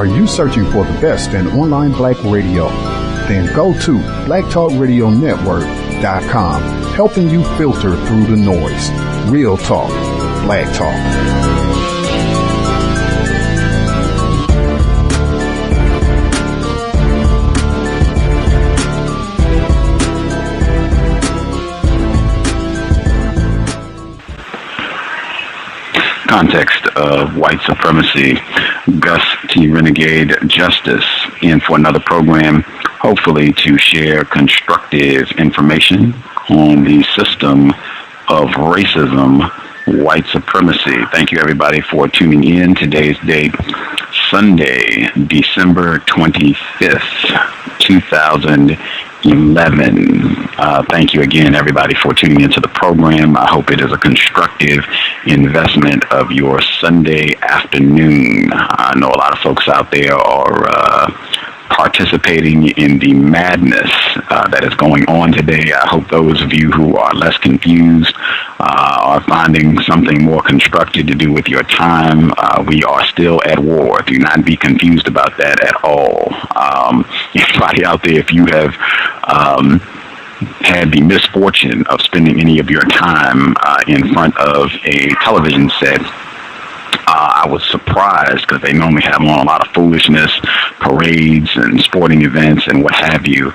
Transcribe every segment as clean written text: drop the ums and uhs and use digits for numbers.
Are you searching for the best in online black radio? Then go to blacktalkradionetwork.com, helping you filter through the noise. Real talk, black talk. Context of White Supremacy, Gus T Renegade.Is in for another program, hopefully to share constructive information on the system of racism, white supremacy. Thank you everybody for tuning in. Today's date, Sunday, December 25th, 2011. Thank you again, everybody, for tuning into the program. I hope it is a constructive investment of your Sunday afternoon. I know a lot of folks out there are participating in the madness that is going on today. I hope those of you who are less confused are finding something more constructive to do with your time. We are still at war. Do not be confused about that at all. Anybody out there, if you have had the misfortune of spending any of your time in front of a television set, I was surprised because they normally have on a lot of foolishness, parades and sporting events and what have you.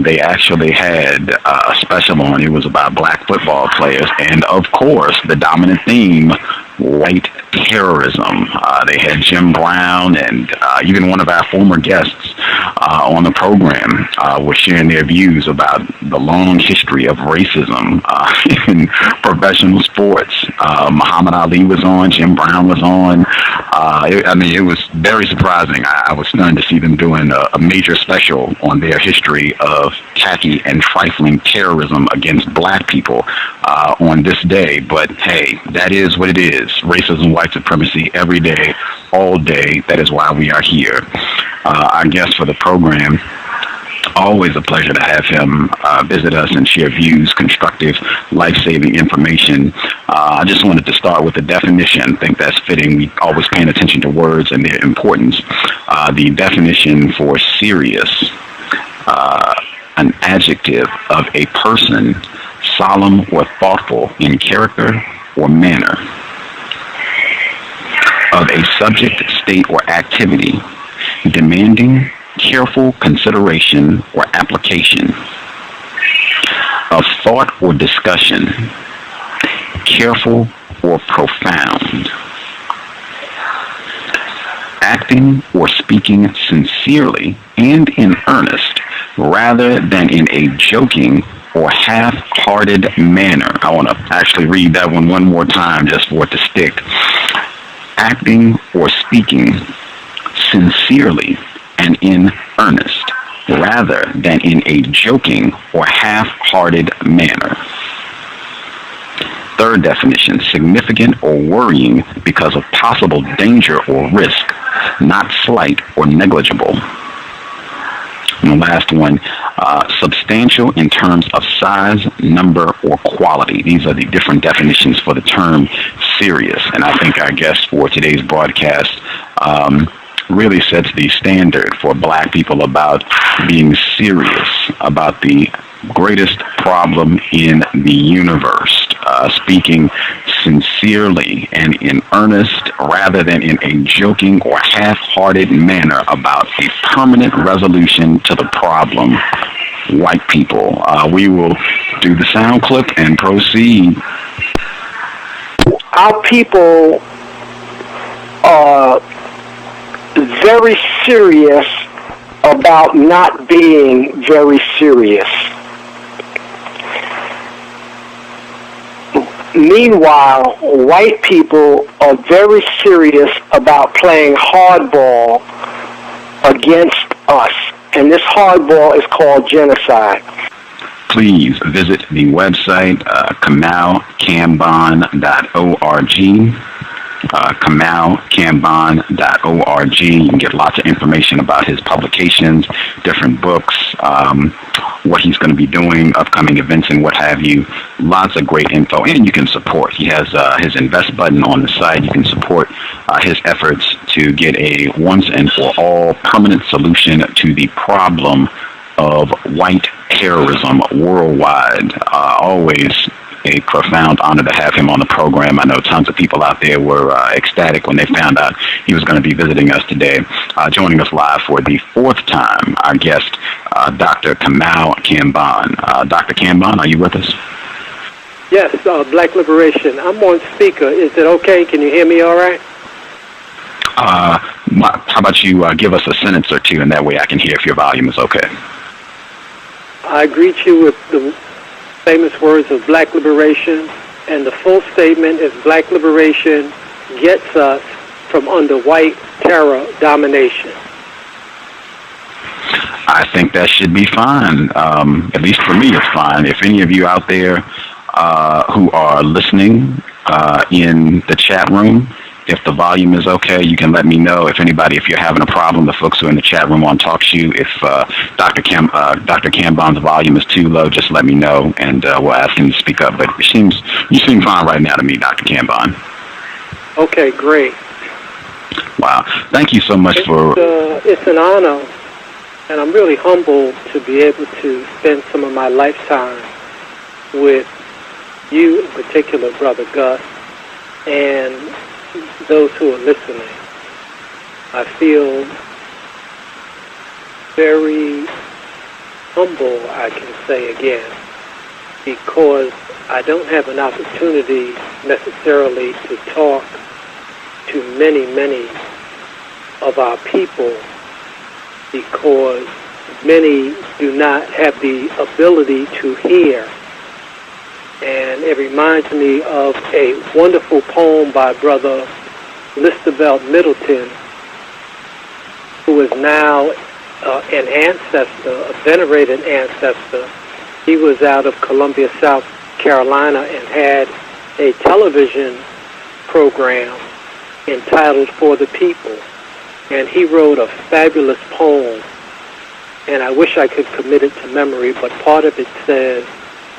They actually had a special on. It was about black football players and, of course, the dominant theme, white terrorism. They had Jim Brown and even one of our former guests on the program was sharing their views about the long history of racism in professional sports. Muhammad Ali was on, Jim Brown was on. It was very surprising. I was stunned to see them doing a major special on their history of tacky and trifling terrorism against black people on this day. But hey, that is what it is. Racism, white supremacy, every day, all day. That is why we are here. Our guest for the program, always a pleasure to have him visit us and share views, constructive, life-saving information. I just wanted to start with the definition. I think that's fitting. We always paying attention to words and their importance. The definition for serious, an adjective of a person, solemn or thoughtful in character or manner, of a subject, state, or activity, demanding careful consideration or application, of thought or discussion, careful or profound, acting or speaking sincerely and in earnest rather than in a joking or half-hearted manner. I want to actually read that one more time just for it to stick. Acting or speaking sincerely and in earnest, rather than in a joking or half-hearted manner. Third definition, significant or worrying because of possible danger or risk, not slight or negligible. And the last one, substantial in terms of size, number, or quality. These are the different definitions for the term serious. And I think our guest for today's broadcast really sets the standard for black people about being serious about the greatest problem in the universe, speaking sincerely and in earnest rather than in a joking or half-hearted manner about a permanent resolution to the problem, white people. We will do the sound clip and proceed. Our people are very serious about not being very serious. Meanwhile, white people are very serious about playing hardball against us, and this hardball is called genocide. Please visit the website, Kambon Kambon.org. You can get lots of information about his publications, different books, what he's going to be doing, upcoming events and what have you. Lots of great info, and you can support. He has his invest button on the site. You can support his efforts to get a once and for all permanent solution to the problem of white terrorism worldwide. Always a profound honor to have him on the program. I know tons of people out there were ecstatic when they found out he was going to be visiting us today. Joining us live for the fourth time, our guest, Dr. Kambon Kambon. Dr. Kambon, are you with us? Yes, Black Liberation. I'm on speaker. Is it okay? Can you hear me all right? How about you give us a sentence or two, and that way I can hear if your volume is okay. I greet you with the famous words of Black Liberation, and the full statement is Black Liberation gets us from under white terror domination. I think that should be fine. At least for me, it's fine. If any of you out there who are listening in the chat room, if the volume is okay, you can let me know. If you're having a problem, the folks who are in the chat room on TalkShoe, if Dr. Kambon's volume is too low, just let me know, and we'll ask him to speak up. But you seem fine right now to me, Dr. Kambon. Okay, great. Wow. Thank you so much for... It's an honor, and I'm really humbled to be able to spend some of my lifetime with you in particular, Brother Gus, and those who are listening. I feel very humble, I can say again, because I don't have an opportunity necessarily to talk to many of our people, because many do not have the ability to hear. And it reminds me of a wonderful poem by Brother Listervelt Middleton, who is now an ancestor, a venerated ancestor. He was out of Columbia, South Carolina, and had a television program entitled For the People. And he wrote a fabulous poem, and I wish I could commit it to memory, but part of it says,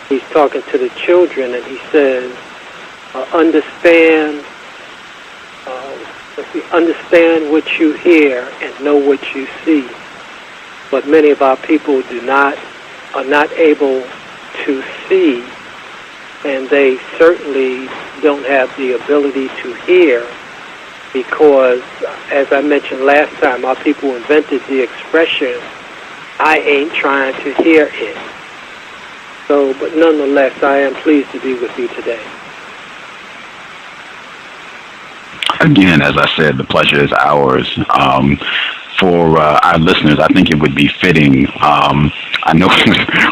he's talking to the children, and he says, understand what you hear and know what you see. But many of our people are not able to see, and they certainly don't have the ability to hear, because, as I mentioned last time, our people invented the expression, I ain't trying to hear it. So, but nonetheless, I am pleased to be with you today. Again, as I said, the pleasure is ours. For our listeners, I think it would be fitting. I know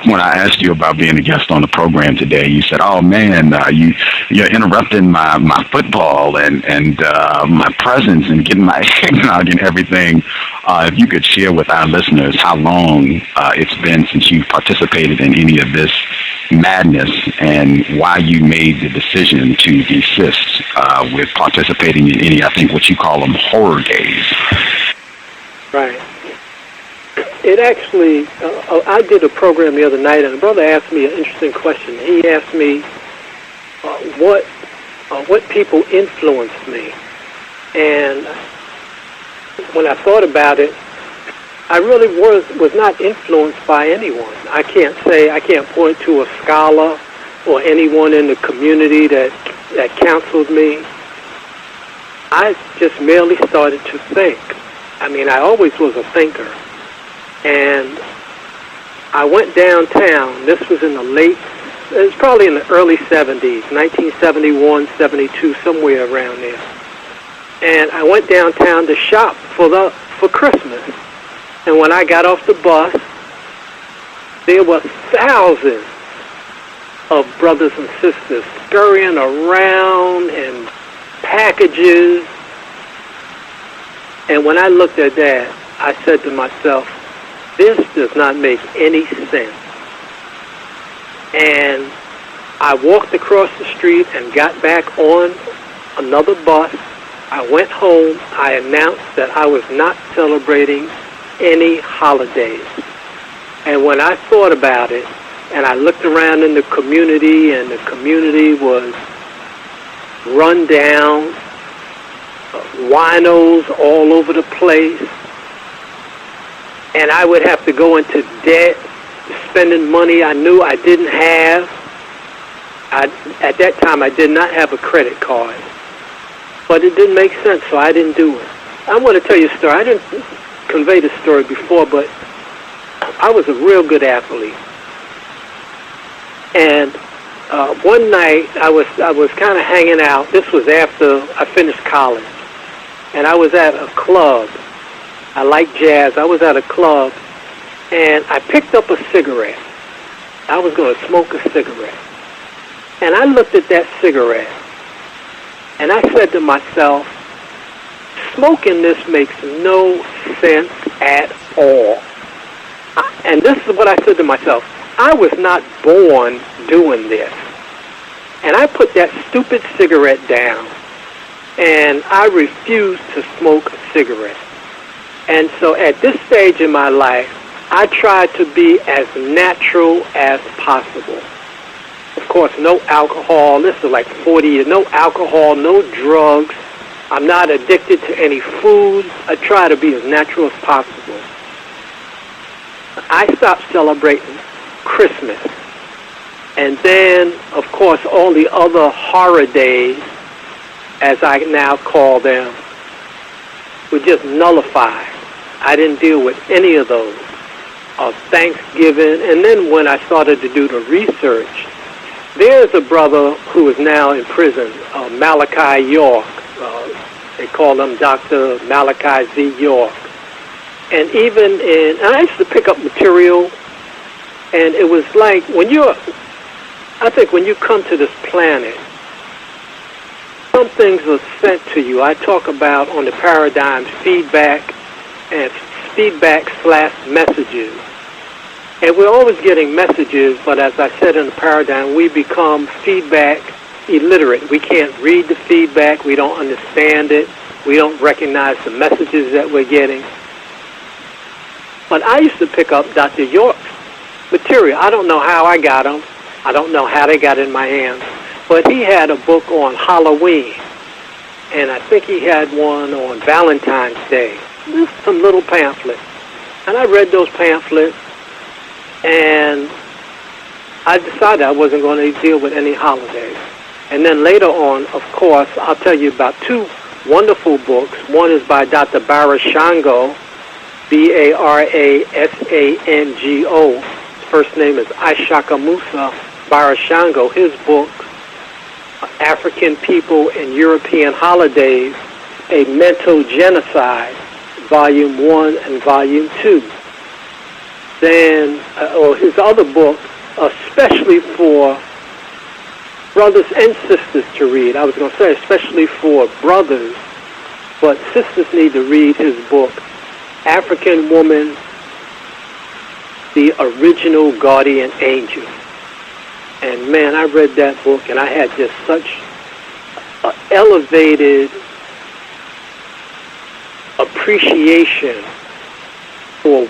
when I asked you about being a guest on the program today, you said, "Oh man, you're interrupting my football and my presence and getting my eggnog and everything." If you could share with our listeners how long it's been since you participated in any of this madness, and why you made the decision to desist with participating in any, I think what you call them, horror days. Right. It actually, I did a program the other night, and a brother asked me an interesting question. He asked me what people influenced me. And when I thought about it, I really was not influenced by anyone. I can't point to a scholar or anyone in the community that counseled me. I just merely started to think. I mean, I always was a thinker. And I went downtown. This was in it was probably in the early 70s, 1971, 72, somewhere around there. And I went downtown to shop for Christmas. And when I got off the bus, there were thousands of brothers and sisters scurrying around and packages. And when I looked at that, I said to myself, this does not make any sense. And I walked across the street and got back on another bus. I went home. I announced that I was not celebrating any holidays. And when I thought about it, and I looked around in the community, and the community was run down, winos all over the place. And I would have to go into debt, spending money I knew I didn't have. At that time, I did not have a credit card. But it didn't make sense, so I didn't do it. I want to tell you a story. I didn't convey this story before, but I was a real good athlete. And one night, I was kind of hanging out. This was after I finished college. And I was at a club. I like jazz. I was at a club, and I picked up a cigarette. I was going to smoke a cigarette. And I looked at that cigarette, and I said to myself, smoking this makes no sense at all. And this is what I said to myself. I was not born doing this. And I put that stupid cigarette down, and I refused to smoke a cigarette. And so at this stage in my life, I tried to be as natural as possible. Of course, no alcohol. This is like 40 years. No alcohol, no drugs. I'm not addicted to any food. I try to be as natural as possible. I stopped celebrating Christmas. And then, of course, all the other horror days, as I now call them, were just nullified. I didn't deal with any of those. Thanksgiving, and then when I started to do the research, there's a brother who is now in prison, Malachi York. They call him Dr. Malachi Z. York. And and I used to pick up material, and it was like when you come to this planet, some things are sent to you. I talk about on the paradigms feedback and feedback/messages. And we're always getting messages, but as I said in the paradigm, we become feedback illiterate. We can't read the feedback. We don't understand it. We don't recognize the messages that we're getting. But I used to pick up Dr. York's material. I don't know how I got them. I don't know how they got in my hands. But he had a book on Halloween. And I think he had one on Valentine's Day. Just some little pamphlets. And I read those pamphlets, and I decided I wasn't going to deal with any holidays. And then later on, of course, I'll tell you about two wonderful books. One is by Dr. Barashango, B-A-R-A-S-A-N-G-O. His first name is Ishaka Musa Barashango. His book, African People and European Holidays, A Mental Genocide, Volume 1 and Volume 2. Then, or his other book, especially for brothers and sisters to read. I was going to say especially for brothers, but sisters need to read his book, African Woman, the Original Guardian Angel. And man, I read that book, and I had just such an elevated appreciation for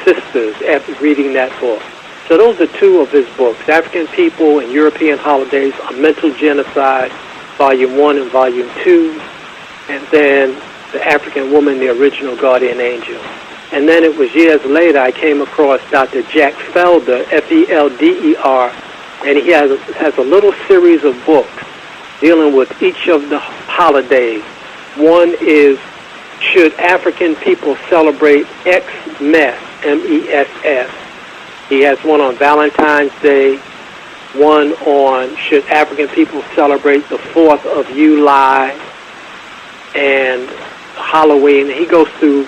sisters after reading that book. So those are two of his books, African People and European Holidays, A Mental Genocide, Volume 1 and Volume 2, and then The African Woman, the Original Guardian Angel. And then it was years later I came across Dr. Jack Felder, F-E-L-D-E-R, and he has a little series of books dealing with each of the holidays. One is, Should African People Celebrate Xmas, M-E-S-S? He has one on Valentine's Day, one on Should African People Celebrate the 4th of July, and Halloween. He goes through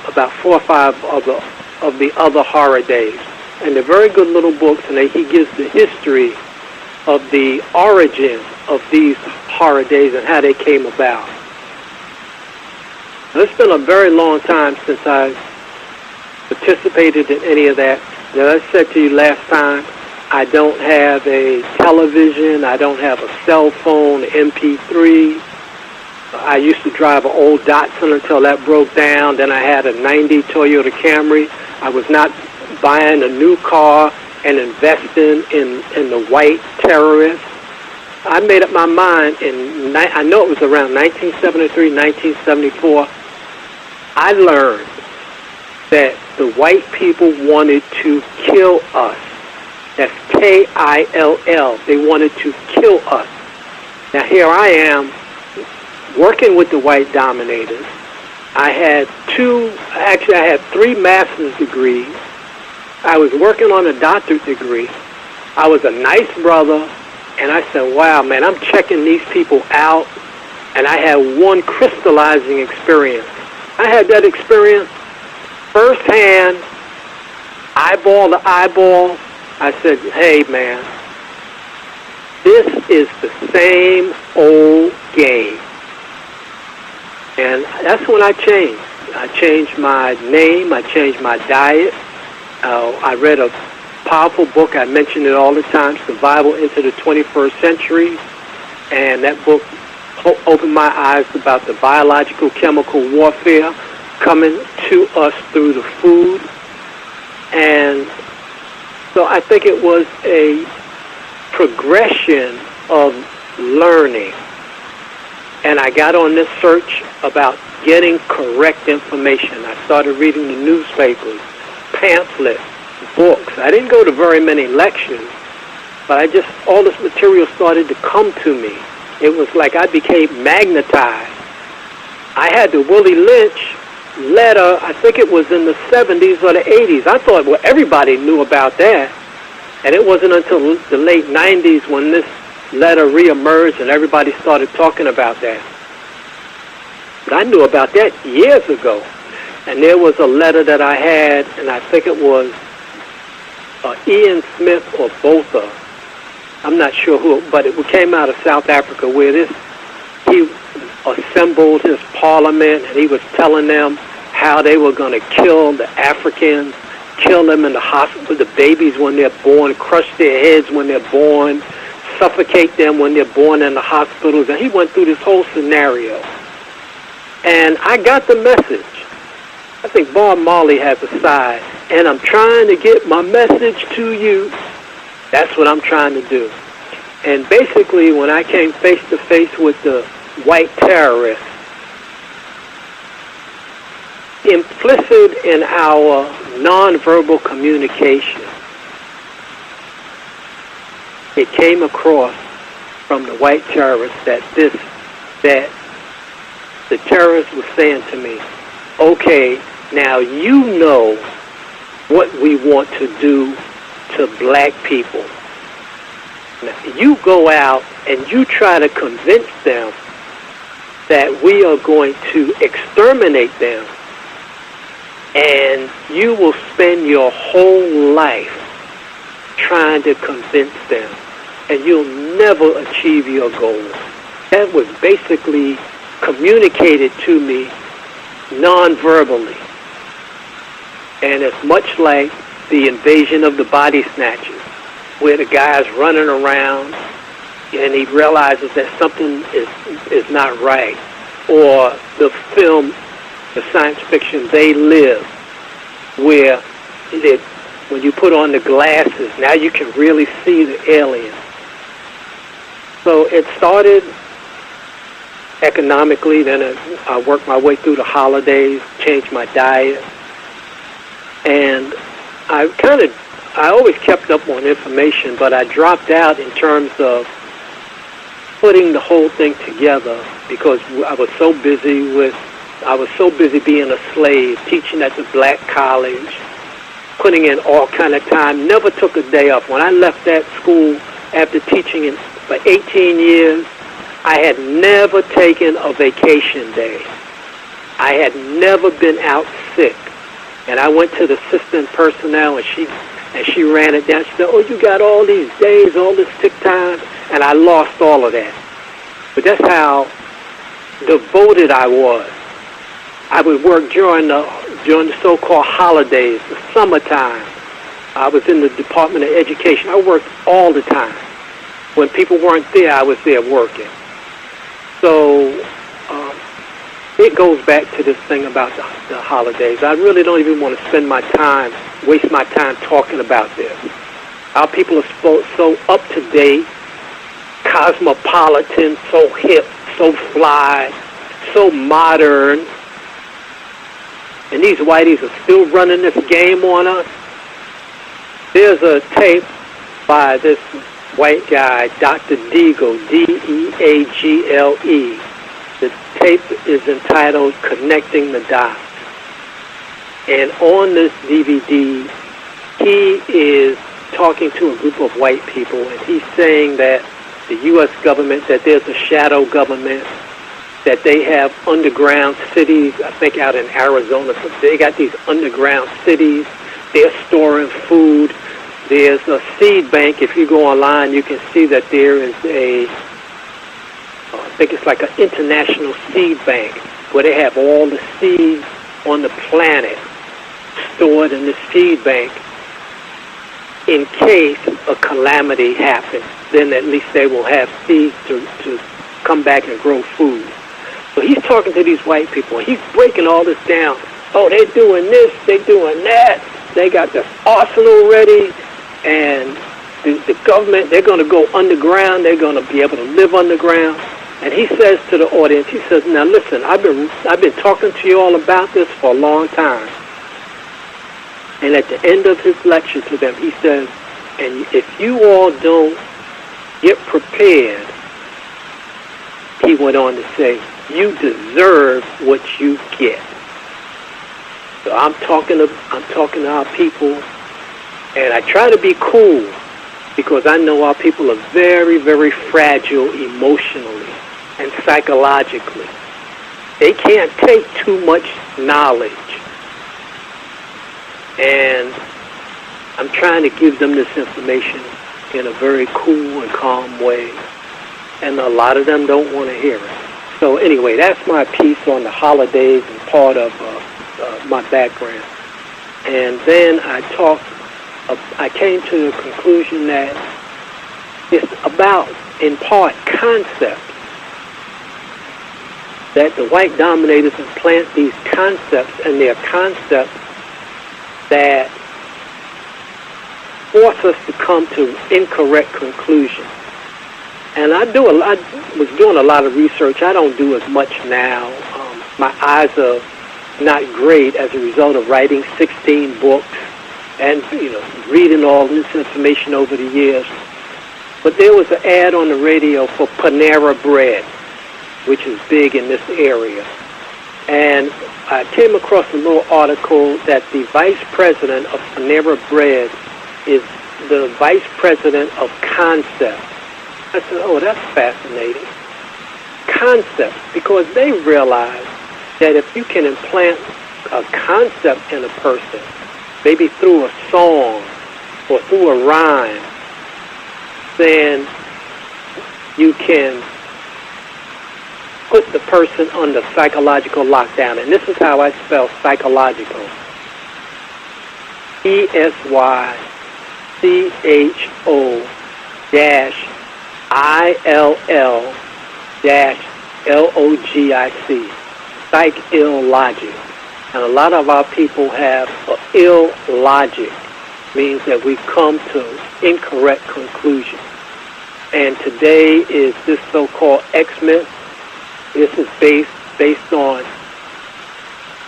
about 4 or 5 of the other horror days. And they're very good little books, and he gives the history of the origin of these horror days and how they came about. Now, it's been a very long time since I participated in any of that. As I said to you last time, I don't have a television, I don't have a cell phone, MP3. I used to drive an old Datsun until that broke down. Then I had a 90 Toyota Camry. I was not buying a new car and investing in the white terrorists. I made up my mind I know it was around 1973, 1974. I learned that the white people wanted to kill us. That's K-I-L-L. They wanted to kill us. Now here I am working with the white dominators. I had 3 master's degrees. I was working on a doctorate degree. I was a nice brother, and I said, wow, man, I'm checking these people out, and I had one crystallizing experience. I had that experience firsthand, eyeball to eyeball. I said, hey, man, this is the same old game. And that's when I changed. I changed my name. I changed my diet. I read a powerful book. I mention it all the time, Survival into the 21st Century. And that book opened my eyes about the biological chemical warfare coming to us through the food. And so I think it was a progression of learning. And I got on this search about getting correct information. I started reading the newspapers, pamphlets, books. I didn't go to very many lectures, but all this material started to come to me. It was like I became magnetized. I had the Willie Lynch letter, I think it was in the 70s or the 80s. I thought, well, everybody knew about that. And it wasn't until the late 90s when this letter reemerged and everybody started talking about that. But I knew about that years ago. And there was a letter that I had, and I think it was Ian Smith or Botha. I'm not sure who, but it came out of South Africa where he assembled his parliament, and he was telling them how they were going to kill the Africans, kill them in the hospital, the babies when they're born, crush their heads when they're born, suffocate them when they're born in the hospitals. And he went through this whole scenario. And I got the message. I think Bob Marley has a side, and I'm trying to get my message to you. That's what I'm trying to do. And basically, when I came face to face with the white terrorists, implicit in our nonverbal communication, it came across from the white terrorists that the terrorists was saying to me, okay, now you know what we want to do to black people. Now, you go out and you try to convince them that we are going to exterminate them, and you will spend your whole life trying to convince them, and you'll never achieve your goals. That was basically communicated to me non-verbally. And it's much like the invasion of the body snatchers, where the guy's running around and he realizes that something is not right. Or the film, the science fiction, They Live, where when you put on the glasses, now you can really see the aliens. So it started economically, then I worked my way through the holidays, changed my diet, and I always kept up on information, but I dropped out in terms of putting the whole thing together because I was so busy being a slave, teaching at the black college, putting in all kind of time, never took a day off. When I left that school after teaching for 18 years, I had never taken a vacation day. I had never been out sick. And I went to the assistant personnel, and she ran it down. She said, oh, you got all these days, all this sick time, and I lost all of that. But that's how devoted I was. I would work during the so-called holidays, the summertime. I was in the Department of Education. I worked all the time. When people weren't there, I was there working. So it goes back to this thing about the holidays. I really don't even want to waste my time talking about this. Our people are so up to date, cosmopolitan, so hip, so fly, so modern. And these whiteys are still running this game on us. There's a tape by this white guy, Dr. Deagle, Deagle. The tape is entitled Connecting the Dots. And on this DVD, he is talking to a group of white people, and he's saying that the U.S. government, that there's a shadow government, that they have underground cities, I think out in Arizona. They got these underground cities. They're storing food. There's a seed bank. If you go online, you can see that there is I think it's like an international seed bank where they have all the seeds on the planet stored in the seed bank in case a calamity happens. Then at least they will have seeds to come back and grow food. So he's talking to these white people, and he's breaking all this down. Oh, they're doing this, they're doing that. They got the arsenal ready, and the government, they're going to go underground. They're going to be able to live underground. And he says to the audience, he says, now listen, I've been talking to you all about this for a long time. And at the end of his lecture to them, he says, and if you all don't get prepared, he went on to say, you deserve what you get. So I'm talking to our people, and I try to be cool because I know our people are very, very fragile emotionally and psychologically. They can't take too much knowledge. And I'm trying to give them this information in a very cool and calm way. And a lot of them don't want to hear it. So anyway, that's my piece on the holidays and part of my background. And then I came to the conclusion that it's about, in part, concepts. That the white dominators implant these concepts, and they're concepts that force us to come to incorrect conclusions. And I was doing a lot of research. I don't do as much now. My eyes are not great as a result of writing 16 books and reading all this information over the years. But there was an ad on the radio for Panera Bread, which is big in this area. And I came across a little article that the vice president of Panera Bread is the vice president of concept. I said, oh, that's fascinating. Concepts, because they realize that if you can implant a concept in a person, maybe through a song or through a rhyme, then you can put the person under psychological lockdown. And this is how I spell psychological. ESYCHO-ILL-LOGIC. Psych-ill-logic. And a lot of our people have ill logic, means that we come to incorrect conclusions. And today is this so-called X-myth. This is based on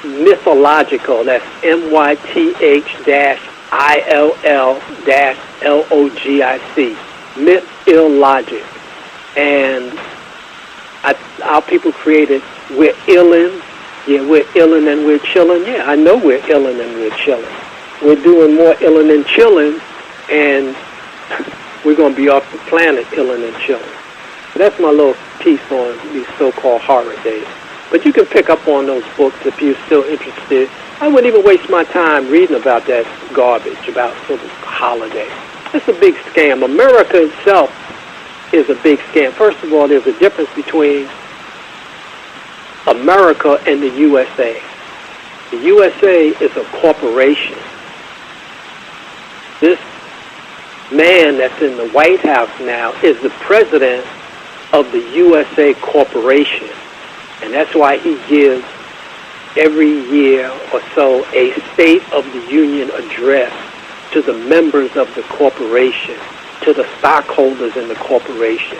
mythological. That's MYTH-ILL-LOGIC. Myth, ill logic. And our people created, we're illin'. Yeah, we're illin' and we're chillin'. Yeah, I know we're illin' and we're chillin'. We're doing more illin' and chillin', and we're going to be off the planet illin' and chillin'. So that's my little piece on these so-called horror days. But you can pick up on those books if you're still interested. I wouldn't even waste my time reading about that garbage, about sort of holiday. It's a big scam. America itself is a big scam. First of all, there's a difference between America and the USA. The USA is a corporation. This man that's in the White House now is the president of the USA Corporation. And that's why he gives every year or so a State of the Union address to the members of the corporation, to the stockholders in the corporation.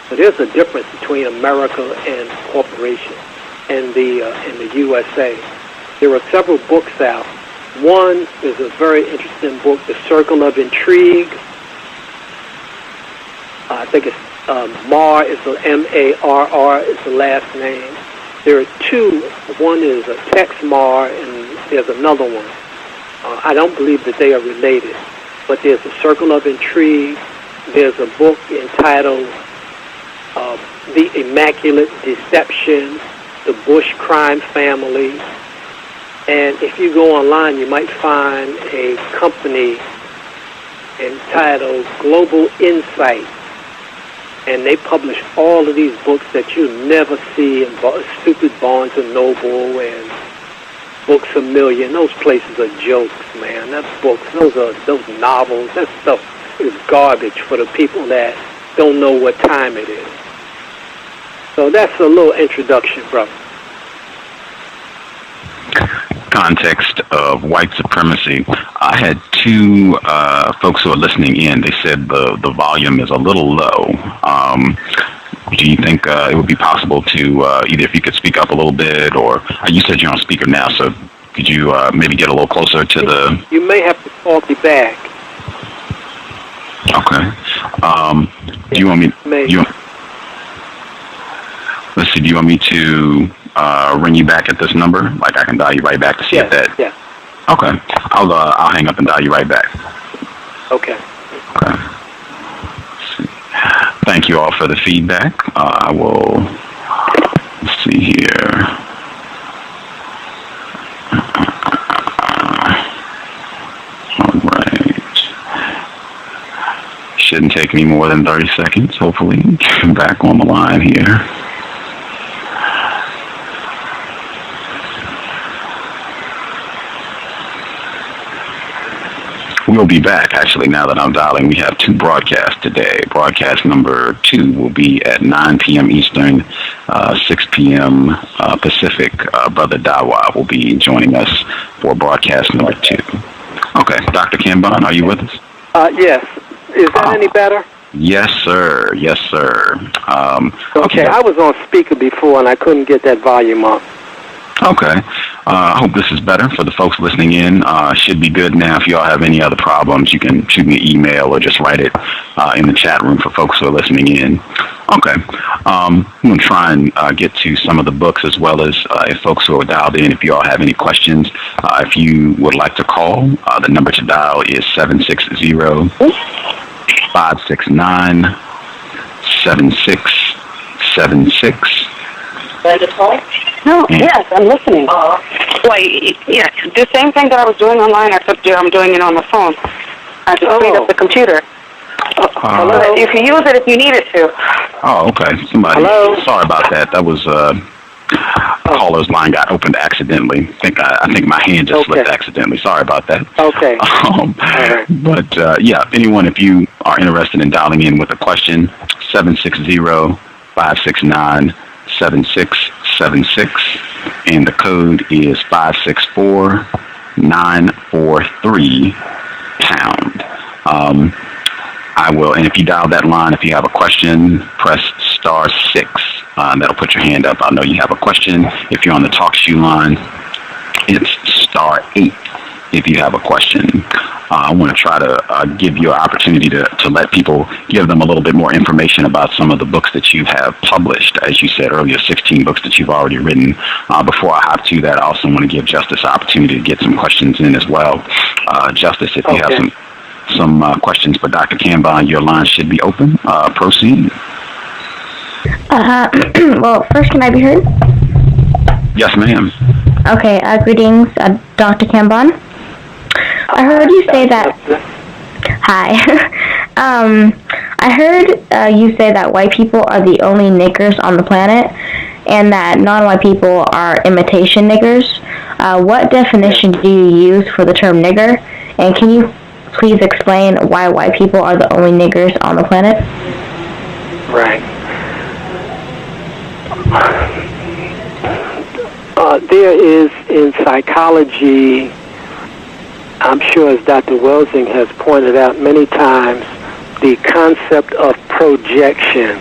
So there's a difference between America and corporation and the USA. There are several books out. One is a very interesting book, The Circle of Intrigue. I think it's Marr is the M-A-R-R is the last name. There are two. One is a Tex Marr, and there's another one. I don't believe that they are related, but there's The Circle of Intrigue. There's a book entitled The Immaculate Deception, The Bush Crime Family. And if you go online, you might find a company entitled Global Insight. And they publish all of these books that you never see in stupid Barnes & Noble and Books A Million. Those places are jokes, man. That's books. Those novels. That stuff is garbage for the people that don't know what time it is. So that's a little introduction, brother. Context of white supremacy. I had two folks who are listening in. They said the volume is a little low. Do you think it would be possible to either if you could speak up a little bit, or you said you're on speaker now, so could you maybe get a little closer to the? You may have to call me back. Okay. Do you want me? Let's see. Do you want me to ring you back at this number? Like I can dial you right back to see if that. Yeah. Okay. I'll hang up and dial you right back. Okay. Okay. Thank you all for the feedback. I will. Let's see here. All right. Shouldn't take any more than 30 seconds. Hopefully, get back on the line here. We'll be back, actually, now that I'm dialing. We have two broadcasts today. Broadcast number 2 will be at 9 p.m. Eastern, 6 p.m. Pacific. Brother Dawa will be joining us for broadcast number 2. Okay, Dr. Kambon, are you with us? Yes. Is that any better? Yes, sir. Yes, sir. Okay, I was on speaker before, and I couldn't get that volume up. Okay. I hope this is better for the folks listening in. Should be good now. If you all have any other problems, you can shoot me an email or just write it in the chat room for folks who are listening in. Okay. I'm going to try and get to some of the books as well as if folks who are dialed in, if you all have any questions. If you would like to call, the number to dial is 760-569-7676. No, yes, I'm listening. Wait, yeah, the same thing that I was doing online, except I'm doing it on the phone. I just cleaned up the computer. You can use it if you need it to. Oh, okay. Somebody. Hello? Sorry about that. That was caller's line got opened accidentally. I think my hand just slipped accidentally. Sorry about that. Okay. Right. But yeah, anyone, if you are interested in dialing in with a question, 760-569-7676, and the code is 564-943#. I will, and if you dial that line, if you have a question, press *6. That'll put your hand up. I'll know you have a question. If you're on the TalkShoe line, it's *8 if you have a question. I want to try to give you an opportunity to let people, give them a little bit more information about some of the books that you have published. As you said earlier, 16 books that you've already written. Before I hop to that, I also want to give Justice an opportunity to get some questions in as well. Justice, if you have some questions for Dr. Kambon, your line should be open. Proceed. Well, first, can I be heard? Yes, ma'am. Okay, greetings, Dr. Kambon. I heard you say that... Hi. I heard you say that white people are the only niggers on the planet, and that non-white people are imitation niggers. What definition do you use for the term nigger? And can you please explain why white people are the only niggers on the planet? Right. There is in psychology, I'm sure as Dr. Welsing has pointed out many times, the concept of projection.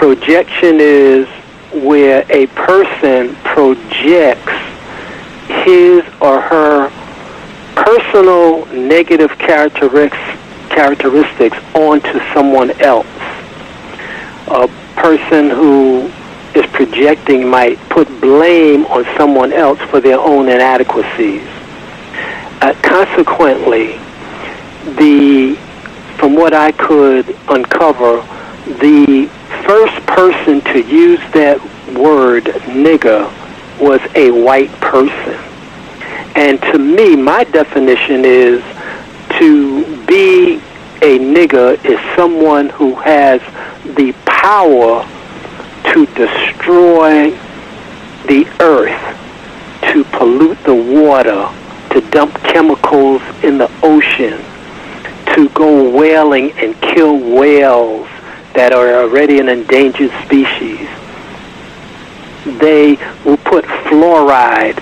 projection is where a person projects his or her personal negative characteristics onto someone else. A person who is projecting might put blame on someone else for their own inadequacies. Consequently, from what I could uncover, the first person to use that word nigger was a white person. And to me, my definition is to be a nigger is someone who has the power to destroy the earth, to pollute the water, to dump chemicals in the ocean, to go whaling and kill whales that are already an endangered species. They will put fluoride,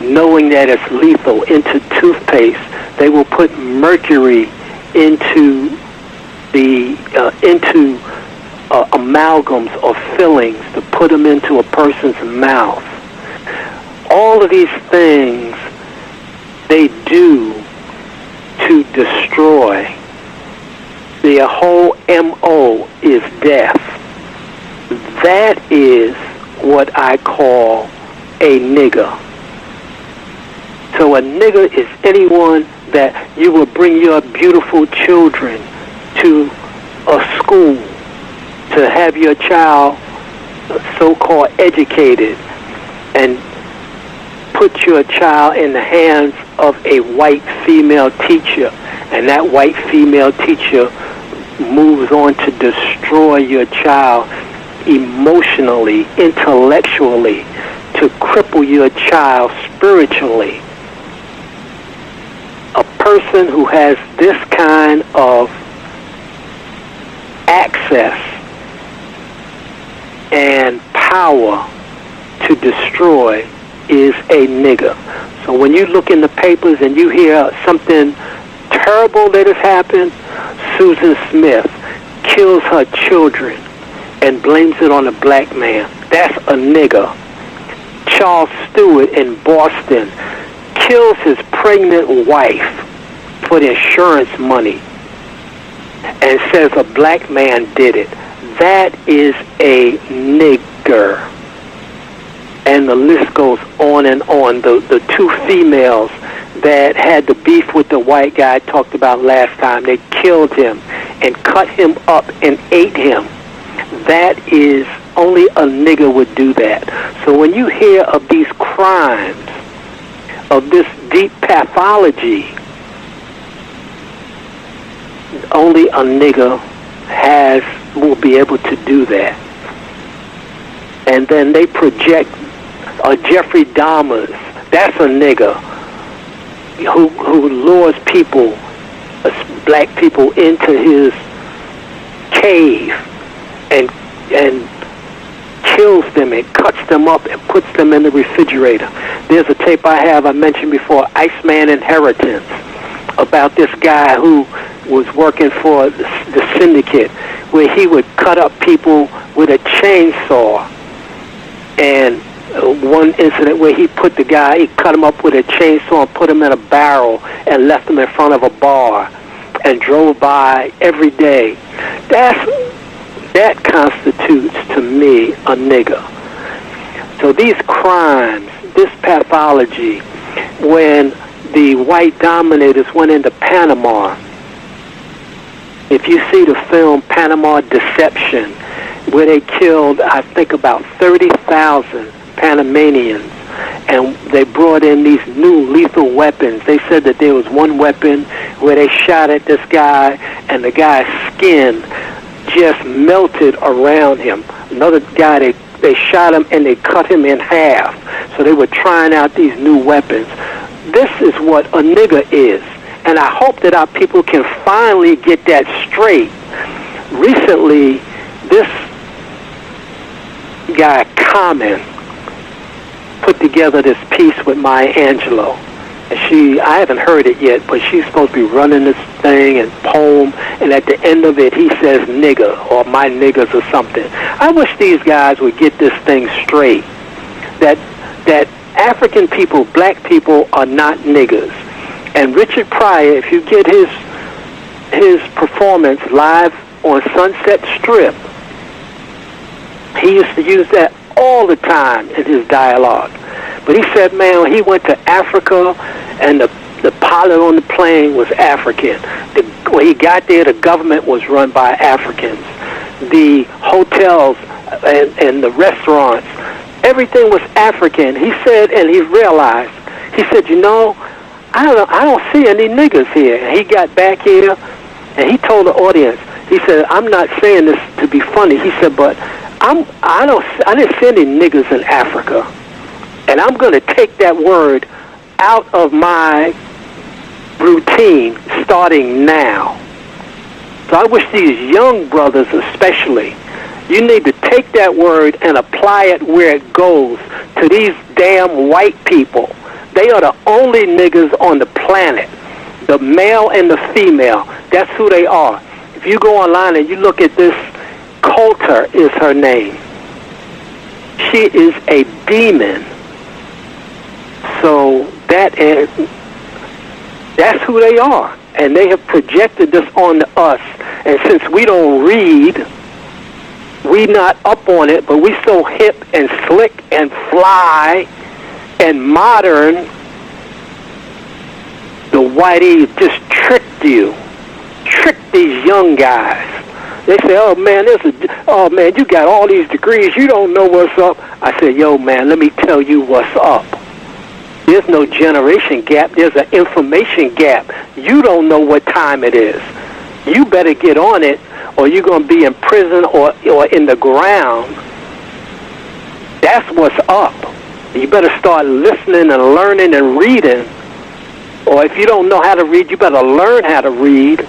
knowing that it's lethal, into toothpaste. They will put mercury into amalgams or fillings to put them into a person's mouth. All of these things they do to destroy. Their whole MO is death. That is what I call a nigger. So a nigger is anyone that you will bring your beautiful children to a school to have your child so-called educated and put your child in the hands of a white female teacher, and that white female teacher moves on to destroy your child emotionally, intellectually, to cripple your child spiritually. A person who has this kind of access and power to destroy is a nigger. So when you look in the papers and you hear something terrible that has happened, Susan Smith kills her children and blames it on a black man. That's a nigger. Charles Stewart in Boston kills his pregnant wife for the insurance money and says a black man did it. That is a nigger. And the list goes on and on. The two females that had the beef with the white guy I talked about last time, they killed him and cut him up and ate him. That is, only a nigger would do that. So when you hear of these crimes, of this deep pathology, only a nigger will be able to do that. And then they project Jeffrey Dahmer, that's a nigger who lures people, black people, into his cave and kills them and cuts them up and puts them in the refrigerator. There's a tape I mentioned before, Iceman Inheritance, about this guy who was working for the syndicate, where he would cut up people with a chainsaw. And one incident where he cut him up with a chainsaw and put him in a barrel and left him in front of a bar and drove by every day. That constitutes, to me, a nigger. So these crimes, this pathology, when the white dominators went into Panama, if you see the film Panama Deception, where they killed, I think, about 30,000 Panamanians, and they brought in these new lethal weapons. They said that there was one weapon where they shot at this guy, and the guy's skin just melted around him. Another guy, they shot him and they cut him in half. So they were trying out these new weapons. This is what a nigger is. And I hope that our people can finally get that straight. Recently, this guy, Common, put together this piece with Maya Angelou. And I haven't heard it yet, but she's supposed to be running this thing and poem, and at the end of it he says nigger or my niggas or something. I wish these guys would get this thing straight, that African people, black people, are not niggers. And Richard Pryor, if you get his performance live on Sunset Strip, he used to use that all the time in his dialogue. But he said, man, when he went to Africa and the pilot on the plane was African. When he got there, the government was run by Africans. The hotels and the restaurants, everything was African. He said, and he realized, he said, you know, I don't see any niggers here. And he got back here and he told the audience, he said, I'm not saying this to be funny. He said, but I didn't see any niggers in Africa. And I'm going to take that word out of my routine starting now. So I wish these young brothers especially, you need to take that word and apply it where it goes to these damn white people. They are the only niggers on the planet, the male and the female. That's who they are. If you go online and you look at this, Coulter is her name. She is a demon. So that's who they are. And they have projected this on us. And since we don't read, we not up on it, but we so hip and slick and fly and modern, the whitey just tricked these young guys. They say, oh man, you got all these degrees, you don't know what's up. I said, yo man, let me tell you what's up. There's no generation gap, there's an information gap. You don't know what time it is. You better get on it, or you're going to be in prison or in the ground. That's what's up. You better start listening and learning and reading. Or if you don't know how to read, you better learn how to read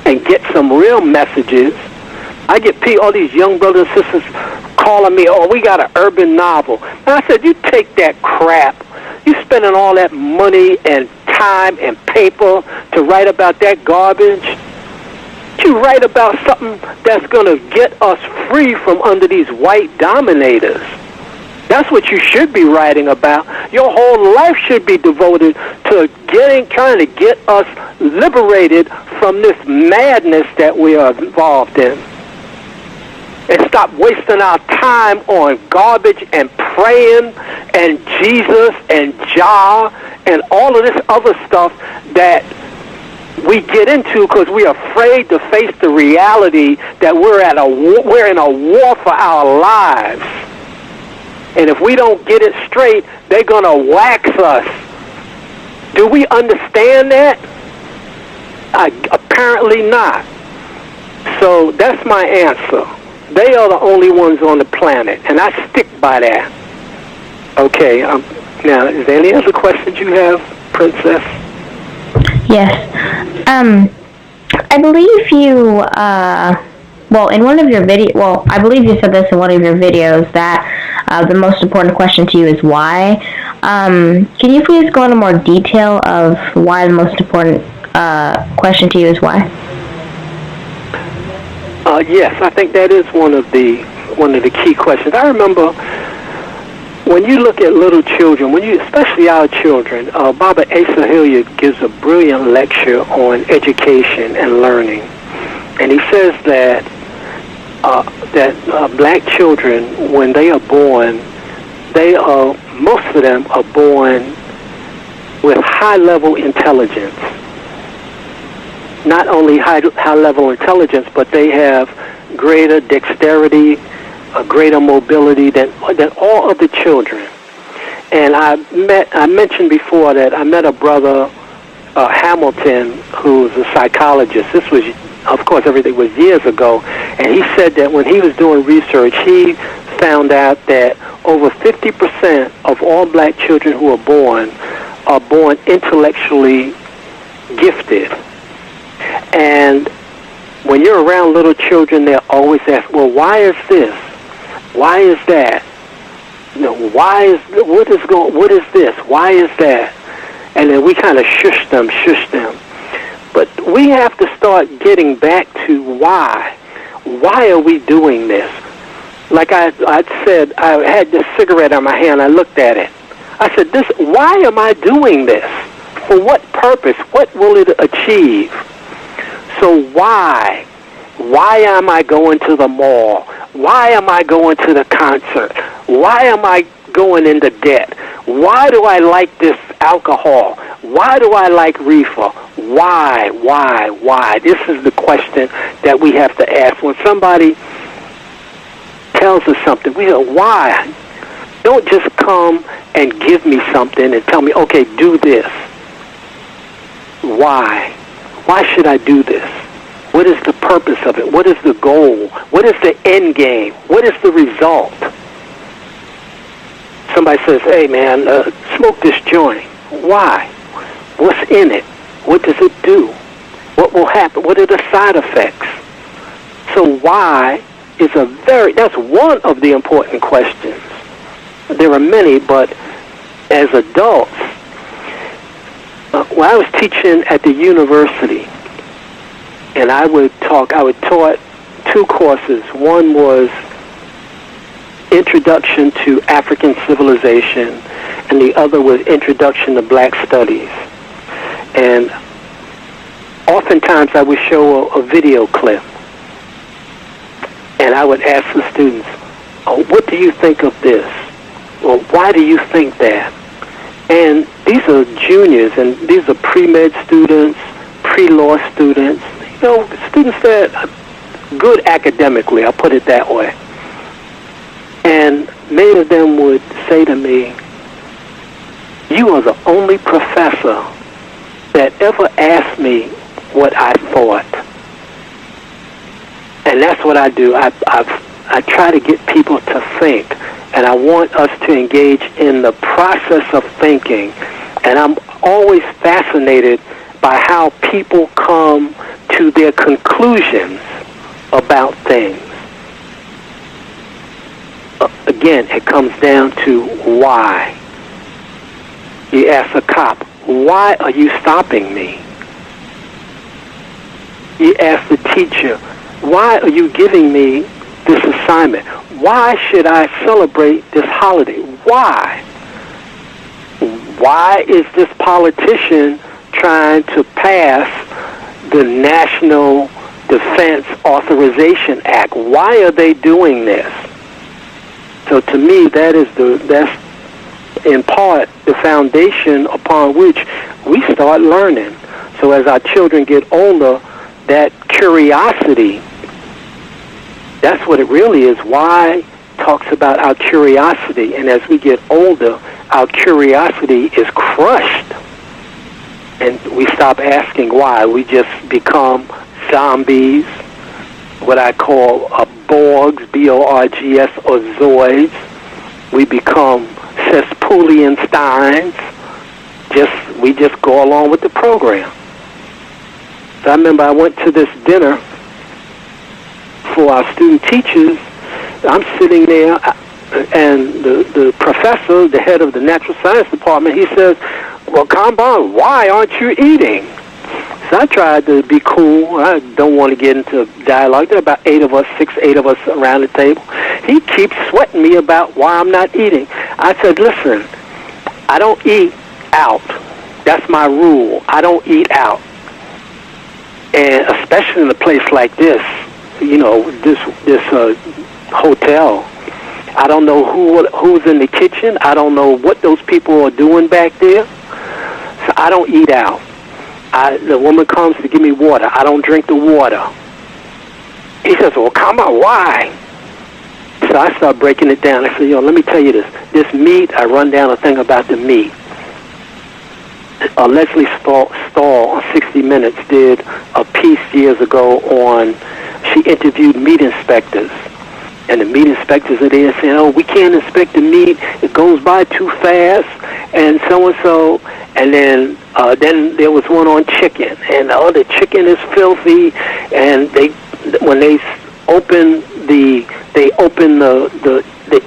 and get some real messages. I get all these young brothers and sisters calling me, oh, we got an urban novel. And I said, you take that crap. You spending all that money and time and paper to write about that garbage. You write about something that's going to get us free from under these white dominators. That's what you should be writing about. Your whole life should be devoted to trying to get us liberated from this madness that we are involved in. And stop wasting our time on garbage and praying and Jesus and Jah and all of this other stuff that we get into because we're afraid to face the reality that we're in a war for our lives. And if we don't get it straight, they're going to wax us. Do we understand that? Apparently not. So that's my answer. They are the only ones on the planet, and I stick by that. Okay, now, is there any other questions you have, Princess? Yes. I believe you, in one of your I believe you said this in one of your videos that the most important question to you is why. Can you please go into more detail of why the most important question to you is why? Yes, I think that is one of the key questions. I remember when you look at little children, especially our children, Baba Asa Hilliard gives a brilliant lecture on education and learning, and he says that black children, when they are born, most of them are born with high-level intelligence. Not only high-level intelligence, but they have greater dexterity, a greater mobility than all other children. And I mentioned before that I met a brother, Hamilton, who's a psychologist. This was, of course, everything was years ago. And he said that when he was doing research, he found out that over 50% of all black children who are born intellectually gifted. And when you're around little children, they're always ask, well, why is this? Why is that? What is this? Why is that? And then we kind of shush them. But we have to start getting back to why. Why are we doing this? Like I said, I had this cigarette in my hand. I looked at it. I said, why am I doing this? For what purpose? What will it achieve? So why? Why am I going to the mall? Why am I going to the concert? Why am I going into debt? Why do I like this alcohol? Why do I like reefer? Why? This is the question that we have to ask. When somebody tells us something, we go, why? Don't just come and give me something and tell me, okay, do this. Why? Why should I do this? What is the purpose of it? What is the goal? What is the end game? What is the result? Somebody says, hey, man, smoke this joint. Why? What's in it? What does it do? What will happen? What are the side effects? So why is that's one of the important questions. There are many, but as adults, when I was teaching at the university, and I taught two courses. One was Introduction to African Civilization, and the other was Introduction to Black Studies. And oftentimes I would show a video clip, and I would ask the students, what do you think of this? Or why do you think that? And these are juniors, and these are pre-med students, pre-law students, students that are good academically, I'll put it that way. And many of them would say to me, you are the only professor that ever asked me what I thought. And that's what I do. I try to get people to think, and I want us to engage in the process of thinking. And I'm always fascinated by how people come to their conclusions about things. Again, it comes down to why. You ask a cop, why are you stopping me? You ask the teacher, why are you giving me this assignment? Why should I celebrate this holiday? Why? Why is this politician trying to pass the National Defense Authorization Act? Why are they doing this? So to me, that's in part the foundation upon which we start learning. So as our children get older, that curiosity, that's what it really is. Why talks about our curiosity, and as we get older, our curiosity is crushed. And we stop asking why. We just become zombies, what I call Borgs, B-O-R-G-S, or Zoids. We become Cespulian-Steins. We just go along with the program. So I remember I went to this dinner for our student teachers. I'm sitting there, and the professor, the head of the natural science department, he says, well, Kambon, why aren't you eating? So I tried to be cool. I don't want to get into dialogue. There are about 8 of us around the table. He keeps sweating me about why I'm not eating. I said, listen, I don't eat out. That's my rule. I don't eat out. And especially in a place like this, this hotel, I don't know who's in the kitchen. I don't know what those people are doing back there. So I don't eat out. The woman comes to give me water. I don't drink the water. He says, well, come on, why? So I start breaking it down. I said, let me tell you this. This meat, I run down a thing about the meat. Leslie Stahl on 60 Minutes did a piece years ago on, she interviewed meat inspectors. And the meat inspectors are there saying, we can't inspect the meat. It goes by too fast, and so-and-so. And then there was one on chicken. And, the chicken is filthy. And when they open the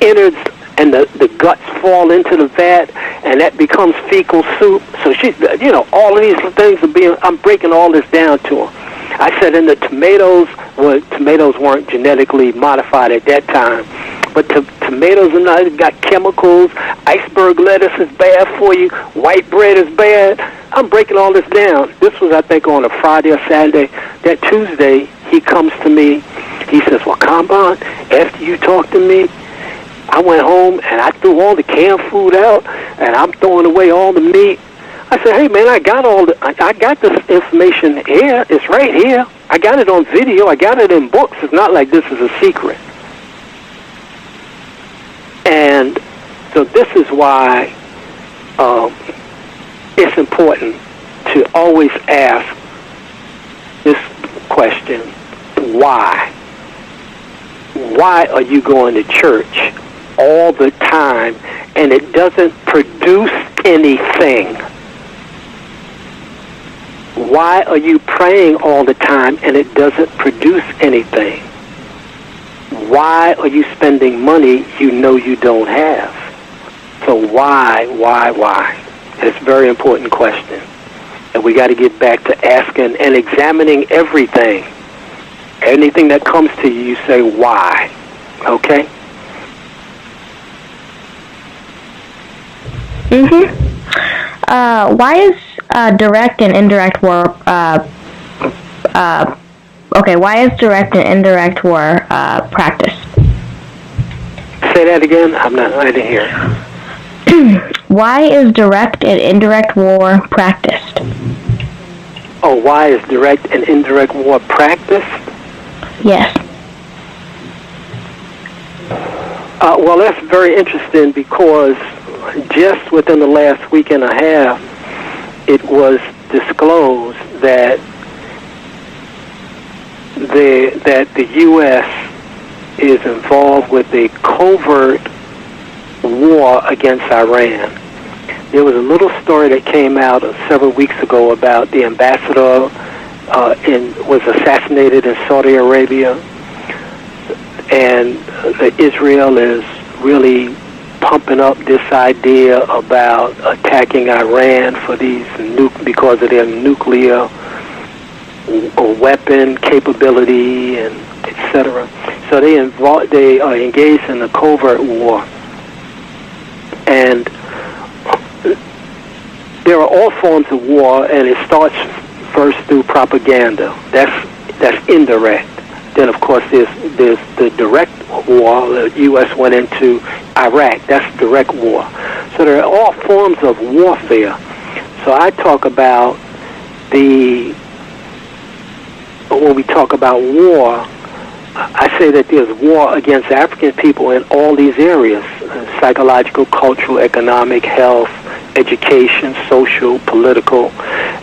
innards, and the guts fall into the vat, and that becomes fecal soup. So she, all of these things I'm breaking all this down to her. I said, and the tomatoes weren't genetically modified at that time, but tomatoes and they've got chemicals. Iceberg lettuce is bad for you. White bread is bad. I'm breaking all this down. This was, I think, on a Friday or Saturday. That Tuesday, he comes to me. He says, well, Kambon, after you talked to me, I went home and I threw all the canned food out, and I'm throwing away all the meat. I said, hey, man, I got this information here. It's right here. I got it on video. I got it in books. It's not like this is a secret. And so this is why it's important to always ask this question, why? Why are you going to church all the time and it doesn't produce anything? Why are you praying all the time and it doesn't produce anything? Why are you spending money you know you don't have? So why? It's a very important question. And we got to get back to asking and examining everything. Anything that comes to you, you say, why? Okay? Why is direct and indirect war, why is direct and indirect war practiced? Say that again? I didn't hear. Why is direct and indirect war practiced? Oh, why is direct and indirect war practiced? Yes. Well, that's very interesting because just within the last week and a half, it was disclosed that the U.S. is involved with a covert war against Iran. There was a little story that came out several weeks ago about the ambassador was assassinated in Saudi Arabia, and Israel is really pumping up this idea about attacking Iran for these because of their nuclear weapon capability and etc. So they are engaged in a covert war, and there are all forms of war, and it starts first through propaganda. That's indirect. Then, of course, there's the direct war. The U.S. went into Iraq. That's direct war. So there are all forms of warfare. So I talk about when we talk about war, I say that there's war against African people in all these areas: psychological, cultural, economic, health, education, social, political.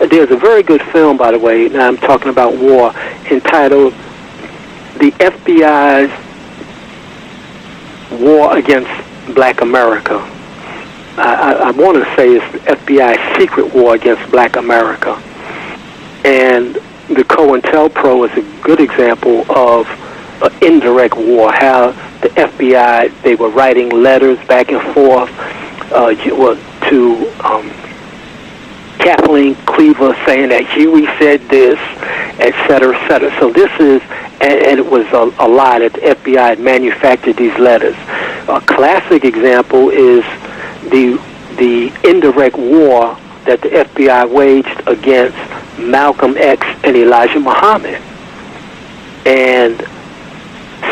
There's a very good film, by the way, now I'm talking about war, entitled The FBI's War Against Black America. I want to say it's the FBI's secret war against Black America. And the COINTELPRO is a good example of indirect war, how the FBI, they were writing letters back and forth to Kathleen Cleaver saying that Huey said this, et cetera, et cetera. So this is, and it was a lie that the FBI had manufactured these letters. A classic example is the indirect war that the FBI waged against Malcolm X and Elijah Muhammad, and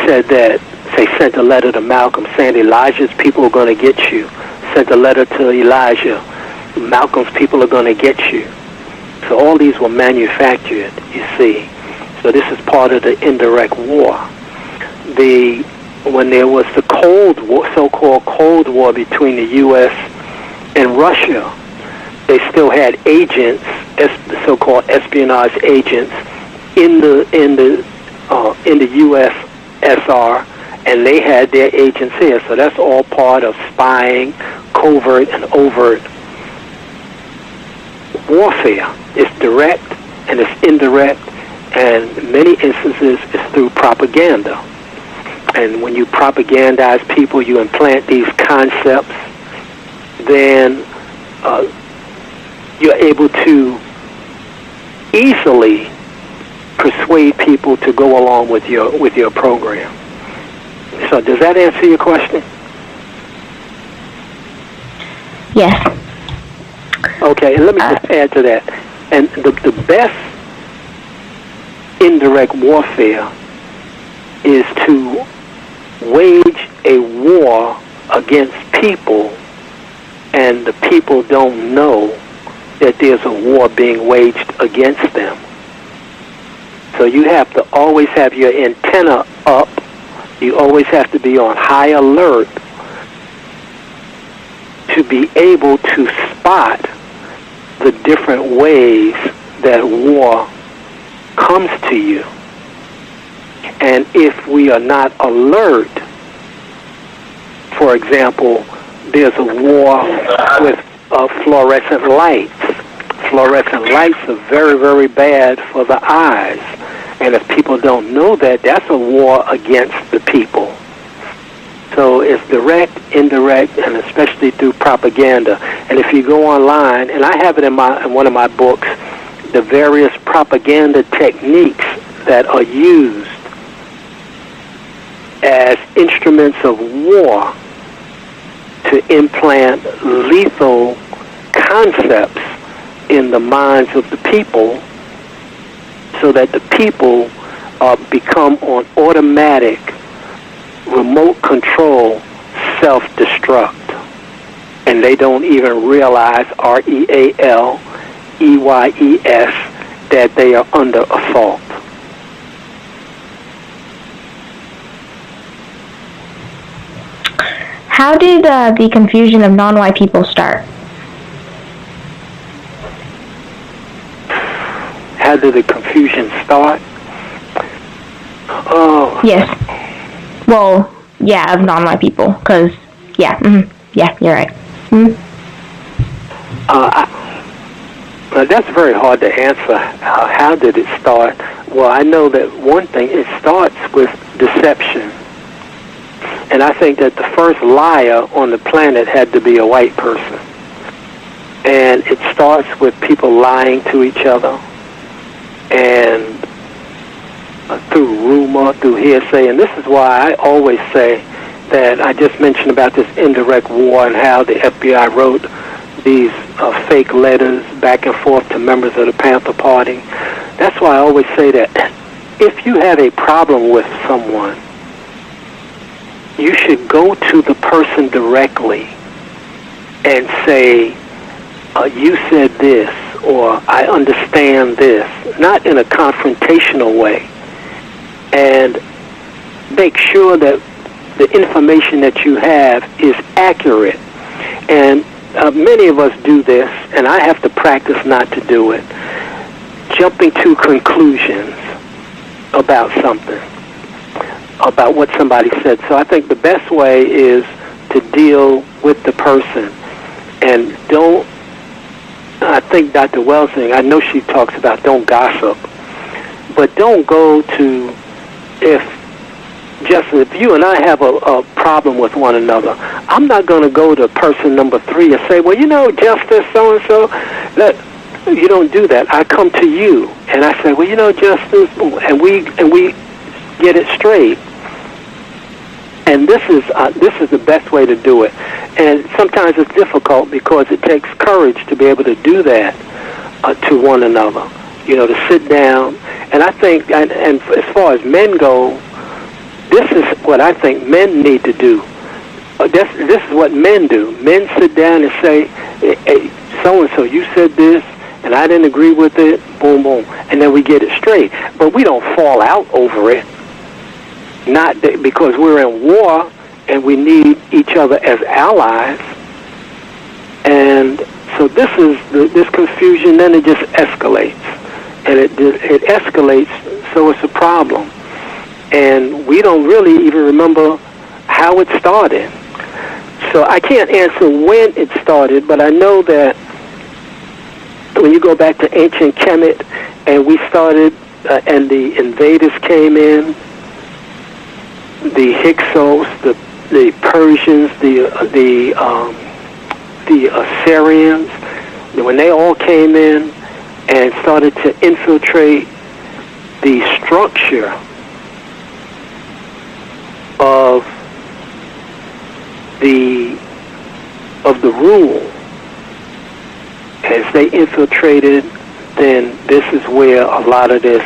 said that they sent a letter to Malcolm saying Elijah's people are going to get you. Sent a letter to Elijah, Malcolm's people are going to get you. So all these were manufactured, you see. So this is part of the indirect war. When there was the Cold War, so-called Cold War between the U.S. and Russia, they still had agents, so-called espionage agents, in the USSR, and they had their agents here. So that's all part of spying, covert and overt warfare. It's direct and it's indirect, and in many instances it's through propaganda. And when you propagandize people, you implant these concepts, then you're able to easily persuade people to go along with your program. So does that answer your question? Yes. Okay, and let me just add to that. And the best indirect warfare is to wage a war against people, and the people don't know that there's a war being waged against them. So you have to always have your antenna up. You always have to be on high alert to be able to spot the different ways that war comes to you. And if we are not alert, for example, there's a war with fluorescent lights. Fluorescent lights are very, very bad for the eyes. And if people don't know that, that's a war against the people. So it's direct, indirect, and especially through propaganda. And if you go online, and I have it in one of my books, the various propaganda techniques that are used as instruments of war to implant lethal concepts in the minds of the people, so that the people become on automatic remote control self-destruct, and they don't even realize, REALEYES, that they are under assault. How did the confusion of non-white people start? How did the confusion start? Oh. Yes. Well, yeah, of non-white people, because, yeah, yeah, you're right. That's very hard to answer. How did it start? Well, I know that one thing, it starts with deception. And I think that the first liar on the planet had to be a white person. And it starts with people lying to each other, and through rumor, through hearsay. And this is why I always say that I just mentioned about this indirect war and how the FBI wrote these fake letters back and forth to members of the Panther Party. That's why I always say that if you have a problem with someone, you should go to the person directly and say, you said this, or I understand this, not in a confrontational way, and make sure that the information that you have is accurate. And many of us do this, and I have to practice not to do it, jumping to conclusions about something, about what somebody said. So I think the best way is to deal with the person, and don't, I think Dr. Welsing, I know she talks about don't gossip, but don't go to, if you and I have a problem with one another, I'm not going to go to person number 3 and say, well, you know, Justice so-and-so, you don't do that. I come to you, and I say, well, you know, Justice, and we get it straight. And this is the best way to do it. And sometimes it's difficult because it takes courage to be able to do that to one another. You know, to sit down. And I think, and as far as men go, this is what I think men need to do. This is what men do. Men sit down and say, hey, so-and-so, you said this, and I didn't agree with it, boom, boom. And then we get it straight. But we don't fall out over it. Not because we're in war and we need each other as allies. And so this confusion, then it just escalates. And it escalates, so it's a problem. And we don't really even remember how it started. So I can't answer when it started, but I know that when you go back to ancient Kemet, and we started, and the invaders came in, the Hyksos, the Persians, the Assyrians, when they all came in and started to infiltrate the structure of the rule, as they infiltrated, then this is where a lot of this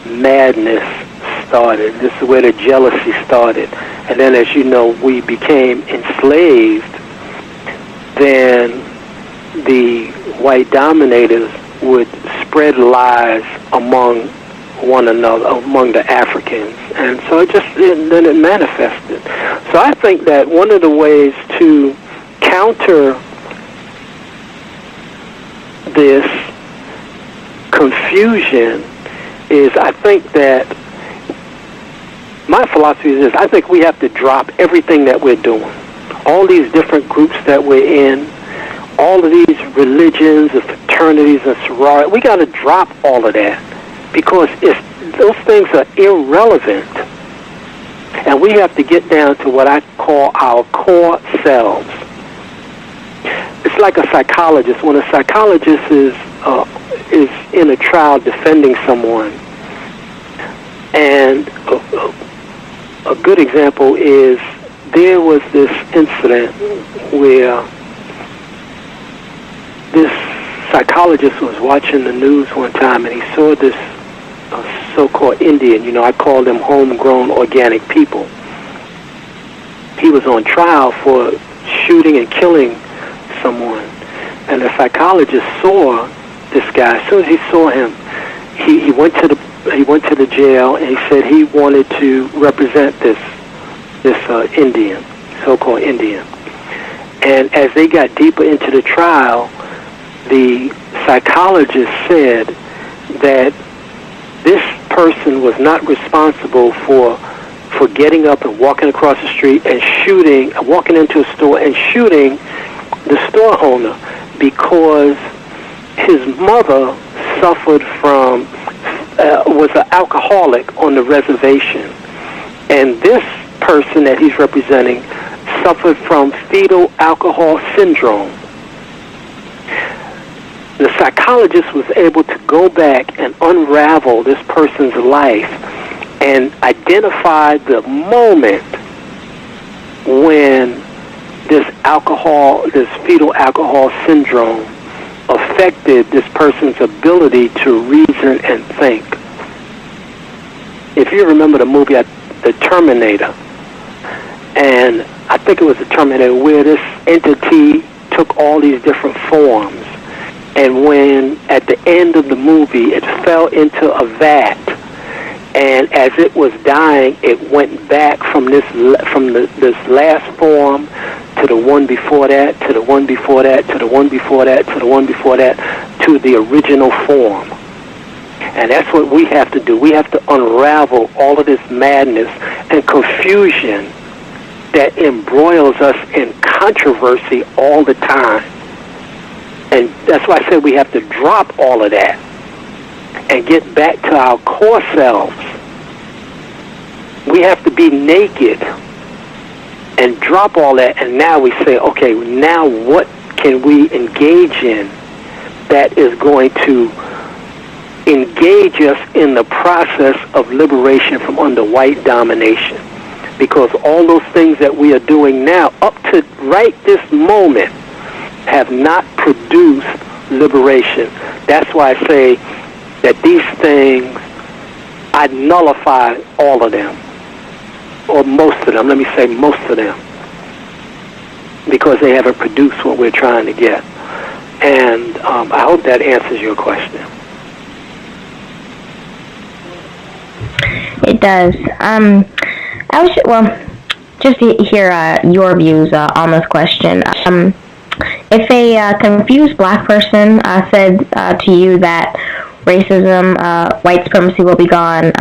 madness started. This is where the jealousy started. And then, as you know, we became enslaved. Then the white dominators would spread lies among one another, among the Africans. And so then it manifested. So I think that one of the ways to counter this confusion is, I think that my philosophy is this: I think we have to drop everything that we're doing. All these different groups that we're in, all of these religions and fraternities and sororities, we got to drop all of that, because those things are irrelevant. And we have to get down to what I call our core selves. It's like a psychologist. When a psychologist is in a trial defending someone, and a good example is, there was this incident where this psychologist was watching the news one time, and he saw this so-called Indian. I call them homegrown organic people. He was on trial for shooting and killing someone, and the psychologist saw this guy. As soon as he saw him, he went to the jail, and he said he wanted to represent this Indian, so-called Indian. And as they got deeper into the trial, the psychologist said that this person was not responsible for getting up and walking across the street and walking into a store and shooting the store owner, because his mother suffered from, was an alcoholic on the reservation. And this person that he's representing suffered from fetal alcohol syndrome. The psychologist was able to go back and unravel this person's life and identify the moment when this fetal alcohol syndrome affected this person's ability to reason and think. If you remember the movie The Terminator, and I think it was The Terminator, where this entity took all these different forms, and when at the end of the movie it fell into a vat, and as it was dying, it went back from this last form to the one before that, to the one before that, to the one before that, to the one before that, to the original form. And that's what we have to do. We have to unravel all of this madness and confusion that embroils us in controversy all the time. And that's why I said we have to drop all of that and get back to our core selves. We have to be naked and drop all that, and now we say, okay, now what can we engage in that is going to engage us in the process of liberation from under white domination? Because all those things that we are doing now, up to right this moment, have not produced liberation. That's why I say that these things, I nullify all of them, or most of them. Let me say most of them, because they haven't produced what we're trying to get. And I hope that answers your question. It does. Just to hear your views on this question. If a confused black person said to you that racism, white supremacy will be gone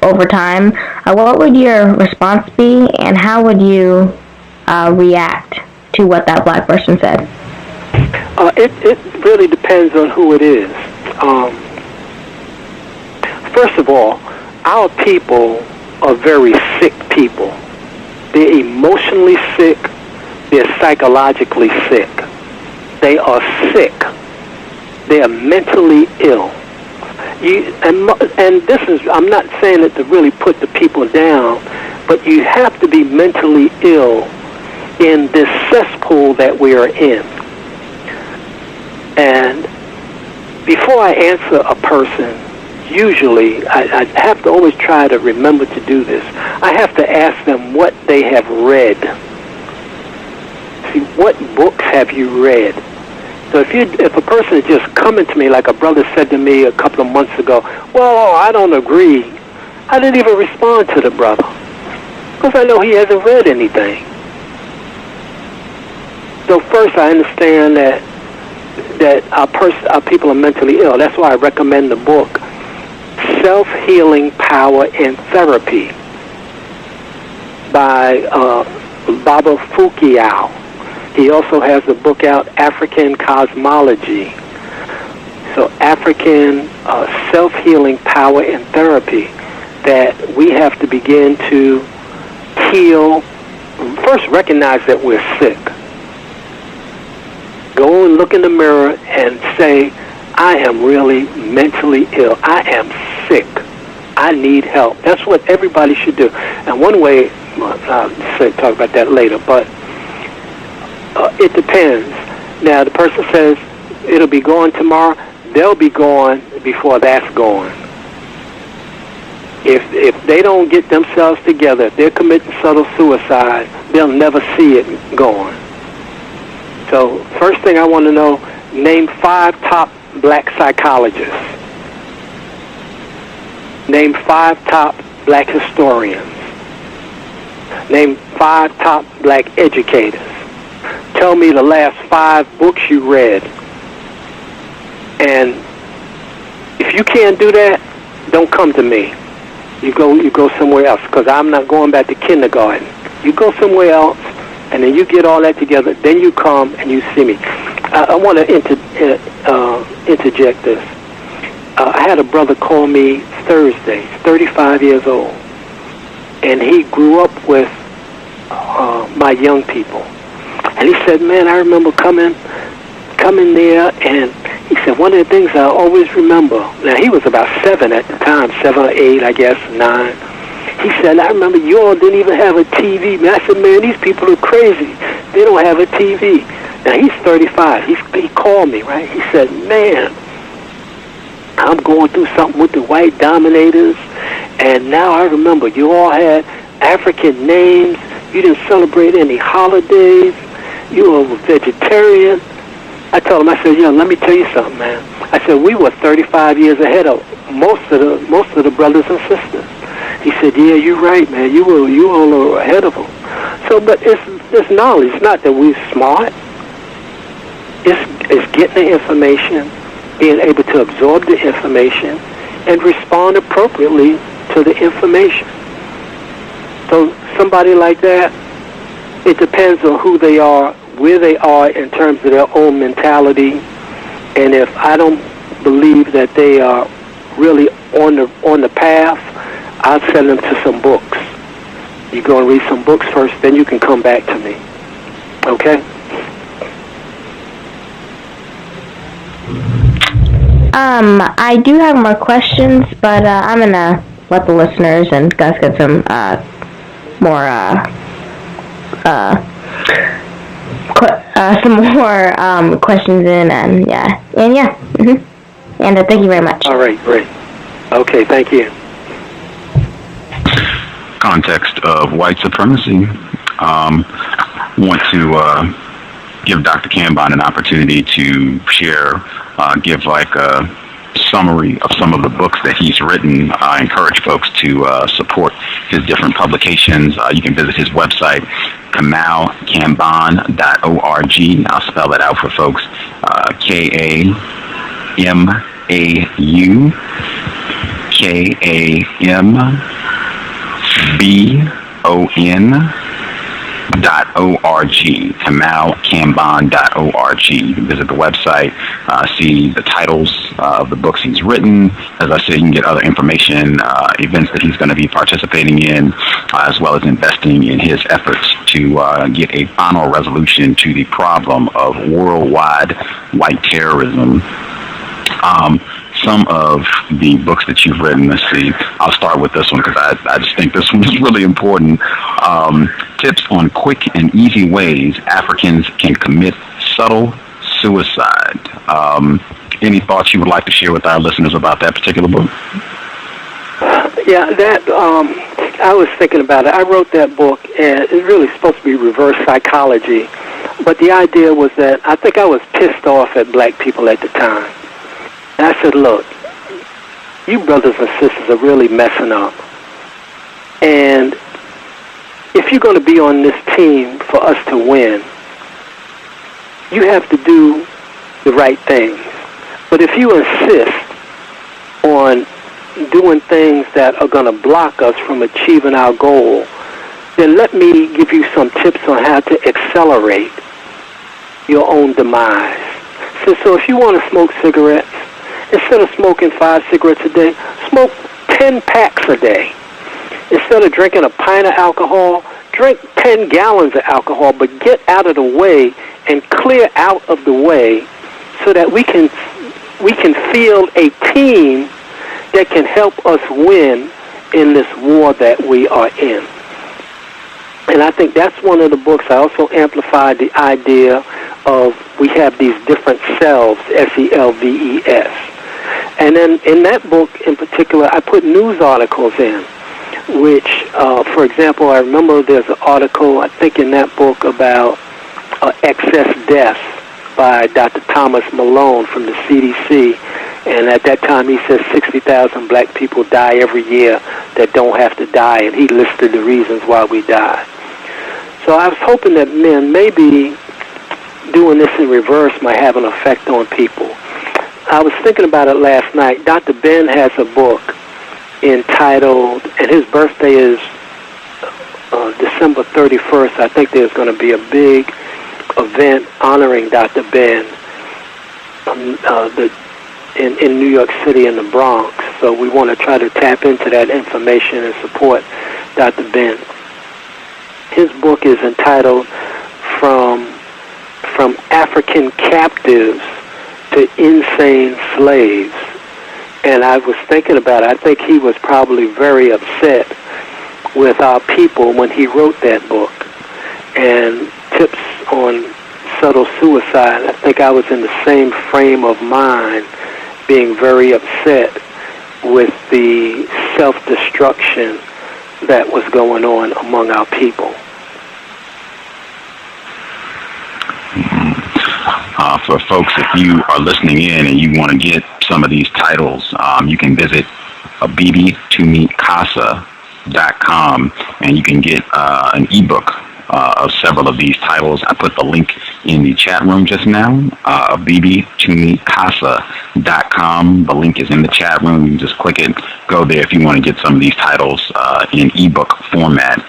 over time, what would your response be, and how would you react to what that black person said? It really depends on who it is. First of all, our people are very sick people. They're emotionally sick. They're psychologically sick. they are sick. They are mentally ill. And this is, I'm not saying it to really put the people down, but you have to be mentally ill in this cesspool that we are in. And before I answer a person, usually I have to always try to remember to do this. I have to ask them what they have read. See, what books have you read? So if a person is just coming to me, like a brother said to me a couple of months ago, well, I don't agree, I didn't even respond to the brother because I know he hasn't read anything. So first I understand that our people are mentally ill. That's why I recommend the book Self-Healing Power in Therapy by Baba Fukiao. He also has a book out, African Cosmology. So African self-healing power in therapy, that we have to begin to heal. First, recognize that we're sick. Go and look in the mirror and say, I am really mentally ill. I am sick. I need help. That's what everybody should do. And one way, I'll talk about that later, but it depends. Now, the person says it'll be gone tomorrow. They'll be gone before that's gone. If they don't get themselves together, if they're committing subtle suicide, they'll never see it gone. So, first thing I want to know, name 5 top black psychologists. Name 5 top black historians. Name 5 top black educators. Tell me the last 5 books you read. And if you can't do that, don't come to me. You go somewhere else, because I'm not going back to kindergarten. You go somewhere else, and then you get all that together. Then you come and you see me. I want to interject this. I had a brother call me Thursday. He's 35 years old, and he grew up with my young people. And he said, man, I remember coming there, and he said, one of the things I always remember, now he was about 7 at the time, 7 or 8, I guess, 9. He said, I remember you all didn't even have a TV. Man, I said, man, these people are crazy. They don't have a TV. Now, he's 35. He called me, right? He said, man, I'm going through something with the white dominators, and now I remember you all had African names. You didn't celebrate any holidays. You were a vegetarian. I told him, I said, let me tell you something, man. I said, we were 35 years ahead of most of the brothers and sisters. He said, yeah, you're right, man. You all are ahead of them. So, but it's knowledge. It's not that we're smart. It's getting the information, being able to absorb the information, and respond appropriately to the information. So somebody like that, it depends on who they are, where they are in terms of their own mentality, and if I don't believe that they are really on the path, I'll send them to some books. You go and read some books first, then you can come back to me. Okay? I do have more questions, but I'm gonna let the listeners and Gus get some more questions in, and yeah. Mm-hmm. And thank you very much. All right, great. Okay, thank you. Context of white supremacy. Want to give Dr. Kambon an opportunity to share, give like a summary of some of the books that he's written. I encourage folks to support his different publications. You can visit his website, Kambon.org. I'll spell that out for folks. KAMAUKAMBON.org. KambonKambon.org. You can visit the website, see the titles of the books he's written. As I said, you can get other information, events that he's going to be participating in, as well as investing in his efforts to get a final resolution to the problem of worldwide white terrorism. Some of the books that you've written, let's see, I'll start with this one because I just think this one is really important. Tips on quick and easy ways Africans can commit subtle suicide. Any thoughts you would like to share with our listeners about that particular book? Yeah, that I was thinking about it. I wrote that book, and it's really supposed to be reverse psychology. But the idea was that I think I was pissed off at black people at the time. And I said, look, you brothers and sisters are really messing up. And if you're going to be on this team for us to win, you have to do the right things. But if you insist on doing things that are going to block us from achieving our goal, then let me give you some tips on how to accelerate your own demise. So if you want to smoke cigarettes, instead of smoking 5 cigarettes a day, smoke 10 packs a day. Instead of drinking a pint of alcohol, drink 10 gallons of alcohol, but get out of the way and clear out of the way so that we can field a team that can help us win in this war that we are in. And I think that's one of the books. I also amplified the idea of we have these different selves, S-E-L-V-E-S. And then in that book in particular, I put news articles in, which, for example, I remember there's an article, I think in that book, about excess deaths by Dr. Thomas Malone from the CDC. And at that time, he says 60,000 black people die every year that don't have to die, and he listed the reasons why we die. So I was hoping that maybe doing this in reverse might have an effect on people. I was thinking about it last night. Dr. Ben has a book entitled, and his birthday is December 31st. I think there's going to be a big event honoring Dr. Ben in New York City in the Bronx. So we want to try to tap into that information and support Dr. Ben. His book is entitled From African Captives to Insane Slaves. And I was thinking about it. I think he was probably very upset with our people when he wrote that book. And tips on subtle suicide, I think I was in the same frame of mind, being very upset with the self-destruction that was going on among our people. For folks, if you are listening in and you want to get some of these titles, you can visit abibitumitcasa.com and you can get an ebook of several of these titles. I put the link in the chat room just now, abibitumitcasa.com. The link is in the chat room. You can just click it, go there if you want to get some of these titles in ebook format.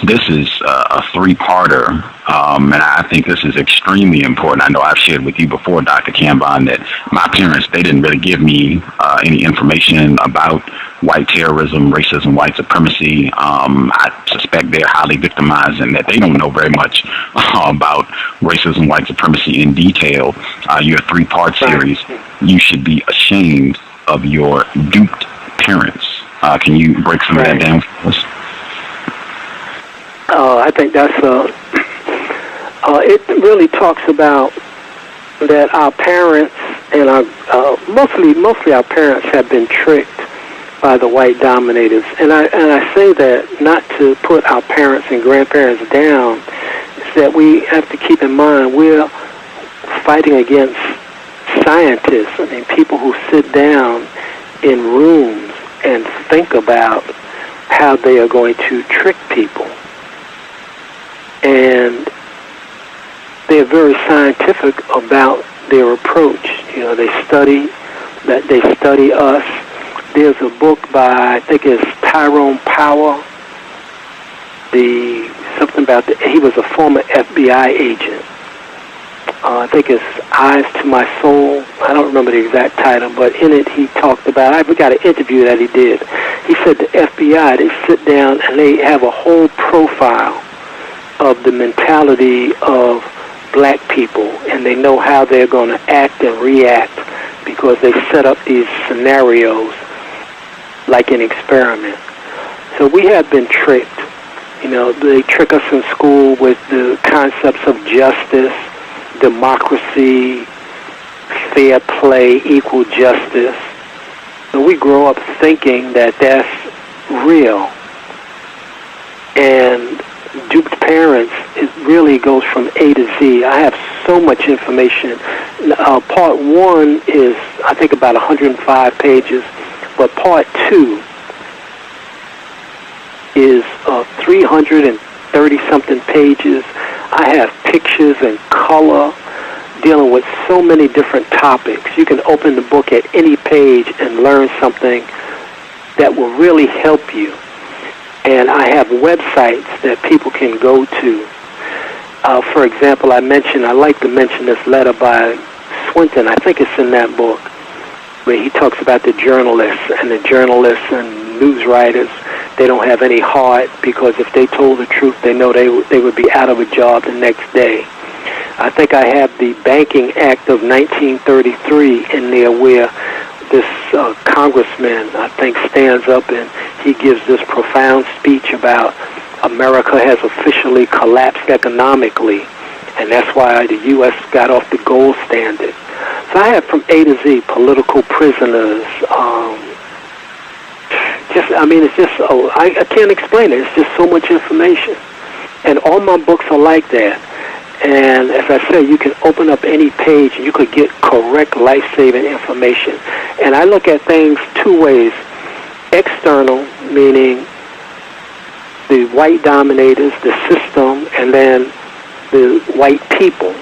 This is a 3-parter, and I think this is extremely important. I know I've shared with you before, Dr. Kambon, that my parents, they didn't really give me any information about white terrorism, racism, white supremacy. I suspect they're highly victimized and that they don't know very much about racism, white supremacy in detail. Your 3-part series, you should be ashamed of your duped parents. Can you break some of that down for us? I think that's it really talks about that our parents and our mostly our parents have been tricked by the white dominators, and I say that not to put our parents and grandparents down. It's that we have to keep in mind we're fighting against scientists. I mean, people who sit down in rooms and think about how they are going to trick people. And they're very scientific about their approach. You know, they study us. There's a book by, I think it's Tyrone Power, The something about he was a former FBI agent. I think it's Eyes to My Soul. I don't remember the exact title, but in it he talked about, I got an interview that he did. He said the FBI, they sit down and they have a whole profile of the mentality of black people, and they know how they're going to act and react because they set up these scenarios like an experiment. So we have been tricked. You know, they trick us in school with the concepts of justice, democracy, fair play, equal justice. So we grow up thinking that that's real. And duped parents, it really goes from A to Z. I have so much information. Part 1 is, I think, about 105 pages, but part 2 is 330-something pages. I have pictures and color dealing with so many different topics. You can open the book at any page and learn something that will really help you. And I have websites that people can go to. For example, I like to mention this letter by Swinton. I think it's in that book, where he talks about the journalists and news writers. They don't have any heart because if they told the truth, they know they would be out of a job the next day. I think I have the Banking Act of 1933 in there, where this congressman, I think, stands up and he gives this profound speech about America has officially collapsed economically, and that's why the U.S. got off the gold standard. So I have from A to Z, political prisoners. I can't explain it. It's just so much information. And all my books are like that. And as I said, you can open up any page and you could get correct life-saving information. And I look at things two ways. External, meaning the white dominators, the system, and then the white people.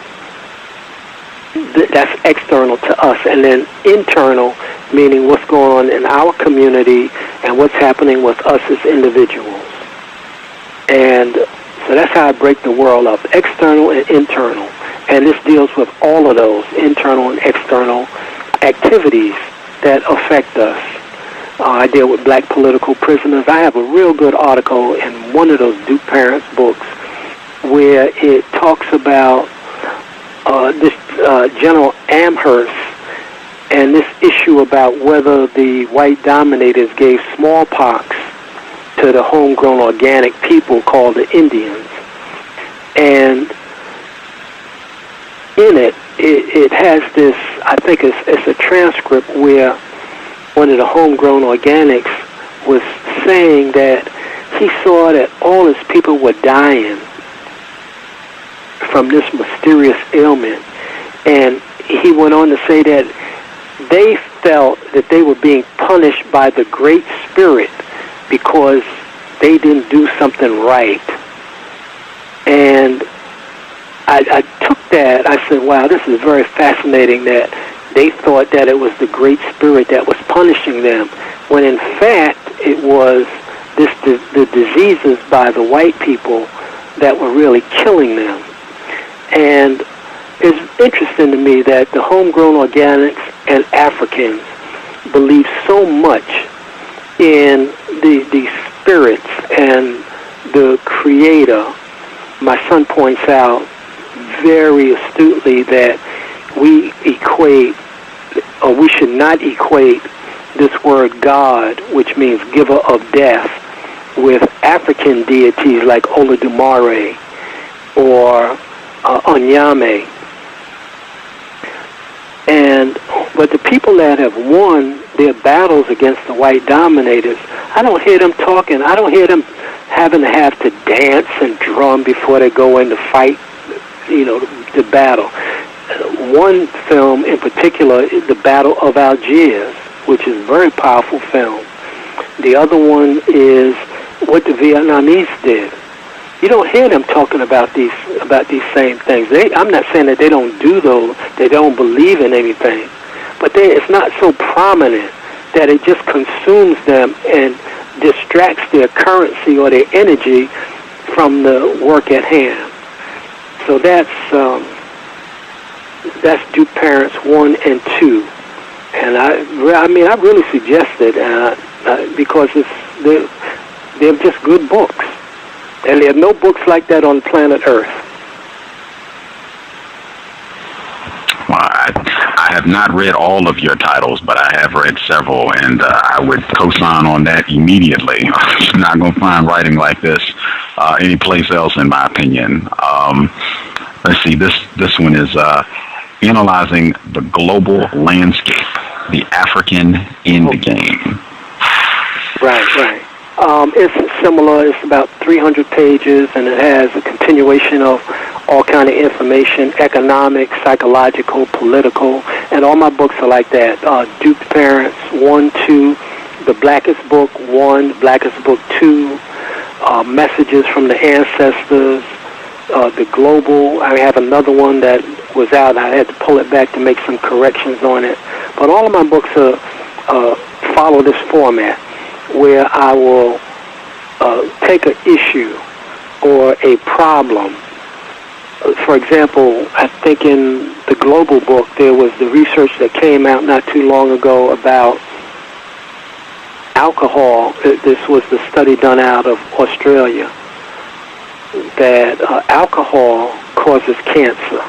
That's external to us. And then internal, meaning what's going on in our community and what's happening with us as individuals. And so that's how I break the world up, external and internal. And this deals with all of those internal and external activities that affect us. I deal with black political prisoners. I have a real good article in one of those Duke Parents books where it talks about this General Amherst and this issue about whether the white dominators gave smallpox to the homegrown organic people called the Indians. And in it has this, I think it's a transcript where one of the homegrown organics was saying that he saw that all his people were dying from this mysterious ailment. And he went on to say that they felt that they were being punished by the Great Spirit because they didn't do something right. And I took that, I said, wow, this is very fascinating that they thought that it was the Great Spirit that was punishing them, when in fact it was the diseases by the white people that were really killing them. And it's interesting to me that the homegrown organics and Africans believe so much in the spirits and the Creator. My son points out very astutely that we equate, or we should not equate, this word God, which means giver of death, with African deities like Olodumare or Onyame. But the people that have won their battles against the white dominators, I don't hear them talking. I don't hear them having to have to dance and drum before they go in to fight, the battle. One film in particular is the Battle of Algiers, which is a very powerful film. The other one is what the Vietnamese did. You don't hear them talking about these same things. I'm not saying that they don't do those, they don't believe in anything, but it's not so prominent that it just consumes them and distracts their currency or their energy from the work at hand. So that's Duke Parents 1 and 2. And I really suggest it because they're just good books. And there are no books like that on planet Earth. Well, I have not read all of your titles, but I have read several, and I would co-sign on that immediately. You're not going to find writing like this anyplace else, in my opinion. Let's see, this one is Analyzing the Global Landscape, the African Endgame. Right. It's similar. It's about 300 pages, and it has a continuation of all kind of information, economic, psychological, political, and all my books are like that. Duke Parents 1, 2, The Blackest Book 1, Blackest Book 2, Messages from the Ancestors, The Global. I have another one that was out. I had to pull it back to make some corrections on it. But all of my books follow this format, where I will take an issue or a problem. For example, I think in the Global book, there was the research that came out not too long ago about alcohol. This was the study done out of Australia, that alcohol causes cancer.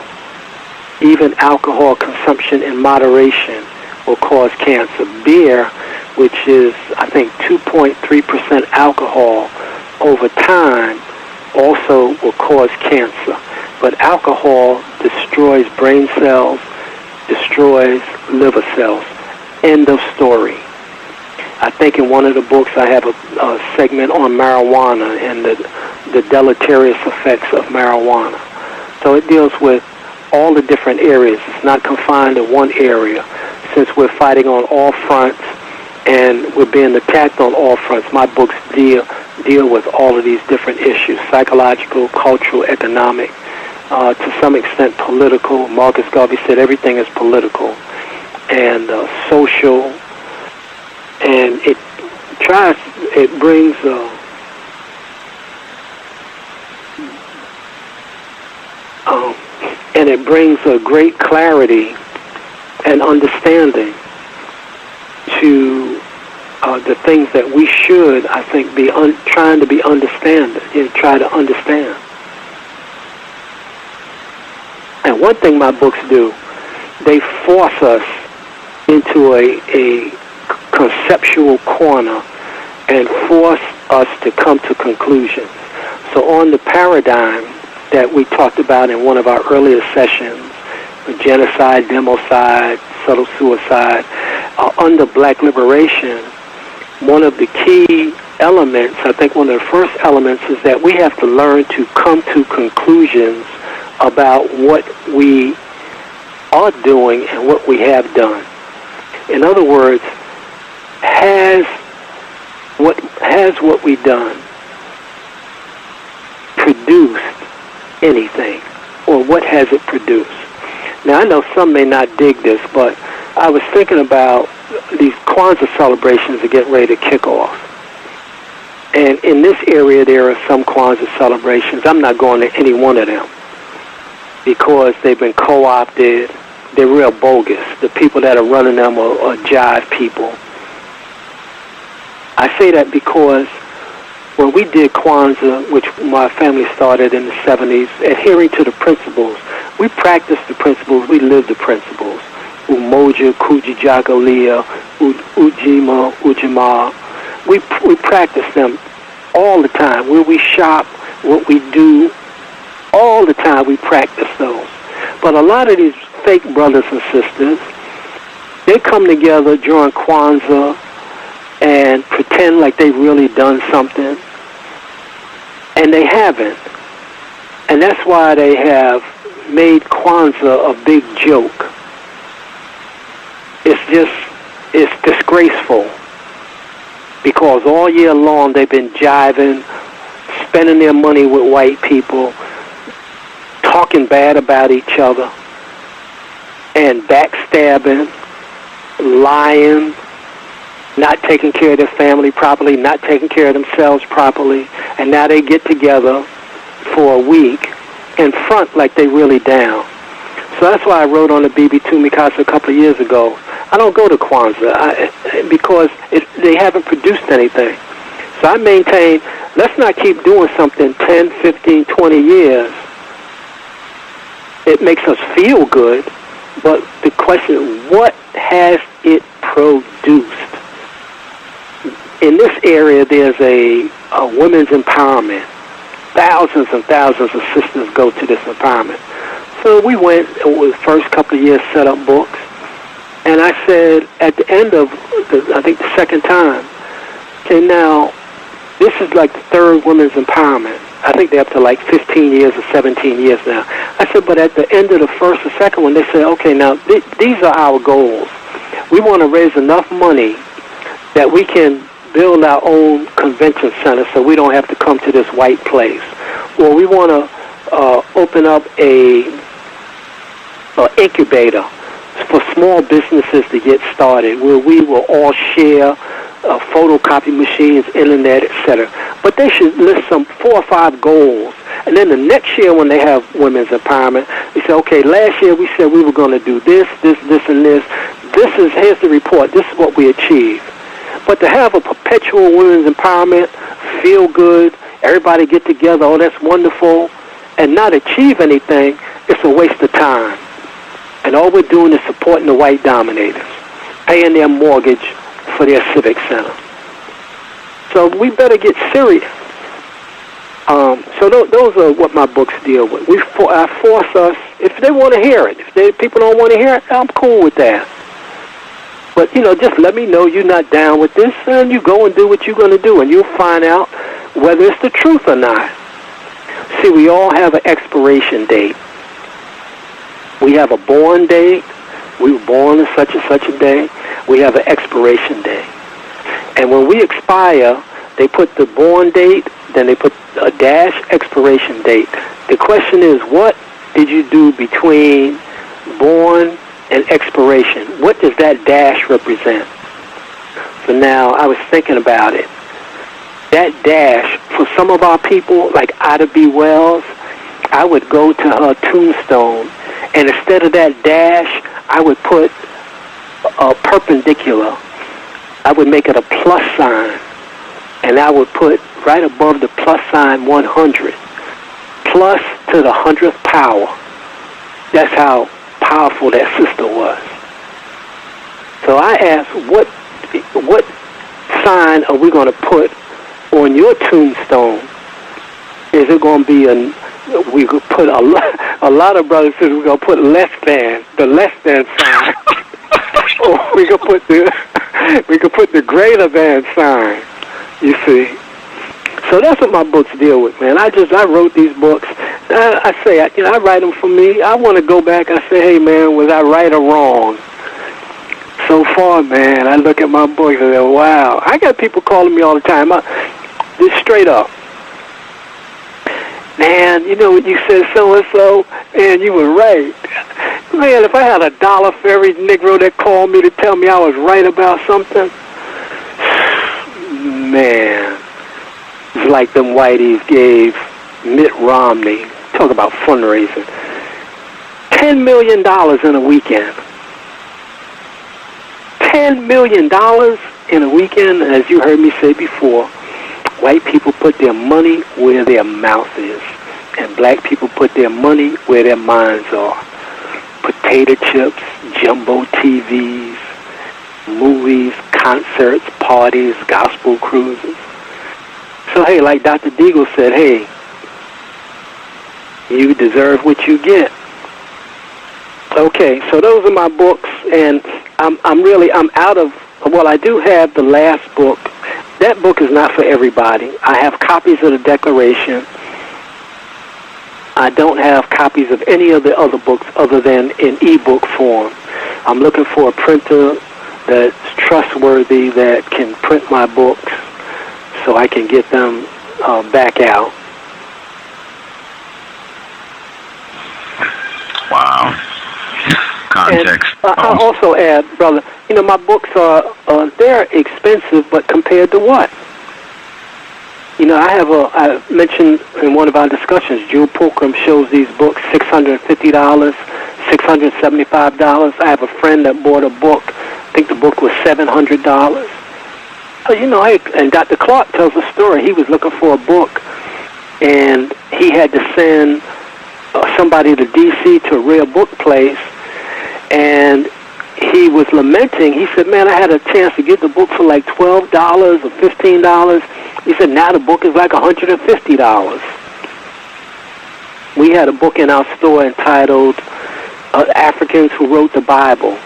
Even alcohol consumption in moderation will cause cancer. Beer, which is, I think, 2.3% alcohol over time, also will cause cancer. But alcohol destroys brain cells, destroys liver cells. End of story. I think in one of the books I have a segment on marijuana and the deleterious effects of marijuana. So it deals with all the different areas. It's not confined to one area. Since we're fighting on all fronts and we're being attacked on all fronts, my books deal with all of these different issues: psychological, cultural, economic, to some extent political. Marcus Garvey said everything is political, and social, and it brings a great clarity and understanding to the things that we should, I think, be trying to be try to understand. And one thing my books do, they force us into a conceptual corner and force us to come to conclusions. So on the paradigm that we talked about in one of our earlier sessions, genocide, democide, subtle suicide, under Black liberation, one of the key elements, I think one of the first elements, is that we have to learn to come to conclusions about what we are doing and what we have done. In other words, has what we've done produced anything, or what has it produced? Now, I know some may not dig this, but I was thinking about these Kwanzaa celebrations are getting ready to kick off. And in this area, there are some Kwanzaa celebrations. I'm not going to any one of them because they've been co-opted. They're real bogus. The people that are running them are jive people. I say that because when we did Kwanzaa, which my family started in the 70s, adhering to the principles, we practiced the principles, we lived the principles. Umoja, Kujijagalea, Ujima, Ujima. We practice them all the time. Where we shop, what we do, all the time we practice those. But a lot of these fake brothers and sisters, they come together during Kwanzaa and pretend like they've really done something, and they haven't. And that's why they have made Kwanzaa a big joke. It's disgraceful, because all year long they've been jiving, spending their money with white people, talking bad about each other, and backstabbing, lying, not taking care of their family properly, not taking care of themselves properly, and and now they get together for a week and front like they really down. So that's why I wrote on the BB Mikasa a couple of years ago. I don't go to Kwanzaa because they haven't produced anything. So I maintain, let's not keep doing something 10, 15, 20 years. It makes us feel good, but the question, what has it produced? In this area, there's a women's empowerment. Thousands and thousands of sisters go to this empowerment. So we went, the first couple of years, set up books. And I said, at the end of, I think the second time, okay, now, this is like the third women's empowerment. I think they're up to like 15 years or 17 years now. I said, but at the end of the first or second one, they said, okay, now, these are our goals. We want to raise enough money that we can build our own convention center so we don't have to come to this white place. Or we want to open up a incubator for small businesses to get started, where we will all share photocopy machines, internet, etc. But they should list some 4 or 5 goals. And then the next year when they have women's empowerment, they say, okay, last year we said we were going to do this, this, and this. Here's the report. This is what we achieved. But to have a perpetual women's empowerment, feel good, everybody get together, oh, that's wonderful, and not achieve anything, it's a waste of time. And all we're doing is supporting the white dominators, paying their mortgage for their civic center. So we better get serious. So those are what my books deal with. I force us, if they want to hear it. If people don't want to hear it, I'm cool with that. But, just let me know you're not down with this, and you go and do what you're going to do, and you'll find out whether it's the truth or not. See, we all have an expiration date. We have a born date. We were born on such and such a day. We have an expiration date. And when we expire, they put the born date, then they put a dash expiration date. The question is, what did you do between born and expiration? What does that dash represent? So now I was thinking about it. That dash, for some of our people, like Ida B. Wells, I would go to her tombstone, and instead of that dash, I would put a perpendicular. I would make it a plus sign, and I would put right above the plus sign 100, plus to the 100th power. That's how powerful that sister was. So I asked, what sign are we going to put on your tombstone? Is it going to be we could put a lot of brothers said we're going to put less than, the less than sign. Or we could put the greater than sign, you see. So that's what my books deal with, man. I wrote these books. I say, I write them for me. I want to go back. I say, hey, man, was I right or wrong? So far, man, I look at my books and say, wow. I got people calling me all the time. Just straight up. Man, you know what you said, so-and-so? Man, you were right. Man, if I had $1 for every Negro that called me to tell me I was right about something, man, it's like them whiteys gave Mitt Romney, talk about fundraising, $10 million in a weekend. $10 million in a weekend, as you heard me say before. White people put their money where their mouth is, and black people put their money where their minds are. Potato chips, jumbo TVs, movies, concerts, parties, gospel cruises. So, hey, like Dr. Deagle said, hey, you deserve what you get. Okay, so those are my books, and I'm out of, well, I do have the last book. That book is not for everybody. I have copies of the Declaration. I don't have copies of any of the other books other than in ebook form. I'm looking for a printer that's trustworthy that can print my books so I can get them back out. Wow. Context. And I'll also add, brother, my books are, they're expensive, but compared to what? I mentioned in one of our discussions, Jewel Pookrum shows these books $650, $675. I have a friend that bought a book. I think the book was $700. And Dr. Clark tells a story. He was looking for a book, and he had to send somebody to D.C. to a rare book place, and he was lamenting. He said, man, I had a chance to get the book for like $12 or $15. He said, now the book is like $150. We had a book in our store entitled Africans Who Wrote the Bible,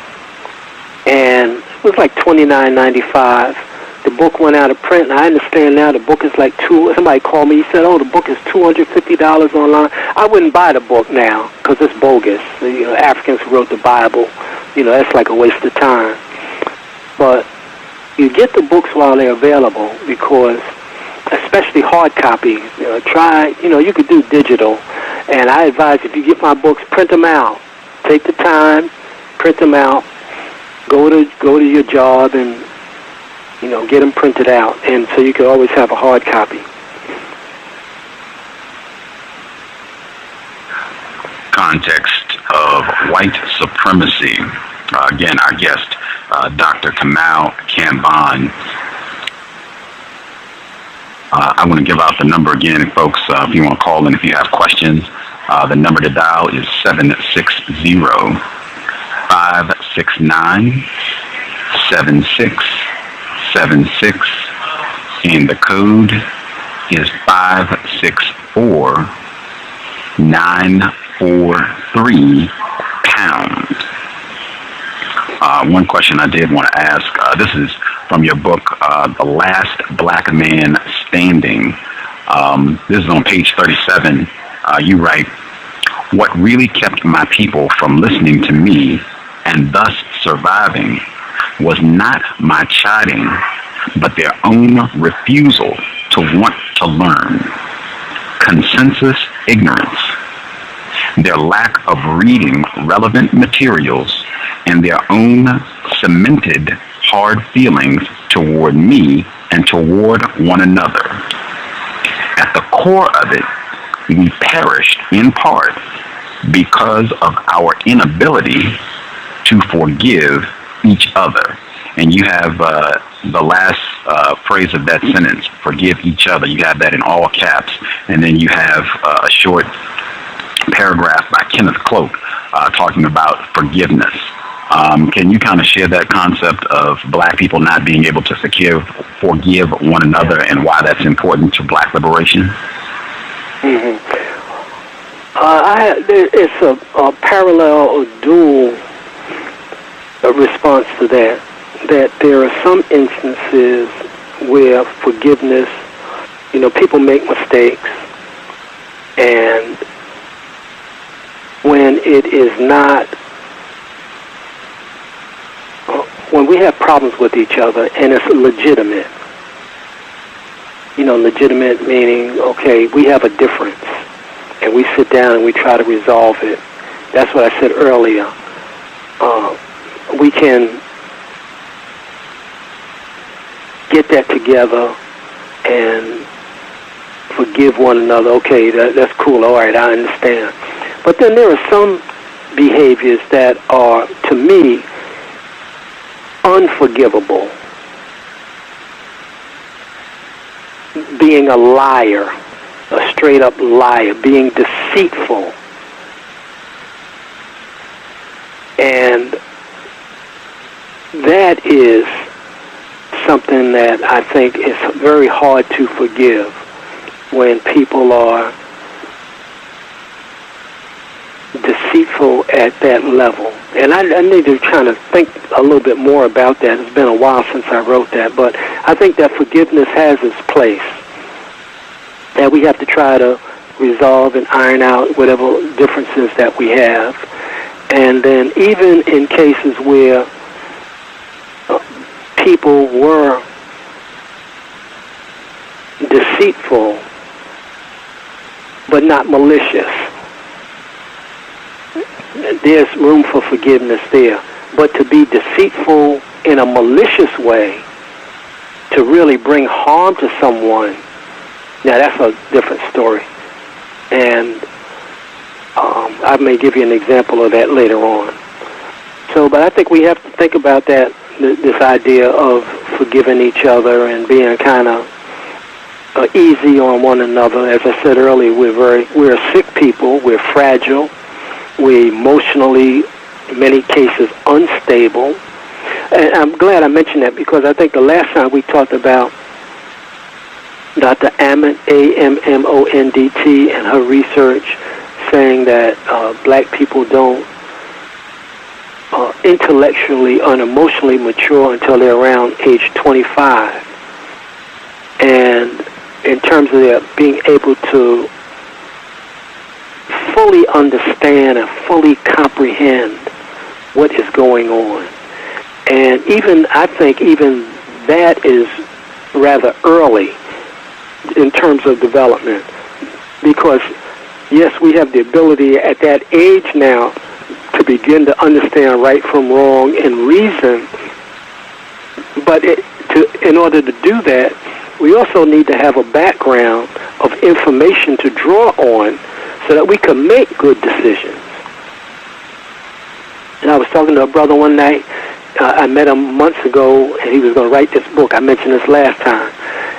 and it was like $29.95. The book went out of print, and I understand now the book is like somebody called me, he said, the book is $250 online. I wouldn't buy the book now because it's bogus. Africans Who Wrote the Bible, that's like a waste of time. But you get the books while they're available, because especially hard copy, you could do digital. And I advise, if you get my books, print them out. Take the time, print them out, go to your job and get them printed out, and so you can always have a hard copy. Context of white supremacy. Again, our guest, Dr. Kambon Kambon. I want to give out the number again, folks, if you want to call in if you have questions. The number to dial is 760-569-7676, and the code is 564-943#. One question I did want to ask, this is from your book, The Last Black Man Standing. This is on page 37. You write, "What really kept my people from listening to me and thus surviving was not my chiding, but their own refusal to want to learn. Consensus ignorance, their lack of reading relevant materials, and their own cemented hard feelings toward me and toward one another. At the core of it, we perished in part because of our inability to forgive each other." And you have the last phrase of that sentence, forgive each other. You have that in all caps. And then you have a short paragraph by Kenneth Cloak talking about forgiveness. Can you kind of share that concept of black people not being able to forgive one another and why that's important to black liberation? Mm-hmm. It's a parallel or dual response to that there are some instances where forgiveness, people make mistakes, and when it is not, when we have problems with each other and it's legitimate, legitimate meaning, okay, we have a difference, and we sit down and we try to resolve it. That's what I said earlier. We can get that together and forgive one another. Okay, that's cool. All right, I understand. But then there are some behaviors that are, to me, unforgivable. Being a liar, a straight-up liar, being deceitful. And that is something that I think is very hard to forgive when people are deceitful at that level. And I need to try to think a little bit more about that. It's been a while since I wrote that, but I think that forgiveness has its place. That we have to try to resolve and iron out whatever differences that we have. And then even in cases where people were deceitful but not malicious, there's room for forgiveness there. But to be deceitful in a malicious way, to really bring harm to someone, Now, that's a different story. And I may give you an example of that later on. So, but I think we have to think about that, this idea of forgiving each other and being kind of easy on one another. As I said earlier, we're sick people. We're fragile. We're emotionally, in many cases, unstable. And I'm glad I mentioned that because I think the last time we talked about Dr. Ammond, A-M-M-O-N-D-T, and her research saying that black people don't intellectually and emotionally mature until they're around age 25. And in terms of their being able to fully understand and fully comprehend what is going on. And I think even that is rather early in terms of development. Because, yes, we have the ability at that age now to begin to understand right from wrong and reason. But in order to do that, we also need to have a background of information to draw on so that we can make good decisions. And I was talking to a brother one night. I met him months ago, and he was going to write this book. I mentioned this last time.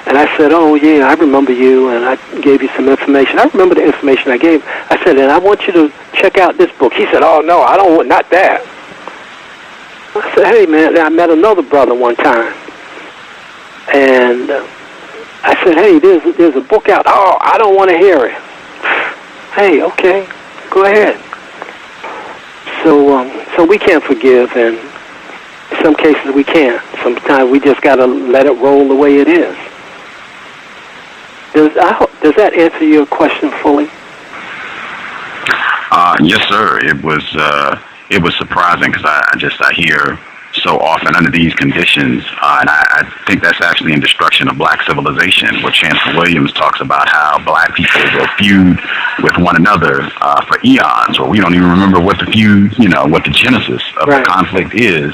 And I said, oh, yeah, I remember you, and I gave you some information. I remember the information I gave. I said, and I want you to check out this book. He said, oh, no, I don't want, not that. I said, hey, man, I met another brother one time. And I said, hey, there's a book out. Oh, I don't want to hear it. Hey, okay, go ahead. So we can't forgive, and in some cases we can't. Sometimes we just got to let it roll the way it is. Does that answer your question fully? Yes, sir. It was surprising because I hear so often under these conditions, and I think that's actually in Destruction of Black Civilization, where Chancellor Williams talks about how black people will feud with one another for eons, or we don't even remember what the feud, what the genesis of the conflict is.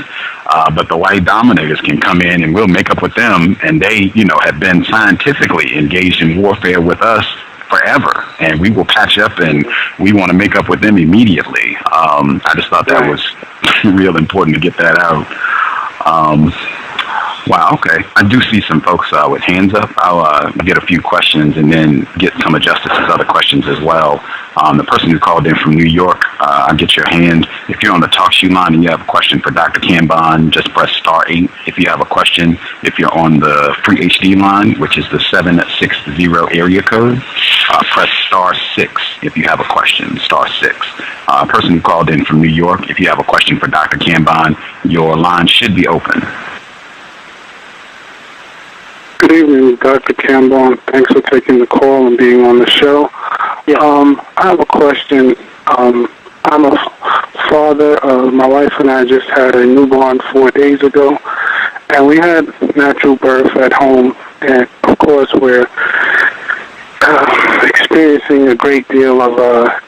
But the white dominators can come in and we'll make up with them, and they, have been scientifically engaged in warfare with us forever, and we will patch up and we want to make up with them immediately. I just thought that was real important to get that out. Wow, okay. I do see some folks with hands up. I'll get a few questions and then get some of Justice's other questions as well. The person who called in from New York, I'll get your hand. If you're on the talk shoe line and you have a question for Dr. Kambon, just press *8 if you have a question. If you're on the free HD line, which is the 760 area code, press *6 if you have a question, *6. Person who called in from New York, if you have a question for Dr. Kambon, your line should be open. Good evening, Dr. Kambon. Thanks for taking the call and being on the show. Yeah. I have a question. I'm a father. My wife and I just had a newborn 4 days ago, and we had natural birth at home. And, of course, we're experiencing a great deal of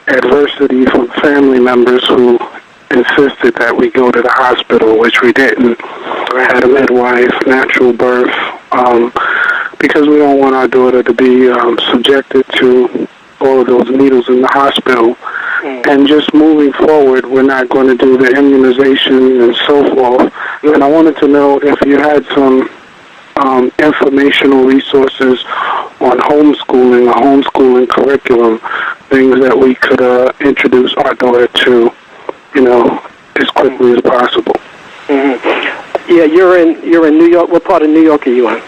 adversity from family members who insisted that we go to the hospital, which we didn't. We had a midwife, natural birth, because we don't want our daughter to be subjected to all of those needles in the hospital. And just moving forward, we're not going to do the immunization and so forth. And I wanted to know if you had some informational resources on homeschooling, a homeschooling curriculum, things that we could introduce our daughter to, as quickly as possible. Yeah, you're in New York. What part of New York are you in?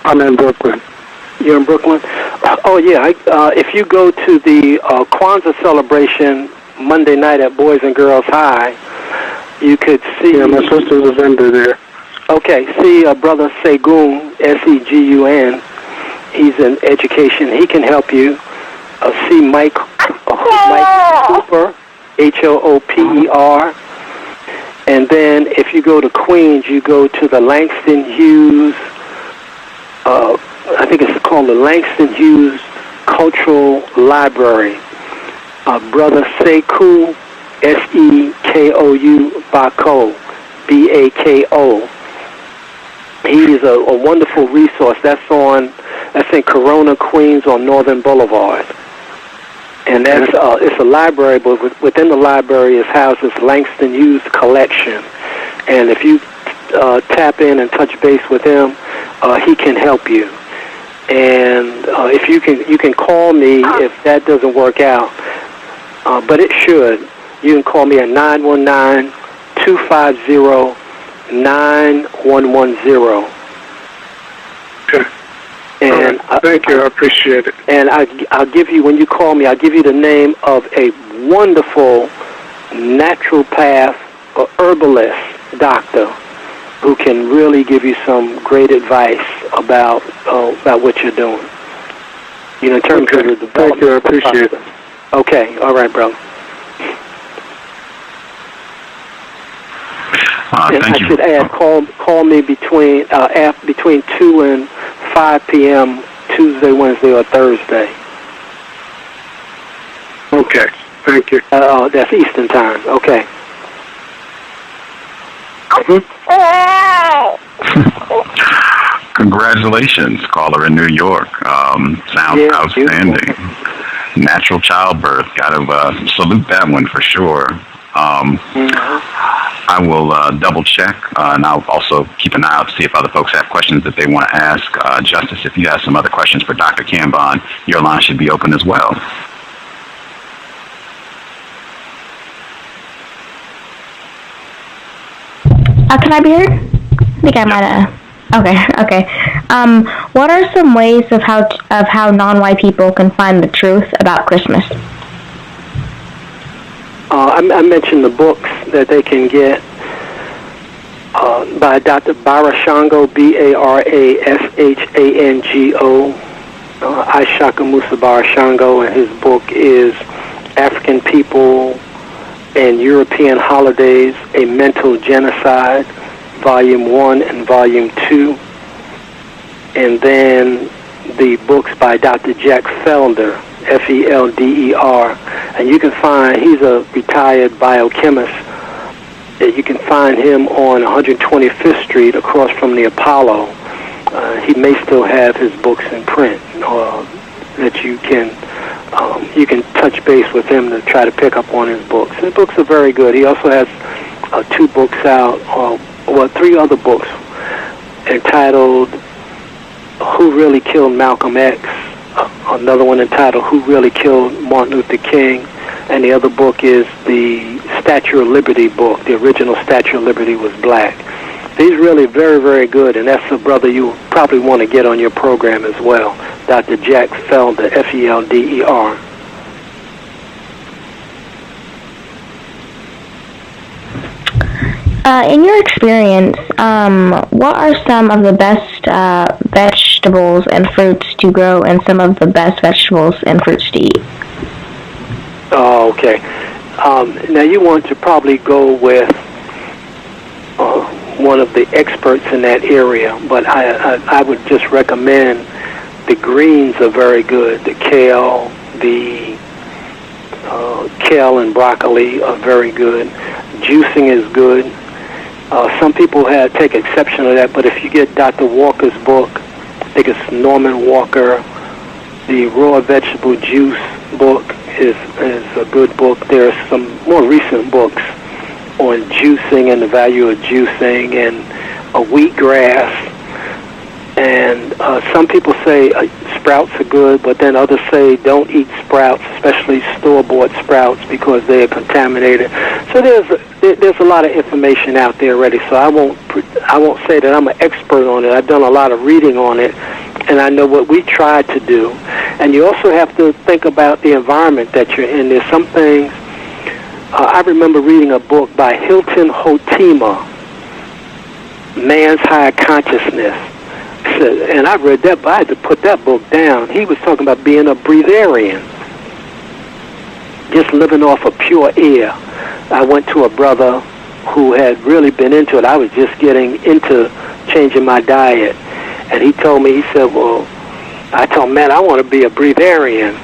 I'm in Brooklyn. You're in Brooklyn? Oh, yeah. If you go to the Kwanzaa celebration Monday night at Boys and Girls High, you could see... Yeah, my sister's a vendor there. Okay, see Brother Segun, S-E-G-U-N. He's in education. He can help you. See Mike Hooper, Hooper. And then if you go to Queens, you go to the Langston Hughes, I think it's called the Langston Hughes Cultural Library. Brother Sekou, S-E-K-O-U, Bako, B-A-K-O. He is a wonderful resource. That's on That's in Corona, Queens on Northern Boulevard. And that's it's a library, but within the library is housed this Langston Hughes collection. And if you tap in and touch base with him, he can help you. And if you can call me if that doesn't work out, but it should. You can call me at 919-250-9110. Okay. And thank you. I appreciate it. And I'll give you, when you call me, I'll give you the name of a wonderful naturopath or herbalist doctor who can really give you some great advice about what you're doing. You know, in terms of the development. Thank you. I appreciate it. Okay. All right, brother. And thank I you. should add, call me between 2 and 5 p.m. Tuesday, Wednesday, or Thursday. Okay. Thank you. That's Eastern time. Okay. Congratulations, caller in New York. Sounds outstanding. Beautiful. Natural childbirth. Got to salute that one for sure. I will double check, and I'll also keep an eye out to see if other folks have questions that they want to ask. Justice, if you have some other questions for Dr. Kambon, your line should be open as well. Can I be heard? I think I might have. Okay. What are some ways of how non-white people can find the truth about Christmas? I mentioned the books that they can get by Dr. Barashango, Barashango, Ishaka Musa Barashango, and his book is African People and European Holidays, A Mental Genocide, Volume 1 and Volume 2. And then the books by Dr. Jack Felder, Felder, and you can find, he's a retired biochemist. You can find him on 125th Street across from the Apollo. He may still have his books in print that you can touch base with him to try to pick up on his books. His books are very good. He also has 2 books out, 3 other books entitled Who Really Killed Malcolm X, another one entitled Who Really Killed Martin Luther King, and the other book is the Statue of Liberty book. The original Statue of Liberty was black. He's really very, very good, and that's a brother you probably want to get on your program as well, Dr. Jack Felder, Felder. In your experience, what are some of the best vegetables and fruits to grow and some of the best vegetables and fruits to eat? Oh, okay. Now you want to probably go with one of the experts in that area, but I would just recommend the greens are very good. The kale, kale and broccoli are very good. Juicing is good. Some people take exception to that, but if you get Dr. Walker's book, I think it's Norman Walker, the raw vegetable juice book is a good book. There are some more recent books on juicing and the value of juicing and wheatgrass. And some people say sprouts are good, but then others say don't eat sprouts, especially store-bought sprouts, because they are contaminated. So there's a lot of information out there already. So I won't say that I'm an expert on it. I've done a lot of reading on it, and I know what we try to do. And you also have to think about the environment that you're in. There's some things. I remember reading a book by Hilton Hotima, Man's Higher Consciousness. And I read that, but I had to put that book down. He was talking about being a breatharian, just living off of pure air. I went to a brother who had really been into it. I was just getting into changing my diet. And he told me, he said, well, I told him, man, I want to be a breatharian.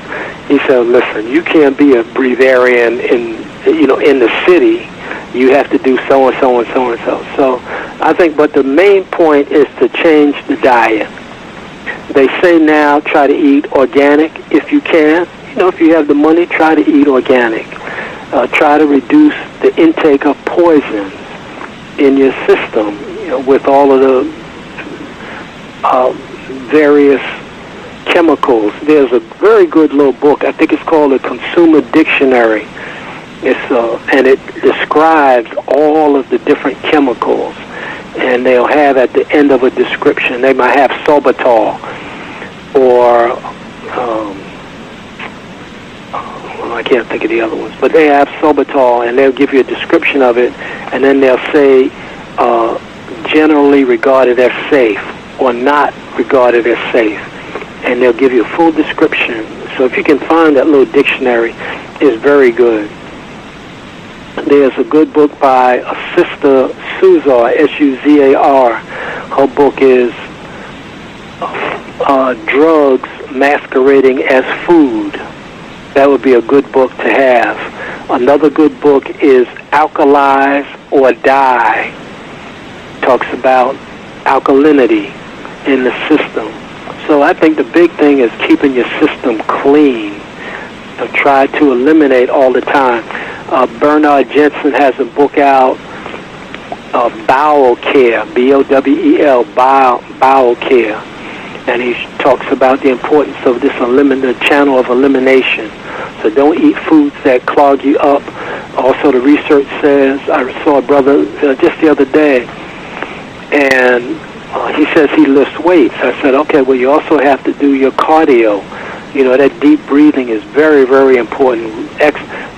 He said, listen, you can't be a breatharian in the city. You have to do so and so and so and so. So I think, but the main point is to change the diet. They say now try to eat organic if you can. If you have the money, try to eat organic. Try to reduce the intake of poisons in your system, with all of the various chemicals. There's a very good little book. I think it's called The Consumer Dictionary. And it describes all of the different chemicals. And they'll have at the end of a description, they might have sorbitol or I can't think of the other ones, but they have sorbitol, and they'll give you a description of it, and then they'll say generally regarded as safe or not regarded as safe, and they'll give you a full description. So if you can find that little dictionary, it's very good. There's a good book by a sister, Suzar, S-U-Z-A-R. Her book is Drugs Masquerading as Food. That would be a good book to have. Another good book is Alkalize or Die. Talks about alkalinity in the system. So I think the big thing is keeping your system clean. Try to eliminate all the time. Bernard Jensen has a book out, Bowel Care, B-O-W-E-L, Bowel Care. And he talks about the importance of this channel of elimination. So don't eat foods that clog you up. Also, the research says, I saw a brother just the other day, and he says he lifts weights. I said, okay, well, you also have to do your cardio. That deep breathing is very, very important.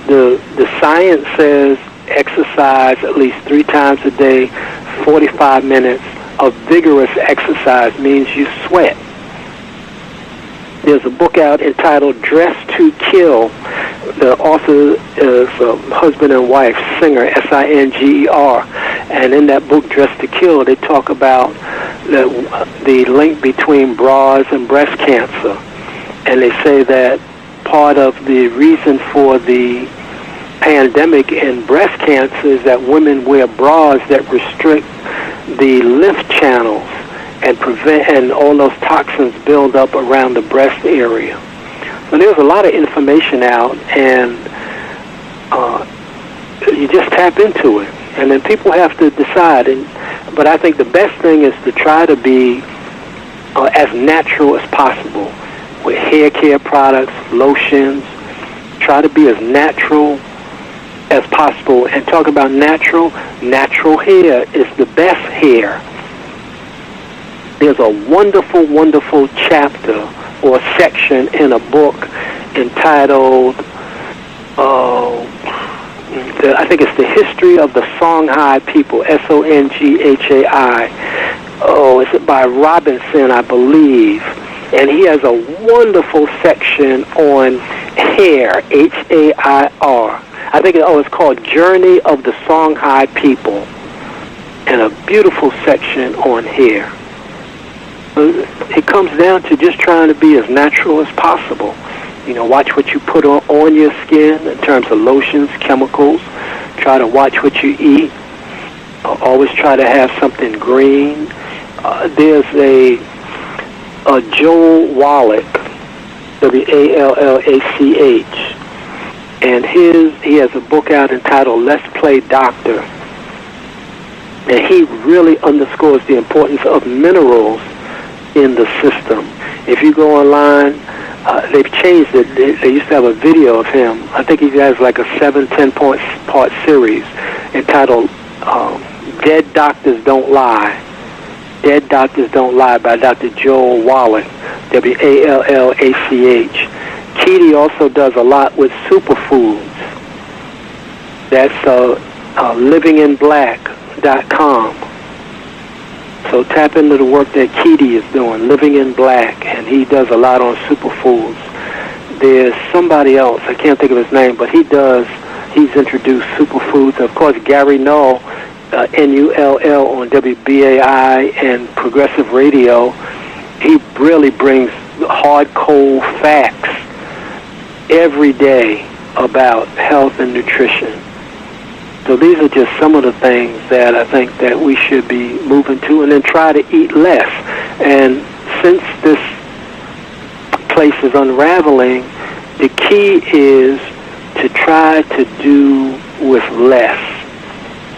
The science says exercise at least 3 times a day, 45 minutes. Of vigorous exercise means you sweat. There's a book out entitled Dress to Kill. The author is a husband and wife, Singer, S-I-N-G-E-R. And in that book, Dress to Kill, they talk about the link between bras and breast cancer. And they say that part of the reason for the pandemic in breast cancer is that women wear bras that restrict the lymph channels and and all those toxins build up around the breast area. So there's a lot of information out, and you just tap into it, and then people have to decide. But I think the best thing is to try to be as natural as possible with hair care products, lotions. Try to be as natural as possible. And talk about natural hair is the best hair. There's a wonderful, wonderful chapter or section in a book entitled, I think it's The History of the Songhai People, S-O-N-G-H-A-I. It's by Robinson, I believe. And he has a wonderful section on hair, H-A-I-R. I think it's called Journey of the Songhai People, and a beautiful section on hair. It comes down to just trying to be as natural as possible. Watch what you put on your skin in terms of lotions, chemicals. Try to watch what you eat. Always try to have something green. There's a Joel Wallach, W-A-L-L-A-C-H. And he has a book out entitled Let's Play Doctor. And he really underscores the importance of minerals in the system. If you go online, they've changed it. They used to have a video of him. I think he has like a 10-part series entitled Dead Doctors Don't Lie. Dead Doctors Don't Lie by Dr. Joel Wallach, W-A-L-L-A-C-H. Keedy also does a lot with superfoods. That's livinginblack.com. So tap into the work that Keedy is doing, Living in Black, and he does a lot on superfoods. There's somebody else, I can't think of his name, but he's introduced superfoods. Of course, Gary Null, N-U-L-L on WBAI and Progressive Radio, he really brings hard, cold facts every day about health and nutrition. So these are just some of the things that I think that we should be moving to, and then try to eat less. And since this place is unraveling, the key is to try to do with less.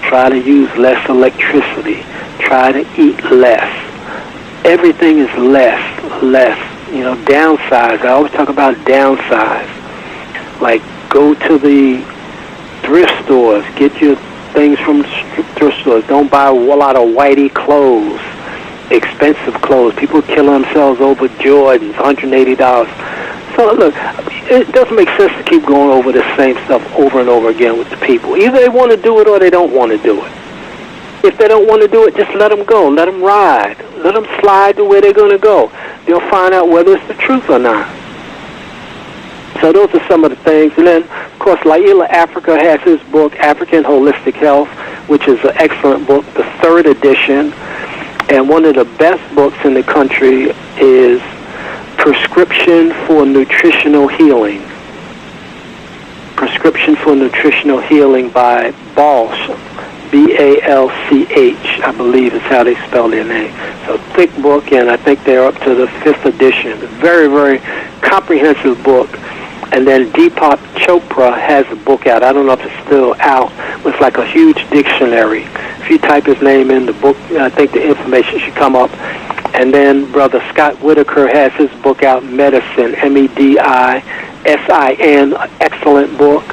Try to use less electricity. Try to eat less. Everything is less. Downsize. I always talk about downsize. Like, go to the thrift stores. Get your things from thrift stores. Don't buy a lot of whitey clothes. Expensive clothes. People kill themselves over Jordans, $180. So look, it doesn't make sense to keep going over the same stuff over and over again with the people. Either they want to do it or they don't want to do it. If they don't want to do it, just let them go. Let them ride. Let them slide to where they're going to go. They'll find out whether it's the truth or not. So those are some of the things. And then, of course, Laila Africa has his book, African Holistic Health, which is an excellent book, the 3rd edition. And one of the best books in the country is Prescription for Nutritional Healing. Prescription for Nutritional Healing by Balch, B-A-L-C-H, I believe is how they spell their name. So thick book, and I think they're up to the 5th edition. Very, very comprehensive book. And then Deepak Chopra has a book out. I don't know if it's still out. It's like a huge dictionary. If you type his name in the book, I think the information should come up. And then Brother Scott Whitaker has his book out, Medicine, M-E-D-I-S-I-N, excellent book.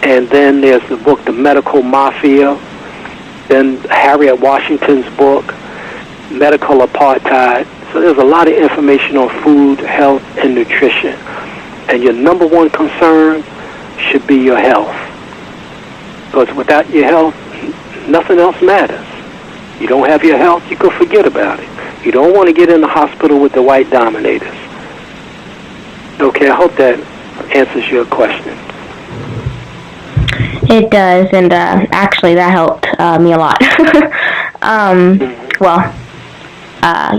And then there's the book, The Medical Mafia. Then Harriet Washington's book, Medical Apartheid. So there's a lot of information on food, health, and nutrition. And your number one concern should be your health. Because without your health, nothing else matters. You don't have your health, you can forget about it. You don't want to get in the hospital with the white dominators. Okay, I hope that answers your question. It does, and actually that helped me a lot.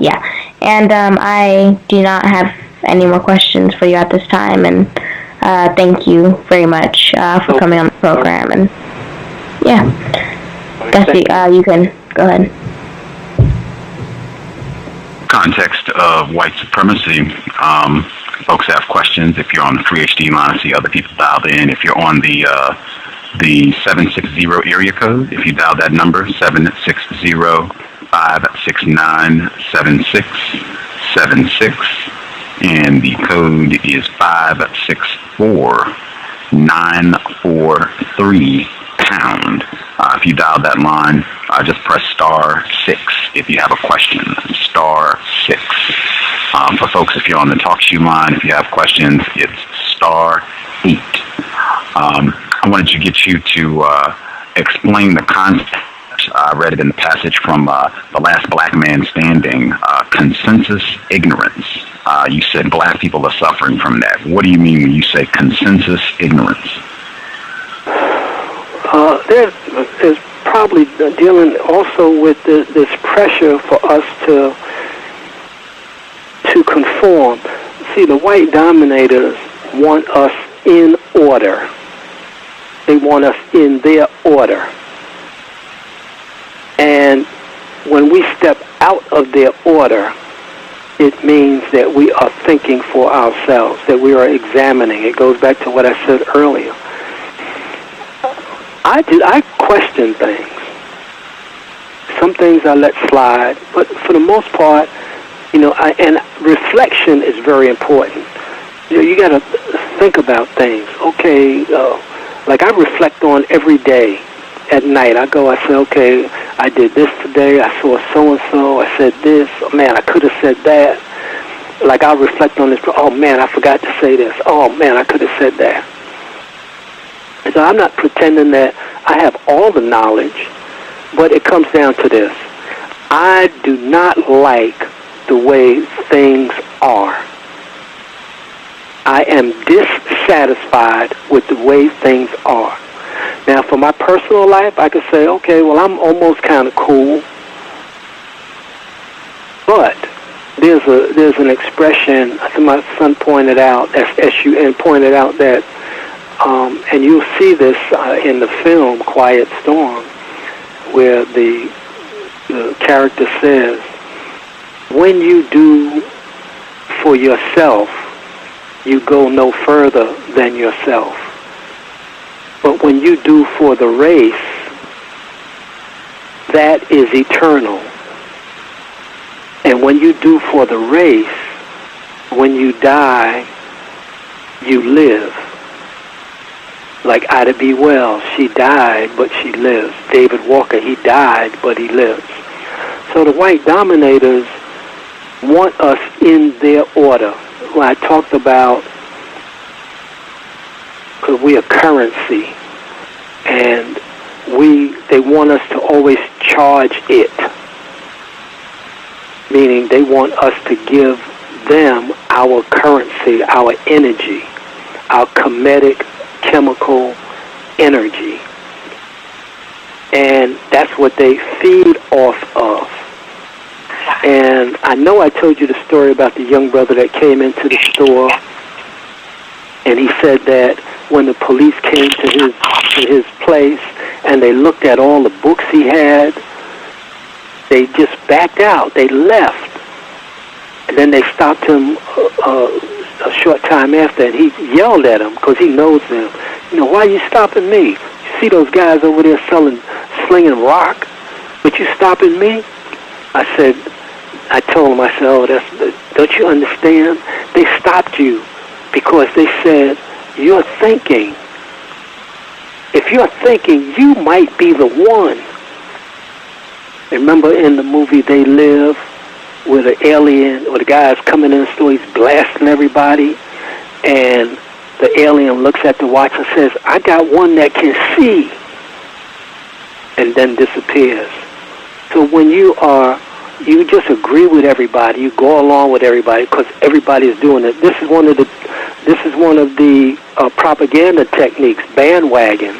Yeah. And I do not have any more questions for you at this time, and thank you very much for coming on the program. And yeah, Gusty, you can go ahead. Context of white supremacy. Folks have questions. If you're on the free HD line, see other people dialed in. If you're on the 760 area code, if you dial that number, 760-569-7676, and the code is 564-943#. If you dial that line, just press *6 if you have a question. *6. For folks, if you're on the TalkShoe line, if you have questions, it's *8. I wanted to get you to explain the concept. I read it in the passage from The Last Black Man Standing, consensus ignorance. You said black people are suffering from that. What do you mean when you say consensus ignorance? There's probably dealing also with this pressure for us to conform. See, the white dominators want us in order. They want us in their order. And when we step out of their order, it means that we are thinking for ourselves, that we are examining. It goes back to what I said earlier. I question things. Some things I let slide, but for the most part, and reflection is very important. You got to think about things. Okay, like I reflect on every day. At night, I say, okay, I did this today. I saw so-and-so. I said this. Oh, man, I could have said that. Like I'll reflect on this. Oh, man, I forgot to say this. Oh, man, I could have said that. So I'm not pretending that I have all the knowledge, but it comes down to this. I do not like the way things are. I am dissatisfied with the way things are. Now, for my personal life, I could say, okay, well, I'm almost kind of cool. But there's an expression, I think my son pointed out, S-U-N pointed out that, and you'll see this in the film Quiet Storm, where the character says, when you do for yourself you go no further than yourself. But when you do for the race, that is eternal. And when you do for the race, when you die, you live. Like Ida B. Wells, she died, but she lives. David Walker, he died, but he lives. So the white dominators want us in their order. When I talked about, because we are currency, and they want us to always charge it, meaning they want us to give them our currency, our energy, our comedic, chemical energy. And that's what they feed off of. And I know I told you the story about the young brother that came into the store, and he said that when the police came to his place and they looked at all the books he had, they just backed out. They left. And then they stopped him a short time after, and he yelled at them because he knows them. You know, why are you stopping me? You see those guys over there slinging rock, but you stopping me? I told him, I said, oh, don't you understand? They stopped you because they said, you're thinking. If you're thinking, you might be the one. Remember in the movie They Live, where the alien or the guy's coming in the store, he's blasting everybody, and the alien looks at the watch and says, I got one that can see, and then disappears. So when you just agree with everybody, you go along with everybody because everybody is doing it. This is one of the propaganda techniques, bandwagon.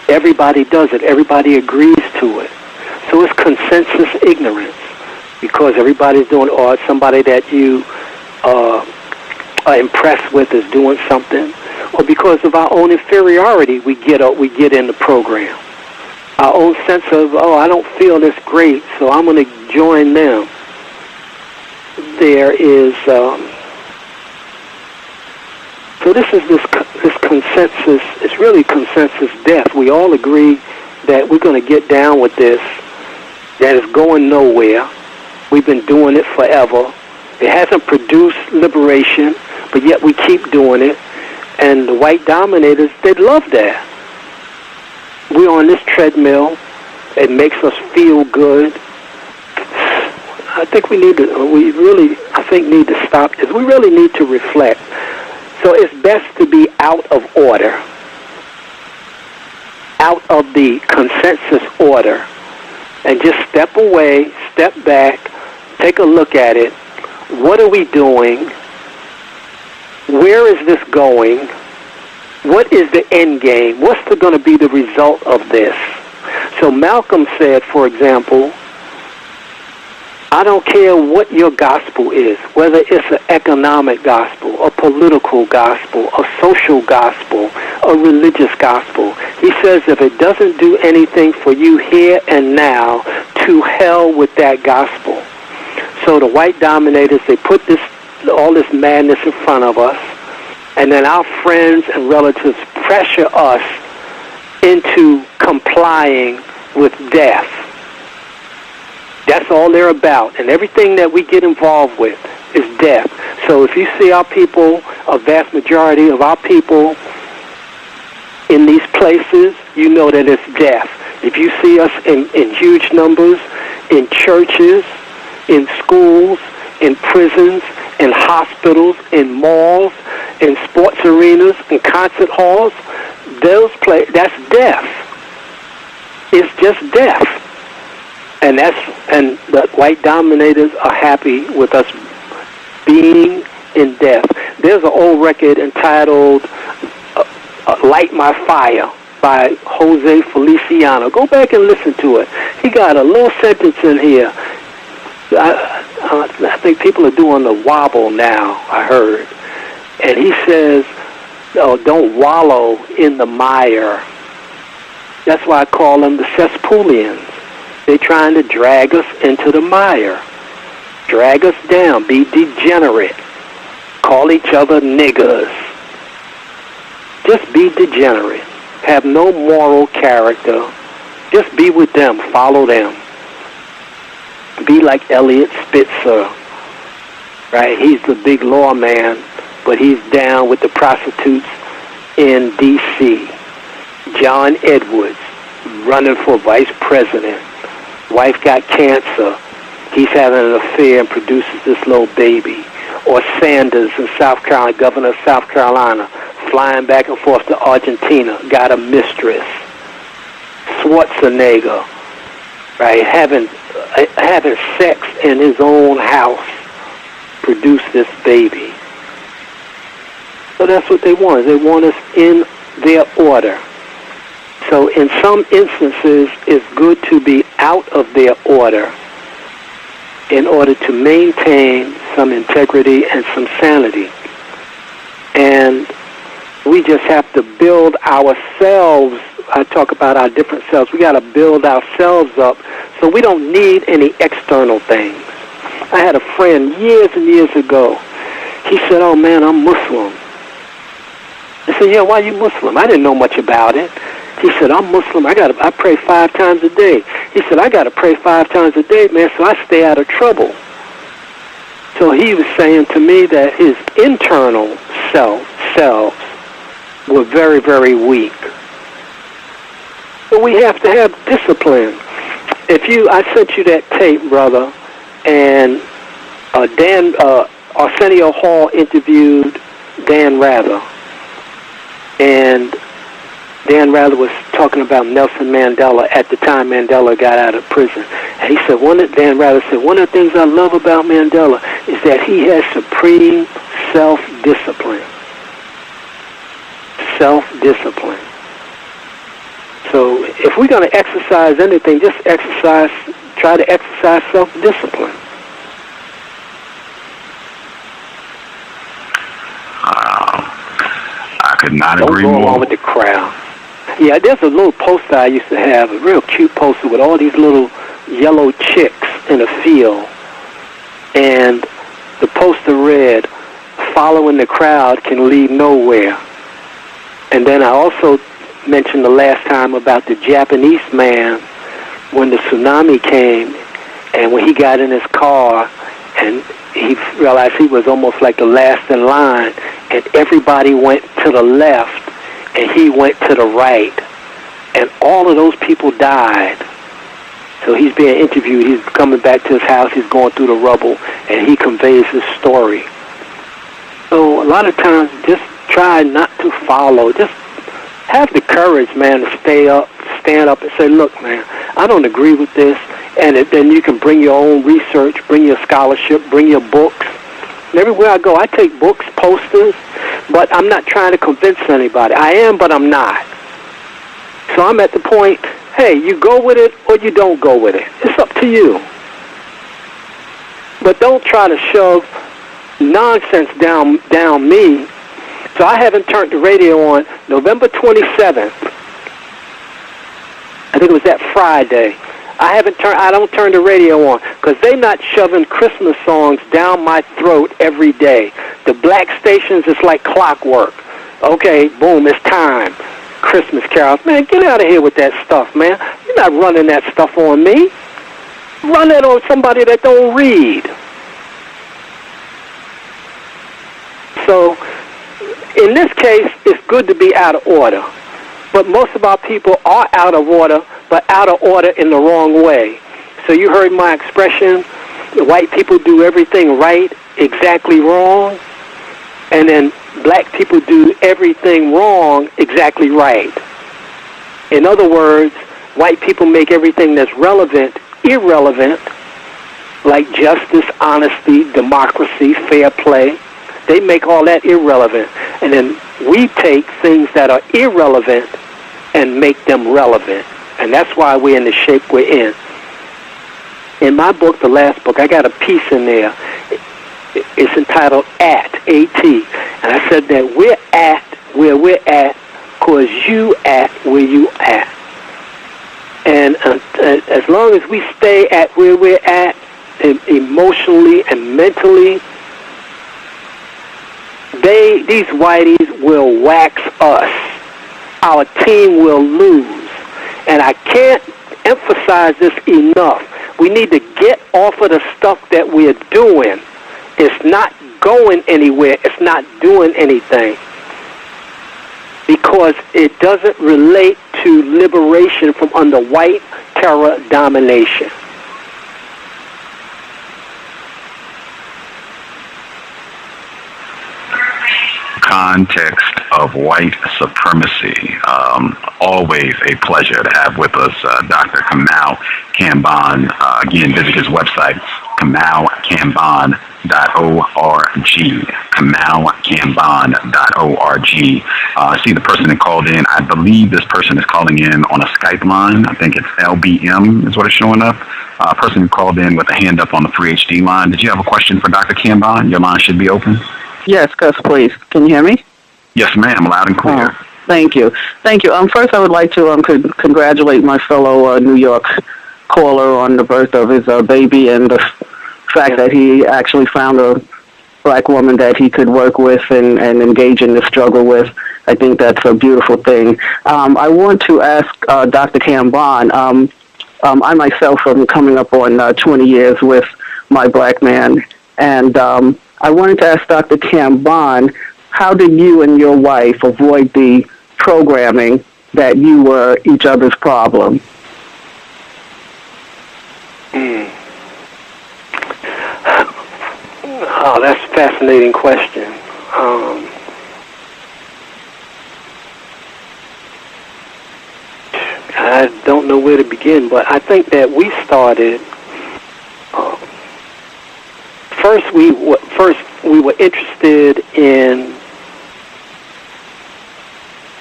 Everybody does it. Everybody agrees to it. So it's consensus ignorance because everybody's doing it, or somebody that you are impressed with is doing something, or because of our own inferiority, we get in the program. Our own sense of, I don't feel this great, so I'm going to join them. There is, so this is this consensus, it's really consensus death. We all agree that we're going to get down with this, that is going nowhere. We've been doing it forever. It hasn't produced liberation, but yet we keep doing it. And the white dominators, they love that. We're on this treadmill. It makes us feel good. I think need to stop this. We really need to reflect. So it's best to be out of order, out of the consensus order, and just step away, step back, take a look at it. What are we doing? Where is this going? What is the end game? What's going to be the result of this? So Malcolm said, for example, I don't care what your gospel is, whether it's an economic gospel, a political gospel, a social gospel, a religious gospel. He says if it doesn't do anything for you here and now, to hell with that gospel. So the white dominators, they put all this madness in front of us, and then our friends and relatives pressure us into complying with death. That's all they're about. And everything that we get involved with is death. So if you see our people, a vast majority of our people in these places, you know that it's death. If you see us in huge numbers, in churches, in schools, in prisons, in hospitals, in malls, in sports arenas, in concert halls, that's death. It's just death. And the white dominators are happy with us being in death. There's an old record entitled Light My Fire by Jose Feliciano. Go back and listen to it. He got a little sentence in here. I think people are doing the wobble now, I heard. And he says, don't wallow in the mire. That's why I call them the cesspoolians. They're trying to drag us into the mire, drag us down, be degenerate. call each other niggers. Just be degenerate. Have no moral character. Just be with them. Follow them. Be like Elliot Spitzer. Right? He's the big lawman, but he's down with the prostitutes in D.C. John Edwards, running for vice president. Wife got cancer. He's having an affair and produces this little baby. Or Sanders in South Carolina, governor of South Carolina, flying back and forth to Argentina, got a mistress. Schwarzenegger, right, having sex in his own house, produced this baby. So that's what they want. They want us in their order. So in some instances, it's good to be out of their order in order to maintain some integrity and some sanity. And we just have to build ourselves. I talk about our different selves. We got to build ourselves up so we don't need any external things. I had a friend years and years ago. He said, "Oh man, I'm Muslim." I said, "Yeah, why are you Muslim?" I didn't know much about it. He said, "I'm Muslim. I pray 5 times a day." He said, "I got to pray 5 times a day, man, so I stay out of trouble." So he was saying to me that his internal selves were very, very weak. So we have to have discipline. I sent you that tape, brother, and Arsenio Hall interviewed Dan Rather, and Dan Rather was talking about Nelson Mandela at the time Mandela got out of prison. And he said, Dan Rather said, one of the things I love about Mandela is that he has supreme self-discipline. Self-discipline. So if we're going to exercise anything, try to exercise self-discipline. I could not agree more. Don't go along with the crowd. Yeah, there's a little poster I used to have, a real cute poster with all these little yellow chicks in a field. And the poster read, "Following the crowd can lead nowhere." And then I also mentioned the last time about the Japanese man when the tsunami came, and when he got in his car and he realized he was almost like the last in line, and everybody went to the left and he went to the right, and all of those people died. So he's being interviewed. He's coming back to his house. He's going through the rubble, and he conveys his story. So a lot of times, just try not to follow. Just have the courage, man, to stand up and say, "Look, man, I don't agree with this." And then you can bring your own research, bring your scholarship, bring your books. And everywhere I go, I take books, posters, but I'm not trying to convince anybody. I am, but I'm not. So I'm at the point, hey, you go with it or you don't go with it. It's up to you. But don't try to shove nonsense down me. So I haven't turned the radio on. November 27th, I think it was that Friday, I don't turn the radio on because they're not shoving Christmas songs down my throat every day. The black stations is like clockwork. Okay, boom, it's time. Christmas carols. Man, get out of here with that stuff, man. You're not running that stuff on me. Run it on somebody that don't read. So, in this case, it's good to be out of order. But most of our people are out of order, but out of order in the wrong way. So you heard my expression, white people do everything right, exactly wrong, and then black people do everything wrong, exactly right. In other words, white people make everything that's relevant irrelevant, like justice, honesty, democracy, fair play. They make all that irrelevant. And then we take things that are irrelevant and make them relevant. And that's why we're in the shape we're in. In my book, the last book, I got a piece in there. It's entitled At, A-T. And I said that we're at where we're at because you at where you at. And as long as we stay at where we're at, emotionally and mentally, these whiteys will wax us. Our team will lose. And I can't emphasize this enough. We need to get off of the stuff that we're doing. It's not going anywhere. It's not doing anything. Because it doesn't relate to liberation from under white terror domination. Context of white supremacy. Always a pleasure to have with us Dr. Kambon Kambon. Again, visit his website, KambonKambon.org. KambonKambon.org. I see the person that called in. I believe this person is calling in on a Skype line. I think it's LBM is what is showing up. Person who called in with a hand up on the free HD line. Did you have a question for Dr. Kambon? Your line should be open. Yes, Gus, please. Can you hear me? Yes, ma'am. Loud and clear. Oh, thank you. Thank you. First, I would like to congratulate my fellow New York caller on the birth of his baby and the fact that he actually found a black woman that he could work with and engage in the struggle with. I think that's a beautiful thing. I want to ask Dr. Kambon, I myself am coming up on 20 years with my black man, and I wanted to ask Dr. Kambon, how did you and your wife avoid the programming that you were each other's problem? Oh, that's a fascinating question. I don't know where to begin, but I think that we started. First, we were interested in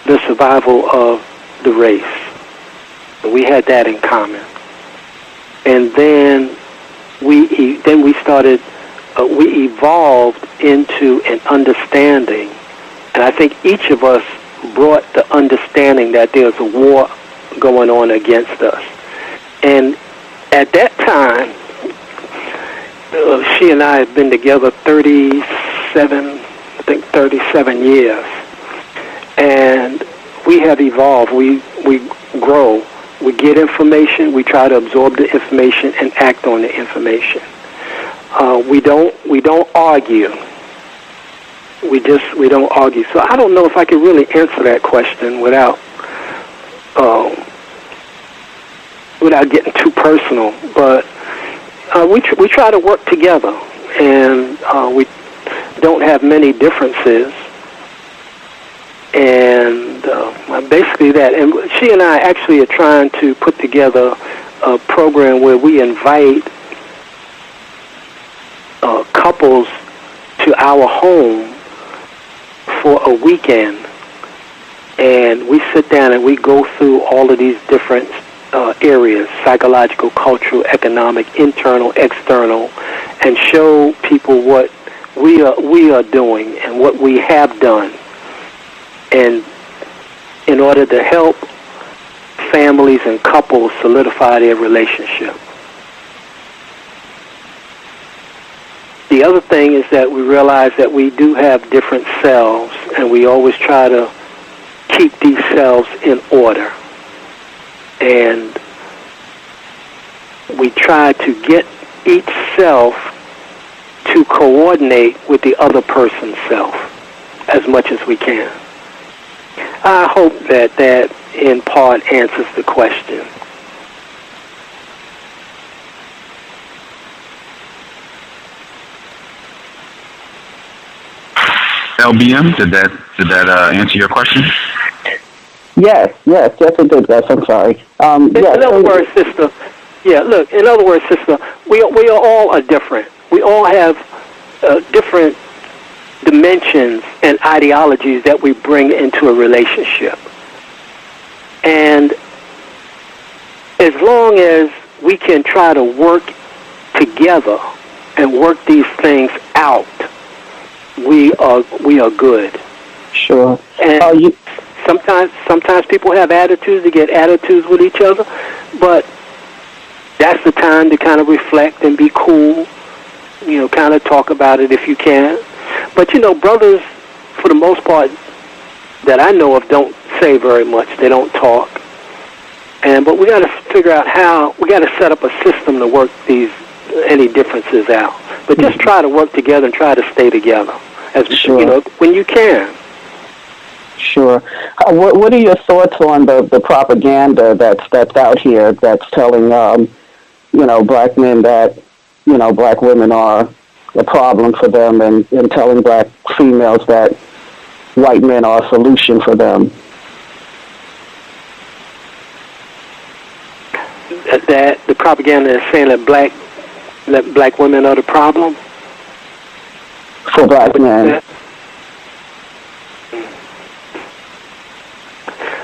the survival of the race. We had that in common, and then we evolved into an understanding, and I think each of us brought the understanding that there's a war going on against us. And at that time, she and I have been together 37 years. And we have evolved. We grow. We get information. We try to absorb the information and act on the information. We don't argue. We don't argue. So I don't know if I could really answer that question without getting too personal. But we try to work together, and we don't have many differences. And basically that. And she and I actually are trying to put together a program where we invite couples to our home for a weekend. And we sit down and we go through all of these different areas, psychological, cultural, economic, internal, external, and show people what we are doing and what we have done. And in order to help families and couples solidify their relationship. The other thing is that we realize that we do have different selves, and we always try to keep these selves in order. And we try to get each self to coordinate with the other person's self as much as we can. I hope that in part answers the question. LBM, did that answer your question? Yes, it did, Gus. I'm sorry. In other words, sister, we are all different. We all have different dimensions and ideologies that we bring into a relationship. And as long as we can try to work together and work these things out, we are good. Sure. And sometimes people have attitudes. They get attitudes with each other, but that's the time to kind of reflect and be cool. Kind of talk about it if you can. But brothers for the most part, that I know of, don't say very much. They don't talk. But we got to figure out how. We got to set up a system to work any differences out. But just try to work together and try to stay together, as when you can. Sure. What are your thoughts on the propaganda that's out here that's telling black men that black women are a problem for them, and telling black females that white men are a solution for them? That the propaganda is saying that black women are the problem for black men.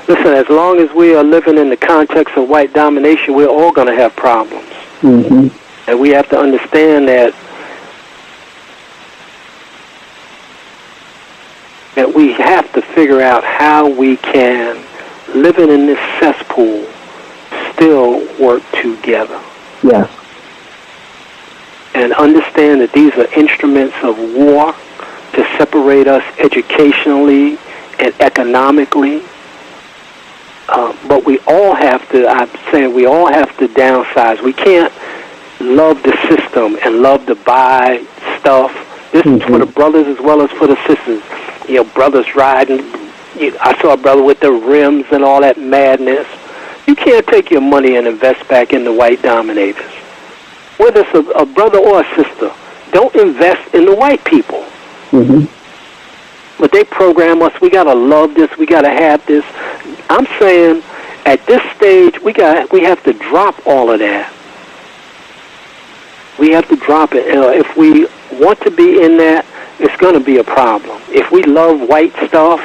Listen, as long as we are living in the context of white domination, we're all going to have problems. Mm-hmm. And we have to understand that we have to figure out how we can, living in this cesspool, still work together. Yes. And understand that these are instruments of war to separate us educationally and economically. But we all have to, I'm saying we all have to downsize. We can't love the system and love to buy stuff. This is for the brothers as well as for the sisters. Brothers riding. I saw a brother with the rims and all that madness. You can't take your money and invest back in the white dominators. Whether it's a brother or a sister, don't invest in the white people. Mm-hmm. But they program us. We gotta love this. We gotta have this. I'm saying, at this stage, we have to drop all of that. We have to drop it. If we want to be in that, it's going to be a problem. If we love white stuff,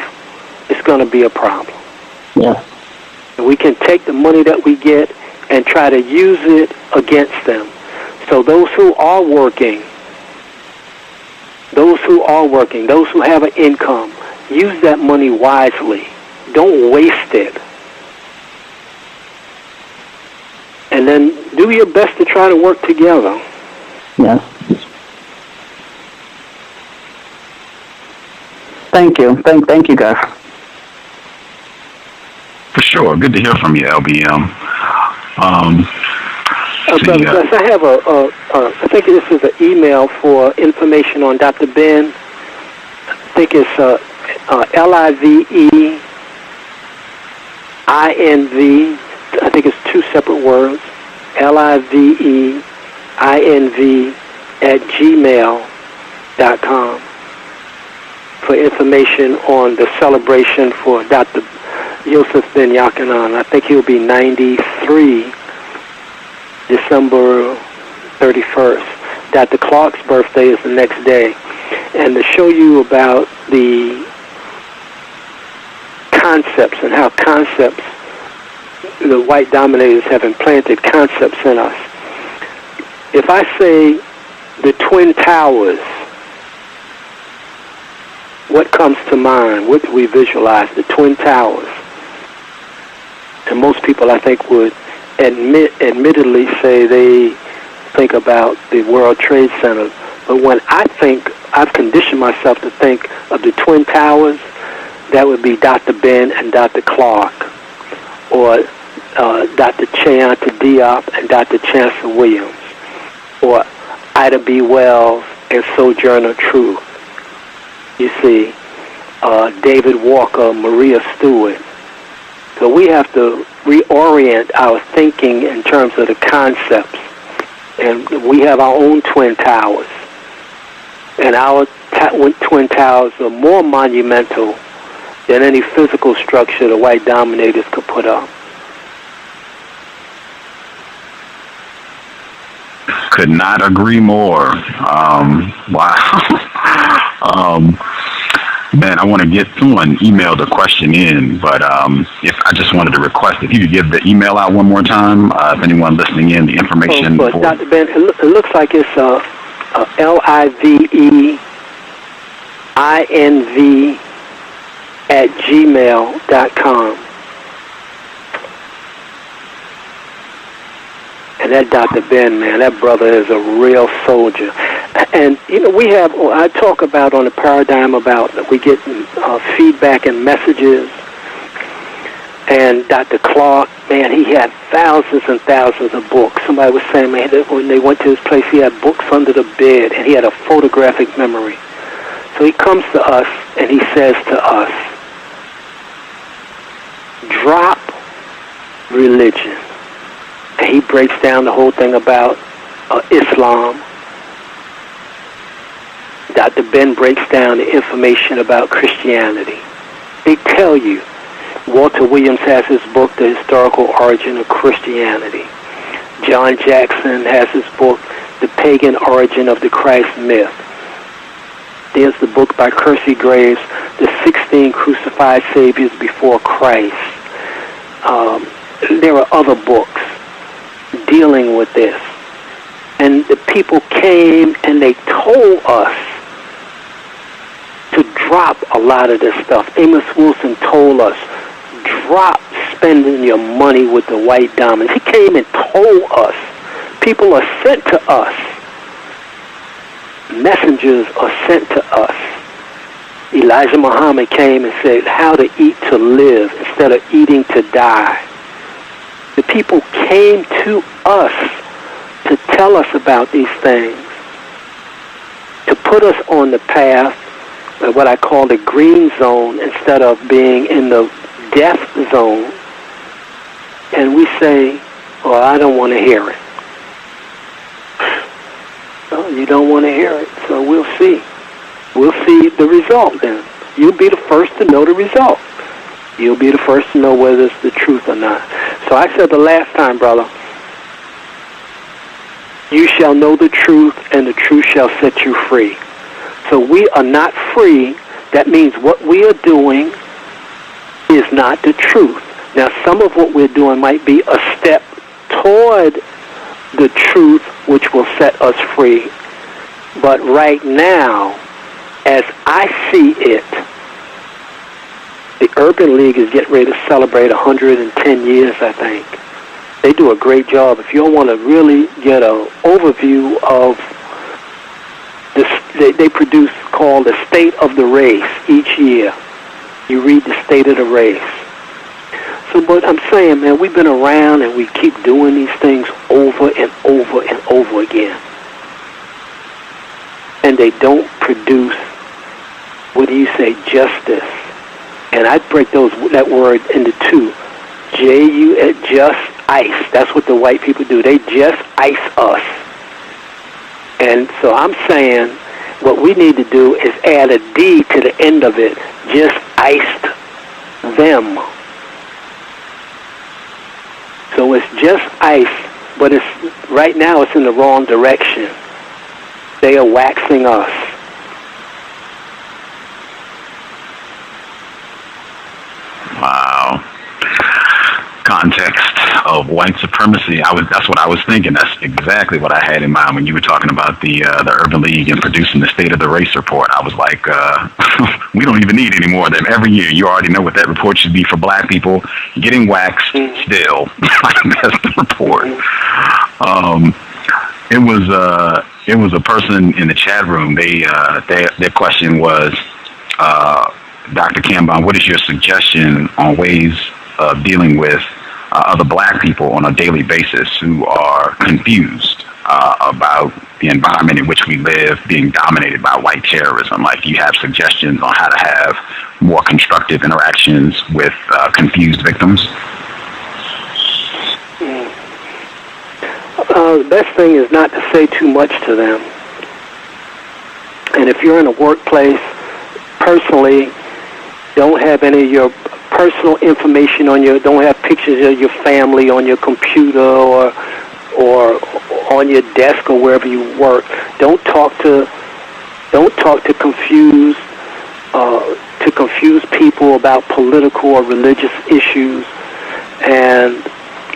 it's going to be a problem. Yeah. We can take the money that we get and try to use it against them. So those who are working, those who have an income, use that money wisely. Don't waste it. And then do your best to try to work together. Yes. Thank you. Thank you, guys. For sure. Good to hear from you, LBM. Brother Gus, I have I think this is an email for information on Dr. Ben. I think it's LIVEINV. I think it's two separate words. LIVEINV @gmail.com for information on the celebration for Dr. Yosef Ben Yochanan. I think he'll be 93 December 31st. Dr. Clark's birthday is the next day. And to show you about the concepts and how concepts, the white dominators have implanted concepts in us. If I say the Twin Towers, what comes to mind? What do we visualize? The Twin Towers. And most people, I think, would admittedly say they think about the World Trade Center. But when I think, I've conditioned myself to think of the Twin Towers, that would be Dr. Ben and Dr. Clark, or Dr. Cheonta Diop and Dr. Chancellor Williams, or Ida B. Wells and Sojourner Truth. You see, David Walker, Maria Stewart. So we have to reorient our thinking in terms of the concepts. And we have our own Twin Towers. And our Twin Towers are more monumental than any physical structure the white dominators could put up. Could not agree more. Wow. Man, I want to get someone emailed a question in, but if I just wanted to request if you could give the email out one more time, if anyone listening in, the information. For Dr. Ben, it looks like it's LIVEINV @gmail.com. And that Dr. Ben, man, that brother is a real soldier. And, I talk about on the paradigm about that we get feedback and messages. And Dr. Clark, man, he had thousands and thousands of books. Somebody was saying, man, that when they went to his place, he had books under the bed, and he had a photographic memory. So he comes to us, and he says to us, drop religion. And he breaks down the whole thing about Islam. Dr. Ben breaks down the information about Christianity. They tell you. Walter Williams has his book, The Historical Origin of Christianity. John Jackson has his book, The Pagan Origin of the Christ Myth. There's the book by Kersey Graves, The 16 Crucified Saviors Before Christ. There are other books dealing with this. And the people came and they told us to drop a lot of this stuff. Amos Wilson told us, drop spending your money with the white diamonds. He came and told us. People are sent to us. Messengers are sent to us. Elijah Muhammad came and said how to eat to live instead of eating to die. The people came to us to tell us about these things, to put us on the path, what I call the green zone, instead of being in the death zone. And we say, well, I don't want to hear it. No, you don't want to hear it, so we'll see. We'll see the result then. You'll be the first to know the result. You'll be the first to know whether it's the truth or not. So I said the last time, brother, you shall know the truth, and the truth shall set you free. So we are not free. That means what we are doing is not the truth. Now, some of what we're doing might be a step toward the truth, which will set us free. But right now, as I see it, the Urban League is getting ready to celebrate 110 years, I think. They do a great job. If you want to really get an overview of this, they produce called the State of the Race each year. You read the State of the Race. So, but I'm saying, man, we've been around and we keep doing these things over and over and over again. And they don't produce, what do you say, justice. And I break that word into two. Just ice. That's what the white people do. They just ice us. And so I'm saying what we need to do is add a D to the end of it. Just iced them. So it's just ice, but it's right now it's in the wrong direction. They are waxing us. Wow. Context of white supremacy. That's what I was thinking. That's exactly what I had in mind when you were talking about the Urban League and producing the State of the Race report. I was like, we don't even need any more of them. Every year, you already know what that report should be for black people getting waxed still. That's the report. It was a person in the chat room. Their question was, Dr. Kambon, what is your suggestion on ways of dealing with other black people on a daily basis who are confused about the environment in which we live being dominated by white terrorism? Like, do you have suggestions on how to have more constructive interactions with confused victims? The best thing is not to say too much to them. And if you're in a workplace, personally, don't have any of your personal information don't have pictures of your family on your computer or on your desk or wherever you work. Don't talk to confuse people about political or religious issues. And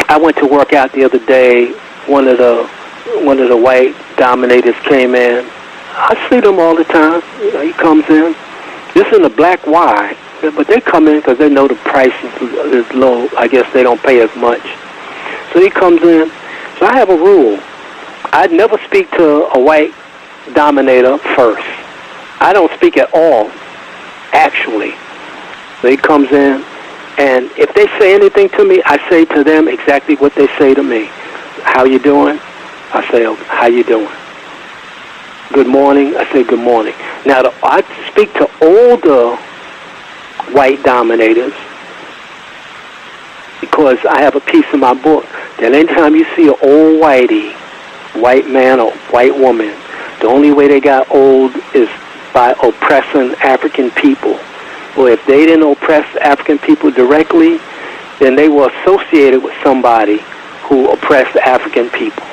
I went to work out the other day. One of the white dominators came in. I see them all the time. He comes in. This is a black Y. But they come in because they know the price is low. I guess they don't pay as much. So he comes in. So I have a rule. I'd never speak to a white dominator first. I don't speak at all, actually. So he comes in, and if they say anything to me, I say to them exactly what they say to me. How you doing? I say, how you doing? Good morning? I say, good morning. Now, I speak to older white dominators because I have a piece in my book that anytime you see an old whitey, white man or white woman, the only way they got old is by oppressing African people. Well, if they didn't oppress African people directly, then they were associated with somebody who oppressed the African people.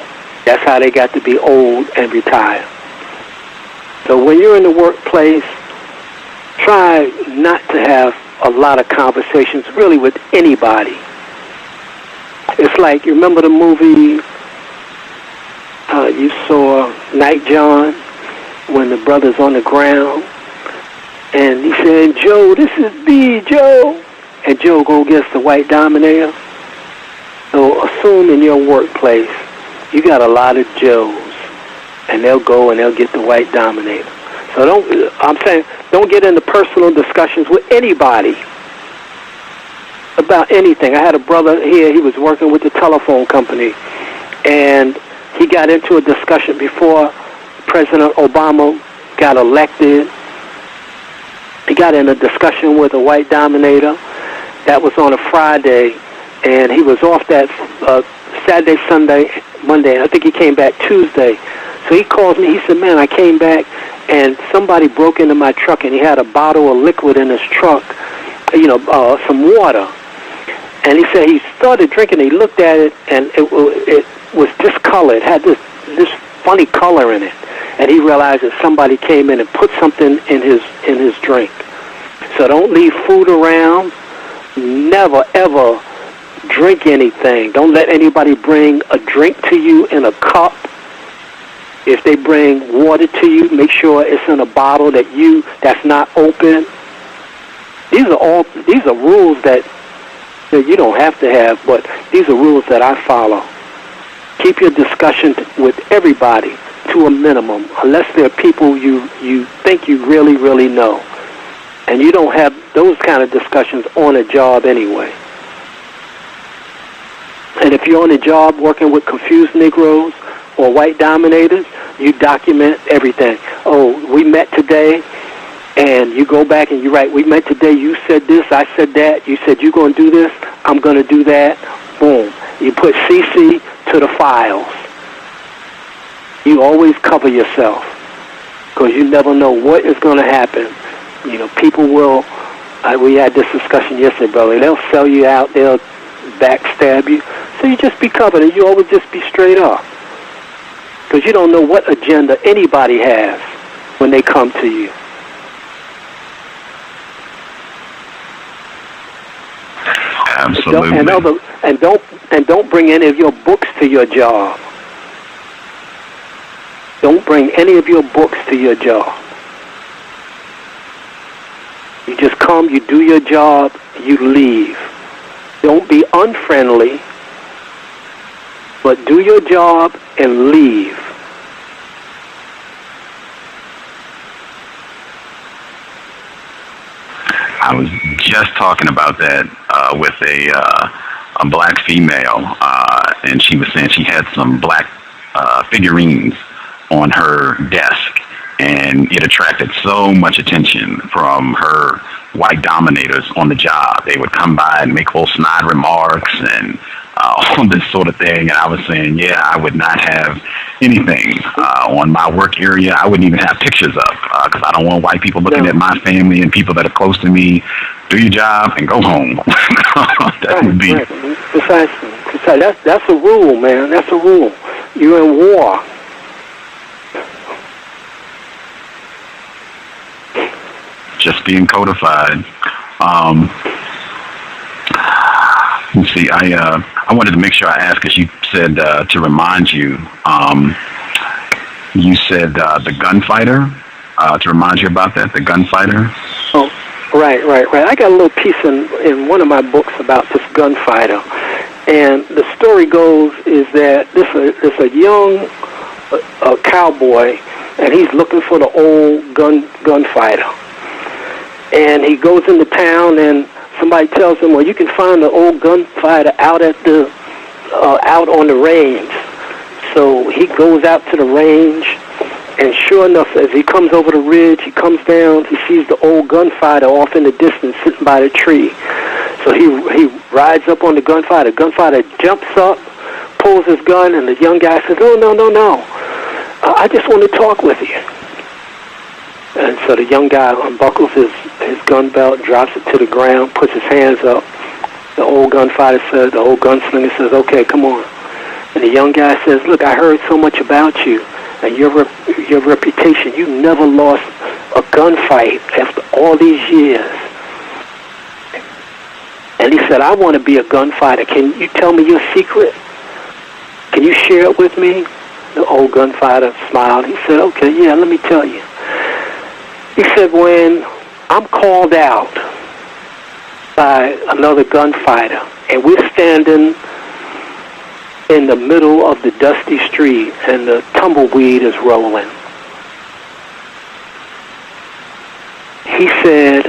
That's how they got to be old and retired. So when you're in the workplace, try not to have a lot of conversations really with anybody. It's like, you remember the movie you saw, Night John, when the brother's on the ground, and he said, Joe, this is B, Joe. And Joe go against the white dominator. So assume in your workplace, you got a lot of Joes, and they'll go and they'll get the white dominator. So don't get into personal discussions with anybody about anything. I had a brother here, he was working with the telephone company, and he got into a discussion before President Obama got elected. He got in a discussion with a white dominator. That was on a Friday, and he was off that Saturday, Sunday, Monday, and I think he came back Tuesday. So he calls me, he said, man, I came back, and somebody broke into my truck, and he had a bottle of liquid in his truck, some water. And he said he started drinking, he looked at it, and it was discolored, had this funny color in it. And he realized that somebody came in and put something in his drink. So don't leave food around. Never, ever drink anything. Don't let anybody bring a drink to you in a cup. If they bring water to you, make sure it's in a bottle that's not open. These are rules that you don't have to have, but these are rules that I follow. Keep your discussion with everybody to a minimum, unless they're people you think you really, really know. And you don't have those kind of discussions on a job anyway. And if you're on a job working with confused Negroes or white dominators, you document everything. Oh, we met today, and you go back and you write, we met today, you said this, I said that, you said you're going to do this, I'm going to do that, boom. You put CC to the files. You always cover yourself, because you never know what is going to happen. People will, we had this discussion yesterday, brother, they'll sell you out, they'll backstab you, so you just be covered, and you always just be straight up, because you don't know what agenda anybody has when they come to you. Absolutely. And don't bring any of your books to your job. Don't bring any of your books to your job. You just come, you do your job, you leave. Don't be unfriendly, but do your job and leave. I was just talking about that with a black female, and she was saying she had some black figurines on her desk, and it attracted so much attention from her white dominators on the job. They would come by and make little snide remarks and all this sort of thing. And I was saying, yeah, I would not have anything on my work area. I wouldn't even have pictures up, because I don't want white people looking at my family and people that are close to me. Do your job and go home. That would be... Right. Precisely. That's a rule, man. That's a rule. You're in war. Just being codified. Let's see. I wanted to make sure I asked, because you said to remind you. You said the gunfighter. To remind you about that, the gunfighter. Oh, right. I got a little piece in one of my books about this gunfighter, and the story goes is that this a young cowboy and he's looking for the old gunfighter. And he goes into town, and somebody tells him, well, you can find the old gunfighter out out on the range. So he goes out to the range, and sure enough, as he comes over the ridge, he comes down, he sees the old gunfighter off in the distance sitting by the tree. So he rides up on the gunfighter. The gunfighter jumps up, pulls his gun, and the young guy says, oh, no. I just want to talk with you. And so the young guy unbuckles his gun belt, drops it to the ground, puts his hands up. The old gunslinger says, okay, come on. And the young guy says, look, I heard so much about you and your reputation. You never lost a gunfight after all these years. And he said, I want to be a gunfighter. Can you tell me your secret? Can you share it with me? The old gunfighter smiled. He said, okay, yeah, let me tell you. He said, when I'm called out by another gunfighter and we're standing in the middle of the dusty street and the tumbleweed is rolling, he said,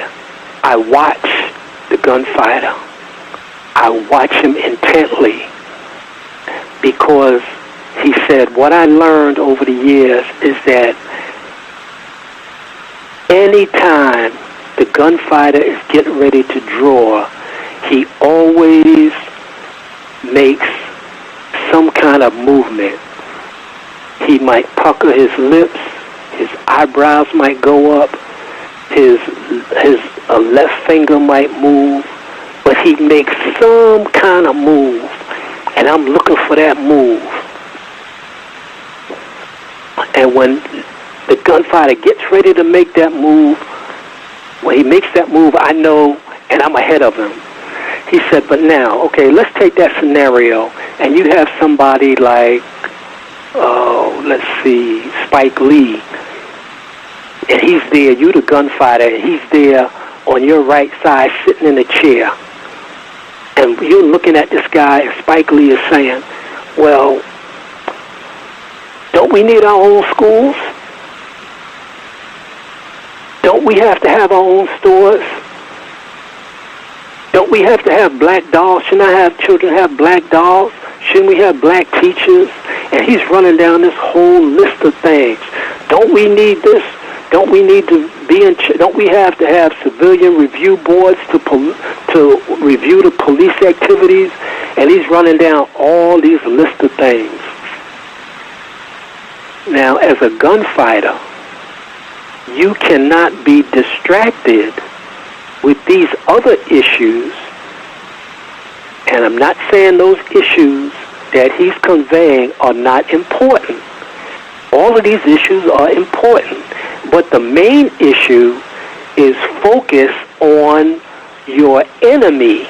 I watch the gunfighter. I watch him intently because he said, what I learned over the years is that anytime the gunfighter is getting ready to draw, he always makes some kind of movement. He might pucker his lips, his eyebrows might go up, his left finger might move, but he makes some kind of move, and I'm looking for that move. And when the gunfighter gets ready to make that move, when he makes that move, I know, and I'm ahead of him. He said, but now, okay, let's take that scenario, and you have somebody like, let's see, Spike Lee, and he's there, you the gunfighter, and he's there on your right side sitting in a chair. And you're looking at this guy, and Spike Lee is saying, well, don't we need our own schools? Don't we have to have our own stores? Don't we have to have black dolls? Shouldn't I have children have black dolls? Shouldn't we have black teachers? And he's running down this whole list of things. Don't we need this? Don't we need to be in? Don't we have to have civilian review boards to review the police activities? And he's running down all these list of things. Now, as a gunfighter, you cannot be distracted with these other issues. And I'm not saying those issues that he's conveying are not important. All of these issues are important. But the main issue is focus on your enemy.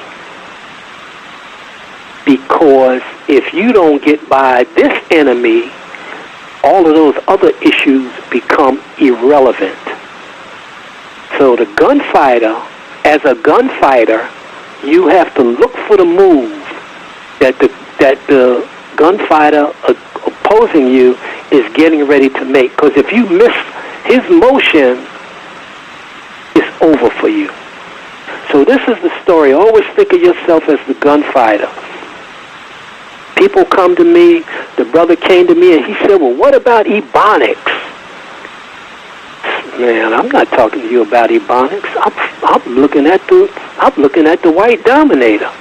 Because if you don't get by this enemy, all of those other issues become irrelevant. So the gunfighter, as a gunfighter, you have to look for the move that the gunfighter opposing you is getting ready to make. Because if you miss his motion, it's over for you. So this is the story. Always think of yourself as the gunfighter. People come to me, the brother came to me and he said, well, what about Ebonics? Man, I'm not talking to you about Ebonics. I'm looking at the white dominator.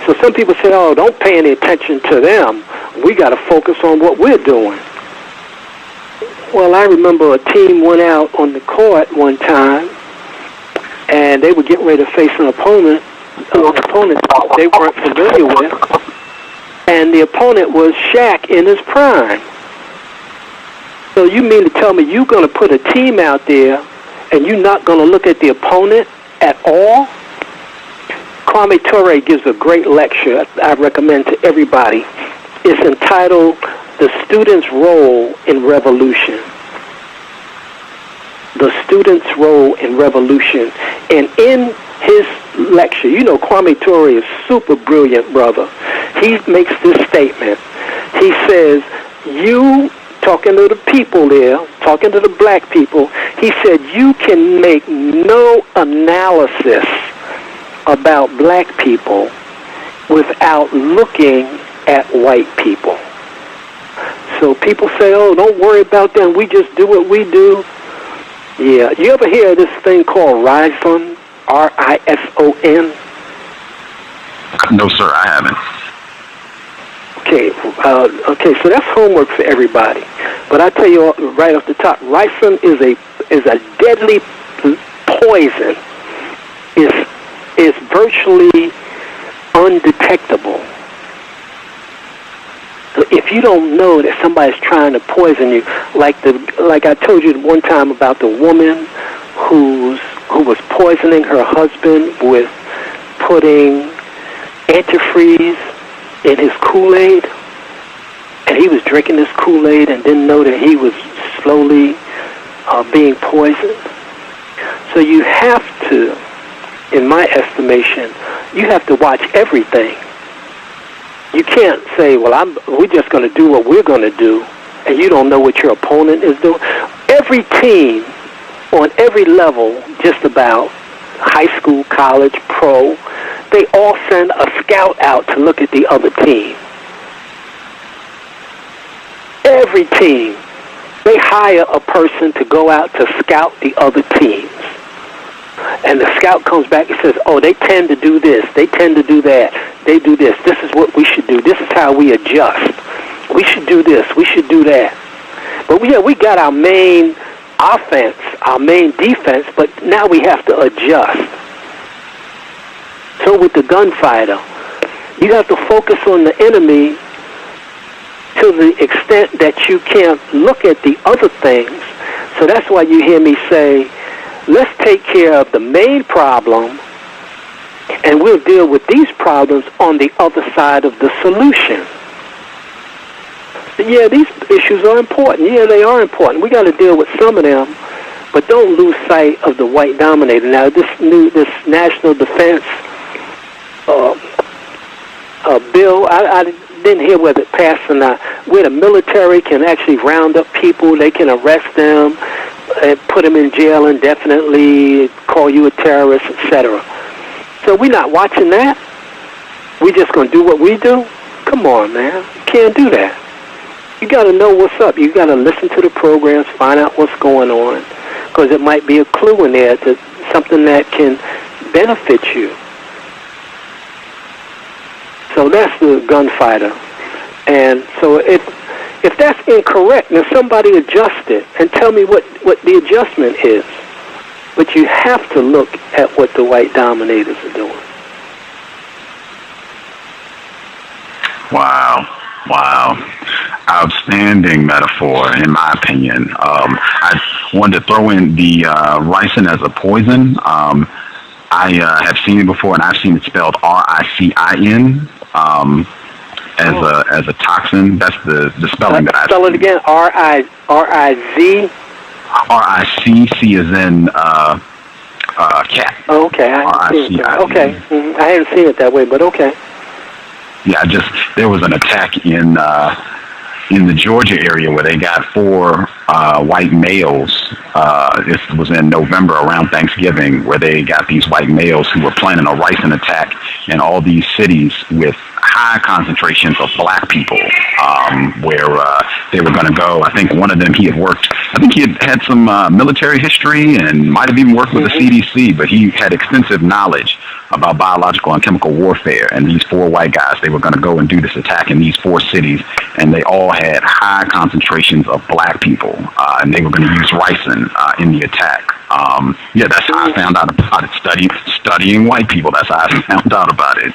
So some people say, oh, don't pay any attention to them. We got to focus on what we're doing. Well, I remember a team went out on the court one time, and they were getting ready to face an opponent they weren't familiar with, and the opponent was Shaq in his prime. So you mean to tell me you're going to put a team out there and you're not going to look at the opponent at all? Kwame Ture gives a great lecture I recommend to everybody. It's entitled The Student's Role in Revolution. The Student's Role in Revolution. And in his lecture, you know Kwame Ture is super brilliant, brother. He makes this statement. He says, you, talking to the people there, talking to the black people, he said, you can make no analysis about black people without looking at white people. So people say, oh, don't worry about them, we just do what we do. Yeah, you ever hear of this thing called Rison, R-I-S-O-N? No, sir, I haven't. Okay, so that's homework for everybody. But I tell you right off the top, ricin is a deadly poison. It's virtually undetectable. So if you don't know that somebody's trying to poison you, like I told you one time about the woman who was poisoning her husband with putting antifreeze in his Kool-Aid, and he was drinking this Kool-Aid and didn't know that he was slowly being poisoned. So you have to, in my estimation, you have to watch everything. You can't say, well, we're just going to do what we're going to do, and you don't know what your opponent is doing. Every team on every level, just about high school, college, pro, they all send a scout out to look at the other team. Every team, they hire a person to go out to scout the other teams. And the scout comes back and says, oh, they tend to do this, they tend to do that, they do this, this is what we should do, this is how we adjust. We should do this, we should do that. But we got our main offense, our main defense, but now we have to adjust. So with the gunfighter, you have to focus on the enemy to the extent that you can't look at the other things. So that's why you hear me say, let's take care of the main problem, and we'll deal with these problems on the other side of the solution. Yeah, these issues are important. Yeah, they are important. We got to deal with some of them, but don't lose sight of the white dominator. Now, this national defense bill, I didn't hear whether it passed or not, where the military can actually round up people, they can arrest them, and put them in jail indefinitely, call you a terrorist, etc. So we're not watching that. We're just going to do what we do? Come on, man. You can't do that. You got to know what's up. You got to listen to the programs, find out what's going on, because it might be a clue in there to something that can benefit you. So that's the gunfighter. And so if that's incorrect, now somebody adjust it and tell me what the adjustment is. But you have to look at what the white dominators are doing. Wow. Outstanding metaphor, in my opinion. I wanted to throw in the ricin as a poison. I have seen it before, and I've seen it spelled R-I-C-I-N. As a toxin. That's the spelling that I spell it again. R-I-Z. R-I-C. C is in cat. Oh, okay. R-I-C-I-N. Okay. Mm-hmm. I hadn't seen it that way, but okay. Yeah, there was an attack in the Georgia area where they got 4 white males. This was in November around Thanksgiving, where they got these white males who were planning a ricin attack in all these cities with high concentrations of black people, where they were going to go. I think one of them, he had some military history and might have even worked with the CDC, but he had extensive knowledge about biological and chemical warfare. And these 4 white guys, they were going to go and do this attack in these 4 cities, and they all had high concentrations of black people, and they were going to use ricin in the attack. Yeah, that's how I found out about it, studying white people. That's how I found out about it.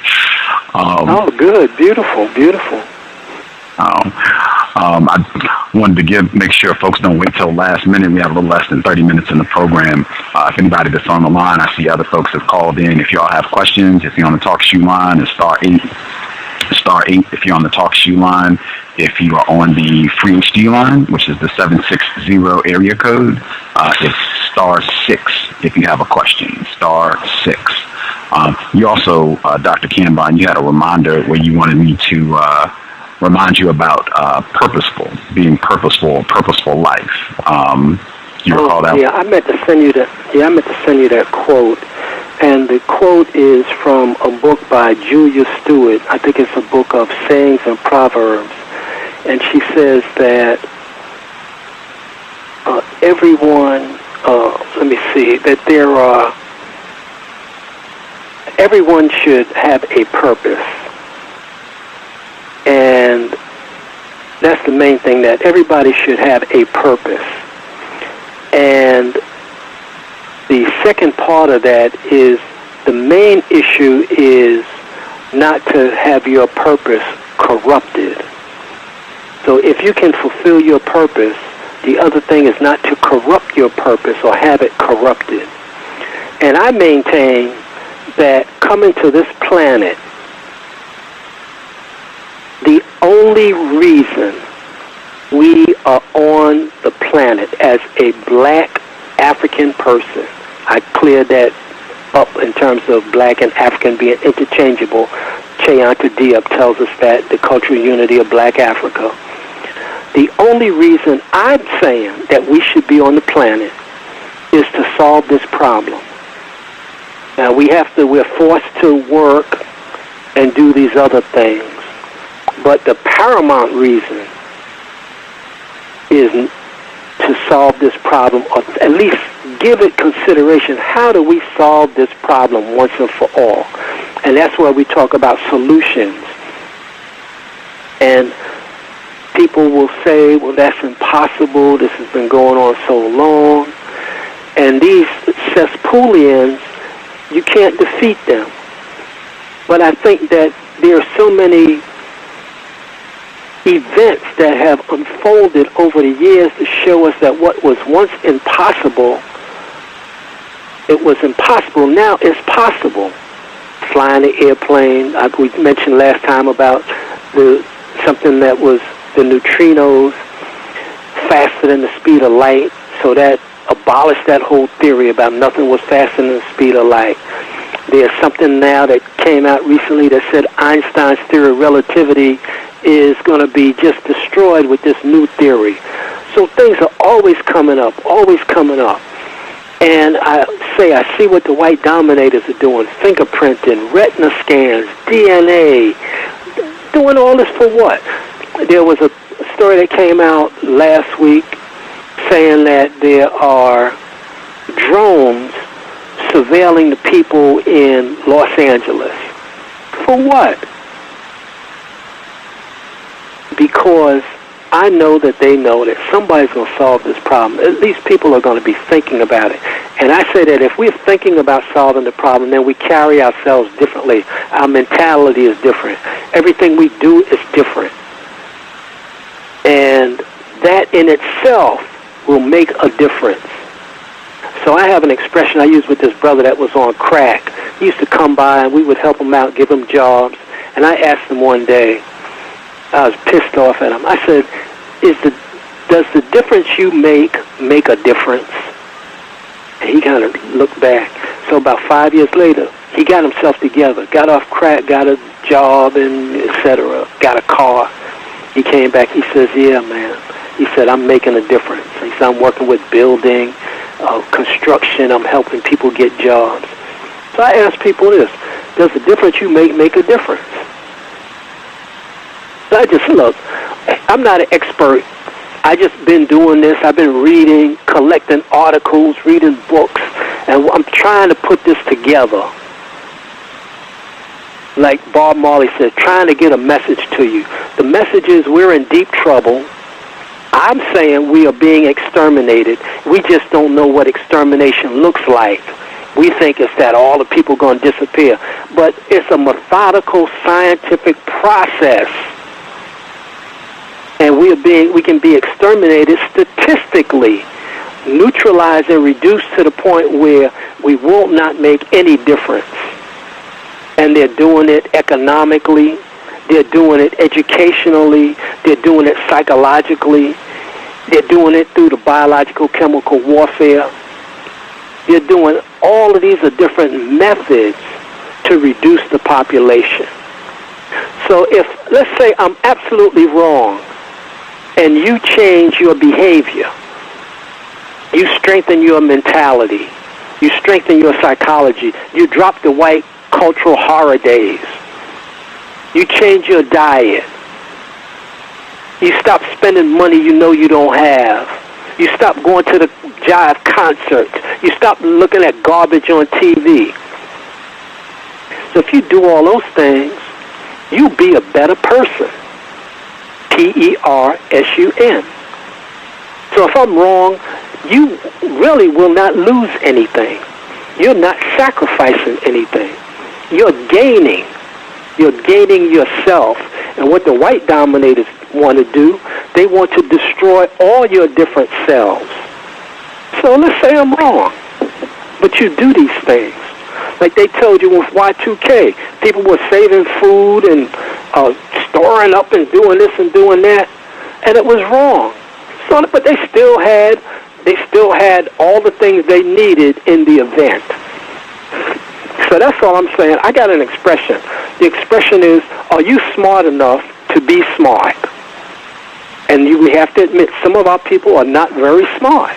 Oh, good. Beautiful. I wanted to make sure folks don't wait till last minute. We have a little less than 30 minutes in the program. If anybody that's on the line, I see other folks have called in. If y'all have questions, if you're on the talk shoe line, it's star 8 if you're on the talk shoe line. If you are on the free HD line, which is the 760 area code, it's star 6 if you have a question, star 6. You also, Dr. Kambon, you had a reminder where you wanted me to remind you about being purposeful life. You recall that? Yeah, I meant to send you that. Yeah, I meant to send you that quote. And the quote is from a book by Julia Stewart. I think it's a book of sayings and proverbs. And she says that everyone should have a purpose. And that's the main thing, that everybody should have a purpose. And the second part of that is the main issue is not to have your purpose corrupted. So if you can fulfill your purpose, the other thing is not to corrupt your purpose or have it corrupted. And I maintain that coming to this planet, the only reason we are on the planet as a black African person, I cleared that up in terms of black and African being interchangeable. Cheyanka Diop tells us that, the cultural unity of black Africa. The only reason I'm saying that we should be on the planet is to solve this problem. Now we're forced to work and do these other things. But the paramount reason is to solve this problem, or at least give it consideration. How do we solve this problem once and for all? And that's where we talk about solutions. And people will say, well, that's impossible. This has been going on so long. And these cesspoolians, you can't defeat them. But I think that there are so many events that have unfolded over the years to show us that what was once impossible, it was impossible. Now it's possible. Flying the airplane. We mentioned last time about something that was the neutrinos faster than the speed of light. So that abolished that whole theory about nothing was faster than the speed of light. There's something now that came out recently that said Einstein's theory of relativity is going to be just destroyed with this new theory. So things are always coming up. And I see what the white dominators are doing, fingerprinting, retina scans, DNA, doing all this for what? There was a story that came out last week saying that there are drones surveilling the people in Los Angeles. For what? Because I know that they know that somebody's going to solve this problem. At least people are going to be thinking about it. And I say that if we're thinking about solving the problem, then we carry ourselves differently. Our mentality is different. Everything we do is different. And that in itself will make a difference. So I have an expression I use with this brother that was on crack. He used to come by and we would help him out, give him jobs. And I asked him one day, I was pissed off at him. I said, does the difference you make a difference? And he kind of looked back. So about 5 years later, he got himself together, got off crack, got a job, and etc., got a car. He came back. He says, yeah, man. He said, I'm making a difference. He said, I'm working with building, construction. I'm helping people get jobs. So I ask people this, does the difference you make a difference? So I just, look, I'm not an expert. I just been doing this. I've been reading, collecting articles, reading books, and I'm trying to put this together. Like Bob Marley said, trying to get a message to you. The message is we're in deep trouble. I'm saying we are being exterminated. We just don't know what extermination looks like. We think it's that all the people are going to disappear. But it's a methodical, scientific process. And we can be exterminated statistically, neutralized and reduced to the point where we will not make any difference. And they're doing it economically, they're doing it educationally, they're doing it psychologically, they're doing it through the biological chemical warfare. They're doing all of these are different methods to reduce the population. So if, let's say I'm absolutely wrong, and you change your behavior, you strengthen your mentality, you strengthen your psychology, you drop the white cultural horror days, you change your diet, you stop spending money you know you don't have, you stop going to the jive concerts, you stop looking at garbage on TV. So if you do all those things, you'll be a better person. P-E-R-S-U-N. So if I'm wrong, you really will not lose anything. You're not sacrificing anything. You're gaining. You're gaining yourself. And what the white dominators want to do, they want to destroy all your different selves. So let's say I'm wrong, but you do these things. Like they told you with Y2K, people were saving food and storing up and doing this and doing that, and it was wrong. So, but they still had all the things they needed in the event. So that's all I'm saying. I got an expression. The expression is, are you smart enough to be smart? And we have to admit, some of our people are not very smart.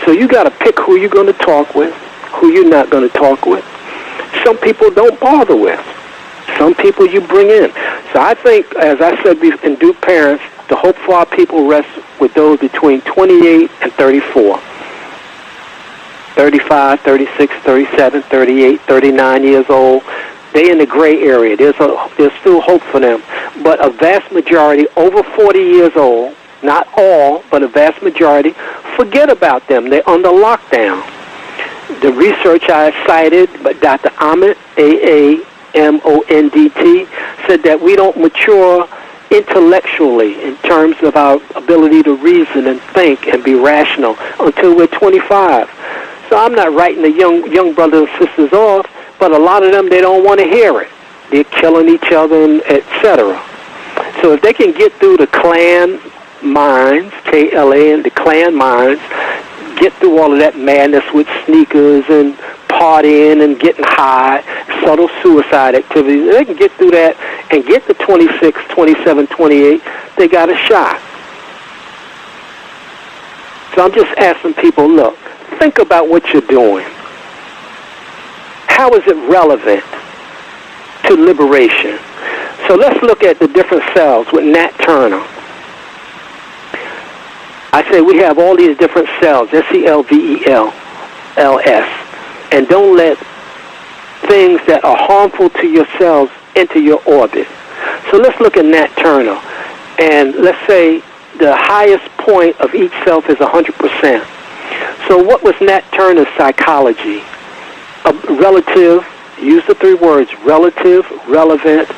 So you got to pick who you're going to talk with, who you're not going to talk with. Some people don't bother with. Some people you bring in. So I think, as I said in Duke Parents, the hope for our people rests with those between 28 and 34. 35, 36, 37, 38, 39 years old. They in the gray area. There's still hope for them. But a vast majority over 40 years old, not all, but a vast majority, forget about them. They're under lockdown. The research I cited, but Dr. Ahmed, A-A-M-O-N-D-T, said that we don't mature intellectually in terms of our ability to reason and think and be rational until we're 25. So I'm not writing the young brothers and sisters off, but a lot of them, they don't want to hear it. They're killing each other, and etc. So if they can get through the Klan minds, K-L-A-N, the Klan minds, get through all of that madness with sneakers and partying and getting high, subtle suicide activities, if they can get through that and get to 26, 27, 28, they got a shot. So I'm just asking people, look, think about what you're doing. How is it relevant to liberation? So let's look at the different cells with Nat Turner. I say we have all these different cells, C-O.W.S, and don't let things that are harmful to your cells enter your orbit. So let's look at Nat Turner, and let's say the highest point of each self is 100%. So what was Nat Turner's psychology? Relative, use the three words, relative, relevant,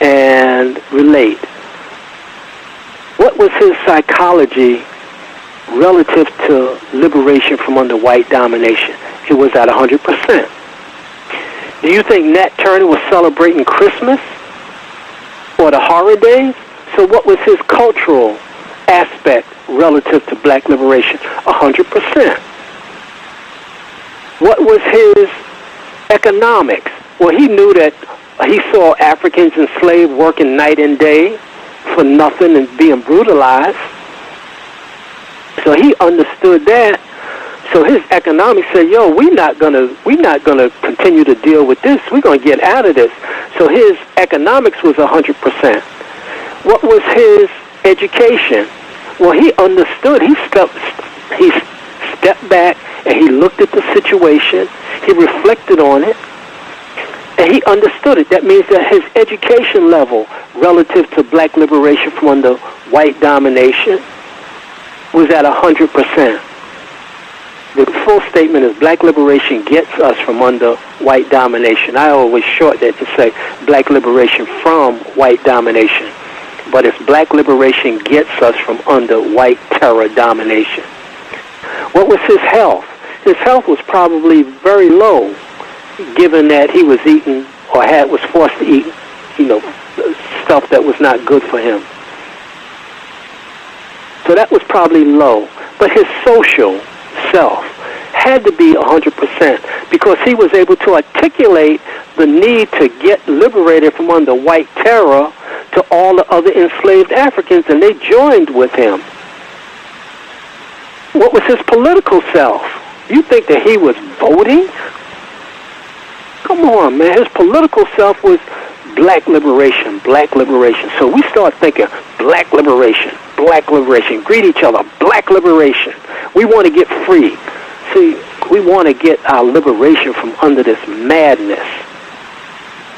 and relate. What was his psychology relative to liberation from under white domination? It was at 100%. Do you think Nat Turner was celebrating Christmas or the horror days? So what was his cultural aspect relative to black liberation? 100%. What was his economics? Well, he knew that he saw Africans enslaved working night and day for nothing and being brutalized. So he understood that. So his economics said, yo, we're not gonna continue to deal with this. We're gonna get out of this. So his economics was 100%. What was his education? Well, he understood. He stepped back and he looked at the situation. He reflected on it. And he understood it. That means that his education level relative to black liberation from under white domination was at 100%. The full statement is black liberation gets us from under white domination. I always short that to say black liberation from white domination. But it's black liberation gets us from under white terror domination. What was his health? His health was probably very low, given that he was eating or was forced to eat, stuff that was not good for him. So that was probably low. But his social self had to be 100% because he was able to articulate the need to get liberated from under white terror to all the other enslaved Africans, and they joined with him. What was his political self? You think that he was voting? Come on, man. His political self was black liberation, black liberation. So we start thinking black liberation, greet each other, black liberation. We want to get free. See, we want to get our liberation from under this madness.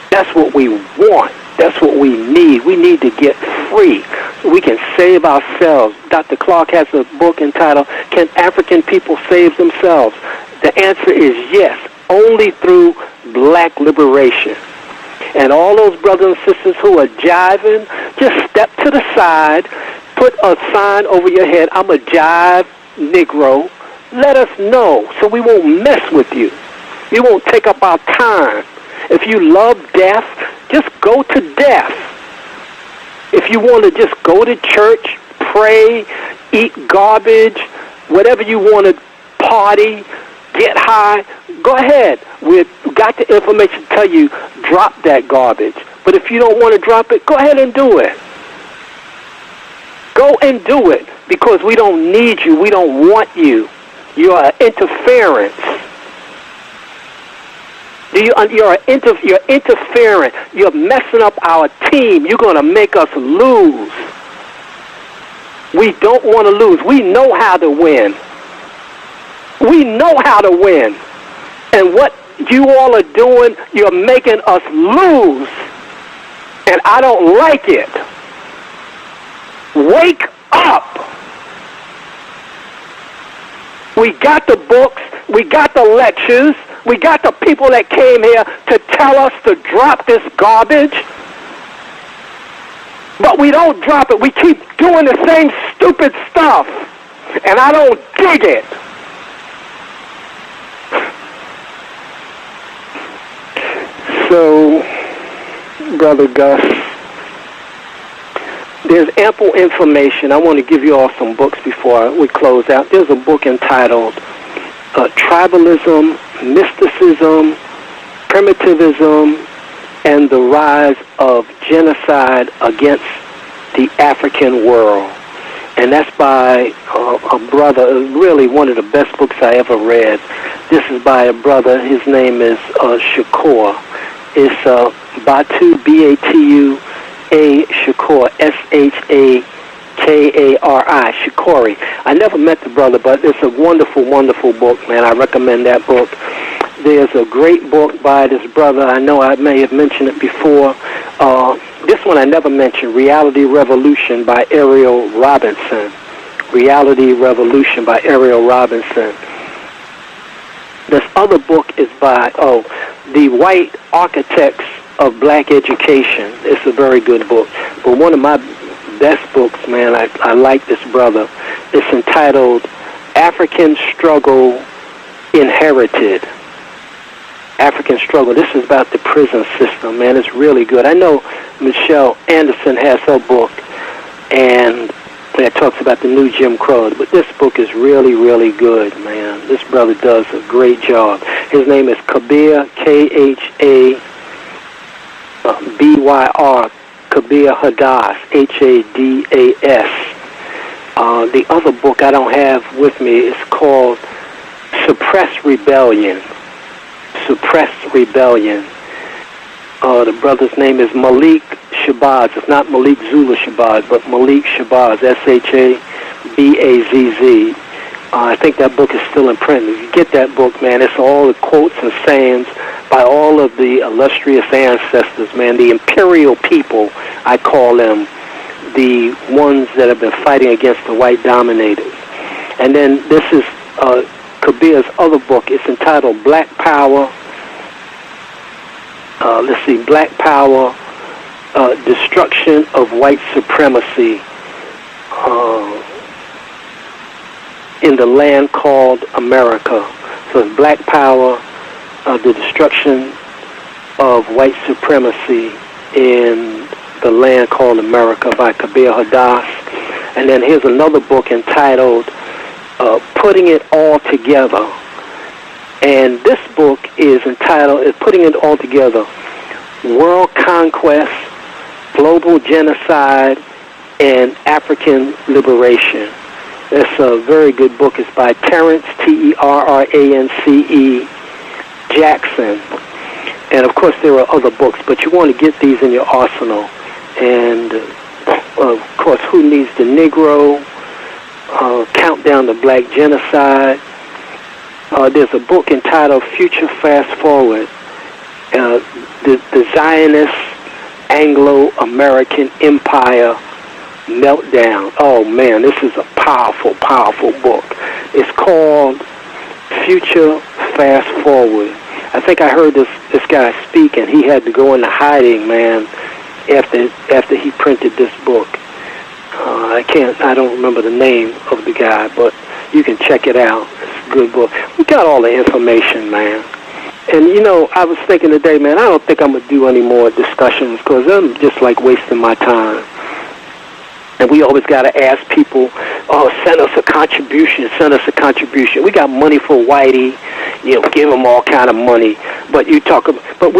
That's what we want. That's what we need. We need to get free so we can save ourselves. Dr. Clark has a book entitled, Can African People Save Themselves? The answer is yes, only through black liberation. And all those brothers and sisters who are jiving, just step to the side, put a sign over your head, I'm a jive Negro. Let us know so we won't mess with you. You won't take up our time. If you love death, just go to death. If you want to just go to church, pray, eat garbage, whatever you want to party, get high, go ahead. We've got the information to tell you, drop that garbage. But if you don't want to drop it, go ahead and do it. Go and do it because we don't need you. We don't want you. You're interference. You're interfering. You're messing up our team. You're going to make us lose. We don't want to lose. We know how to win. We know how to win. And what you all are doing, you're making us lose. And I don't like it. Wake up. We got the books. We got the lectures. We got the people that came here to tell us to drop this garbage. But we don't drop it. We keep doing the same stupid stuff. And I don't dig it. So, Brother Gus, there's ample information. I want to give you all some books before we close out. There's a book entitled Tribalism, Mysticism, Primitivism, and the Rise of Genocide Against the African World. And that's by a brother, really one of the best books I ever read. This is by a brother. His name is Shakur. It's Batu, B-A-T-U-A, Shakur, S-H-A-K-A-R-I, Shakuri. I never met the brother, but it's a wonderful, wonderful book, man. I recommend that book. There's a great book by this brother. I know I may have mentioned it before. This one I never mentioned, Reality Revolution by Ariel Robinson. Reality Revolution by Ariel Robinson. This other book is by, The White Architects of Black Education. It's a very good book. But one of my best books, man, I like this brother. It's entitled African Struggle Inherited. African Struggle. This is about the prison system, man. It's really good. I know Michelle Anderson has her book, and it talks about the new Jim Crow, but this book is really, really good, man. This brother does a great job. His name is Kabir, K-H-A-B-Y-R, Kabir Hadas, H-A-D-A-S. The other book I don't have with me is called Suppress Rebellion. Suppress Rebellion. The brother's name is Malik Shabazz. It's not Malik Zula Shabazz, but Malik Shabazz, S-H-A-B-A-Z-Z. I think that book is still in print. If you get that book, man, it's all the quotes and sayings by all of the illustrious ancestors, man, the imperial people, I call them, the ones that have been fighting against the white dominators. And then this is Kabir's other book. It's entitled Black Power. Black Power, Destruction of White Supremacy in the Land Called America. So it's Black Power, the Destruction of White Supremacy in the Land Called America by Kabir Hadas. And then here's another book entitled Putting It All Together. And this book is entitled, putting it all together, World Conquest, Global Genocide, and African Liberation. It's a very good book. It's by Terrence, Terrance, Jackson. And, of course, there are other books, but you want to get these in your arsenal. And, of course, Who Needs the Negro, Countdown to Black Genocide. There's a book entitled Future Fast Forward, the Zionist Anglo-American Empire Meltdown. Oh, man, this is a powerful, powerful book. It's called Future Fast Forward. I think I heard this guy speak, and he had to go into hiding, man, after he printed this book. I don't remember the name of the guy, but you can check it out. It's a good book. We got all the information, man. And, you know, I was thinking today, man, I don't think I'm going to do any more discussions because I'm just like wasting my time. And we always got to ask people, oh, send us a contribution, send us a contribution. We got money for Whitey, you know, give him all kind of money. But we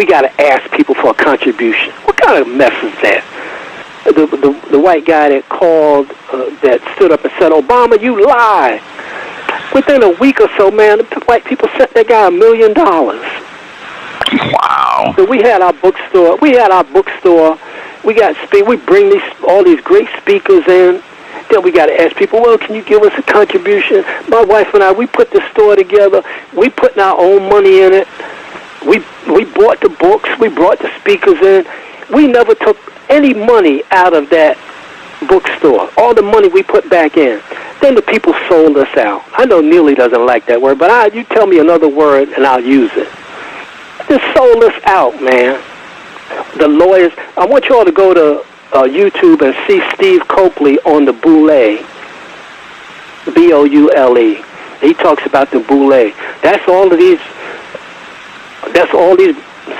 got to ask people for a contribution. What kind of mess is that? The white guy that called, that stood up and said, Obama, you lie. Within a week or so, man, the white people sent that guy $1 million. Wow. So we had our bookstore. We bring all these great speakers in. Then we got to ask people, well, can you give us a contribution? My wife and I, we put the store together. We putting our own money in it. We bought the books. We brought the speakers in. We never took any money out of that bookstore. All the money we put back in. Then the people sold us out. I know Neely doesn't like that word, but you tell me another word and I'll use it. They sold us out, man. The lawyers, I want you all to go to YouTube and see Steve Copley on the Boule. B-O-U-L-E. He talks about the Boule. That's all these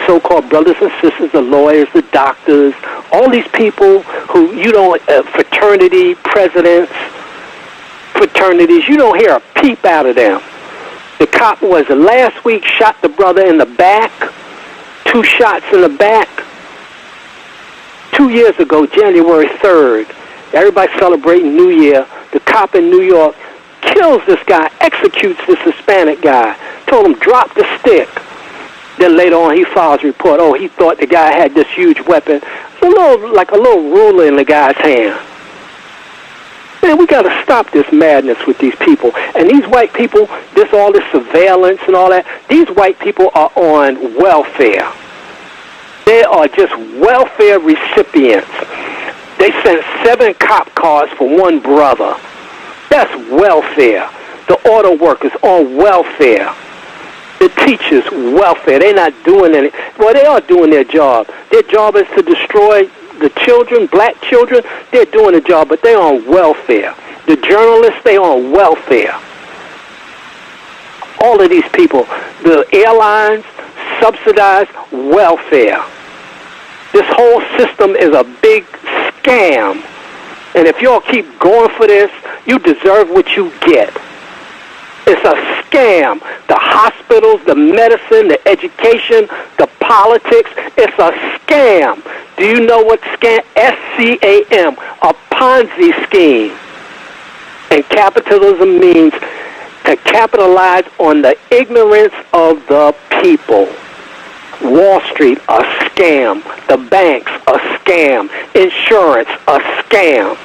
so-called brothers and sisters, the lawyers, the doctors, all these people who, fraternity presidents, fraternities, you don't hear a peep out of them. The cop last week shot the brother in the back, 2 shots in the back. 2 years ago, January 3rd, everybody celebrating New Year, the cop in New York kills this guy, executes this Hispanic guy, told him drop the stick. Then later on, he files a report. Oh, he thought the guy had this huge weapon. Like a little ruler in the guy's hand. Man, we got to stop this madness with these people. And these white people, all this surveillance and all that, these white people are on welfare. They are just welfare recipients. They sent 7 cop cars for one brother. That's welfare. The auto workers on welfare. The teachers, welfare. They're not doing any. Well, they are doing their job. Their job is to destroy the children, black children. They're doing the job, but they're on welfare. The journalists, they're on welfare. All of these people, the airlines, subsidize welfare. This whole system is a big scam. And if y'all keep going for this, you deserve what you get. It's a scam. The hospitals, the medicine, the education, the politics, it's a scam. Do you know what scam? S-C-A-M, a Ponzi scheme. And capitalism means to capitalize on the ignorance of the people. Wall Street, a scam. The banks, a scam. Insurance, a scam.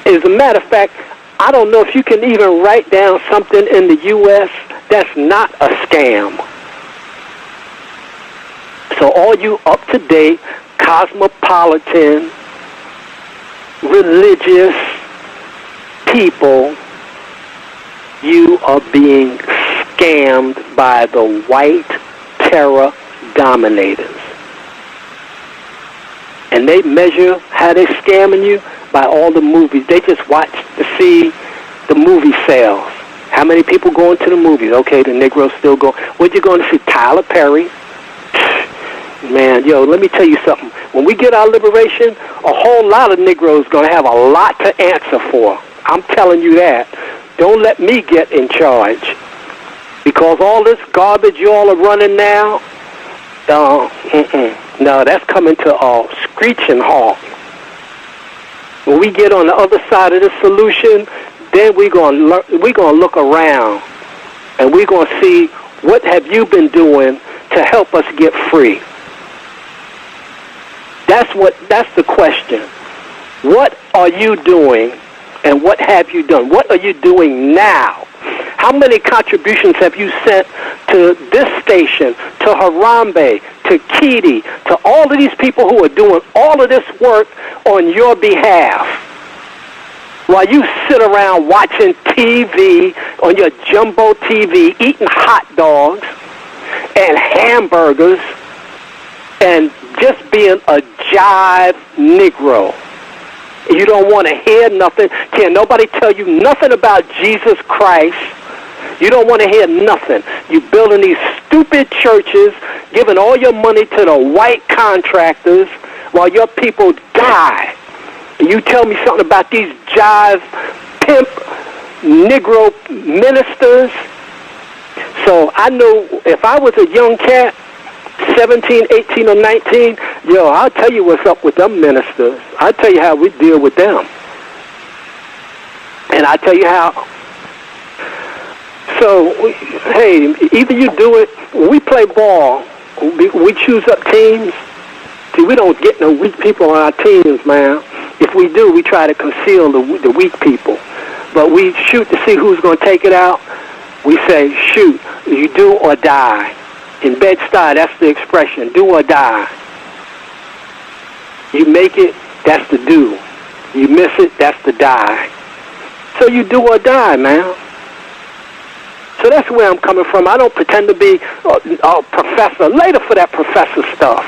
As a matter of fact, I don't know if you can even write down something in the U.S. that's not a scam. So all you up-to-date, cosmopolitan, religious people, you are being scammed by the white terror dominators. And they measure how they're scamming you by all the movies. They just watch to see the movie sales. How many people going to the movies? Okay, the Negroes still go. What you going to see? Tyler Perry? Man, let me tell you something. When we get our liberation, a whole lot of Negroes going to have a lot to answer for. I'm telling you that. Don't let me get in charge. Because all this garbage you all are running now, no, that's coming to a screeching halt. When we get on the other side of the solution, then we're gonna look around, and we're gonna see what have you been doing to help us get free. That's the question. What are you doing, and what have you done? What are you doing now? How many contributions have you sent to this station, to Harambe, to Kiti, to all of these people who are doing all of this work on your behalf? While you sit around watching TV on your jumbo TV, eating hot dogs and hamburgers and just being a jive Negro. You don't want to hear nothing. Can't nobody tell you nothing about Jesus Christ. You don't want to hear nothing. You building these stupid churches, giving all your money to the white contractors while your people die. And you tell me something about these jive pimp Negro ministers. So I know if I was a young cat, 17, 18, or 19, I'll tell you what's up with them ministers. I'll tell you how we deal with them. And I'll tell you how. So, hey, either you do it, when we play ball, we choose up teams. See, we don't get no weak people on our teams, man. If we do, we try to conceal the weak people. But we shoot to see who's going to take it out. We say, shoot, you do or die. In Bed-Stuy, that's the expression, do or die. You make it, that's the do. You miss it, that's the die. So you do or die, man. So that's where I'm coming from. I don't pretend to be a professor. Later for that professor stuff.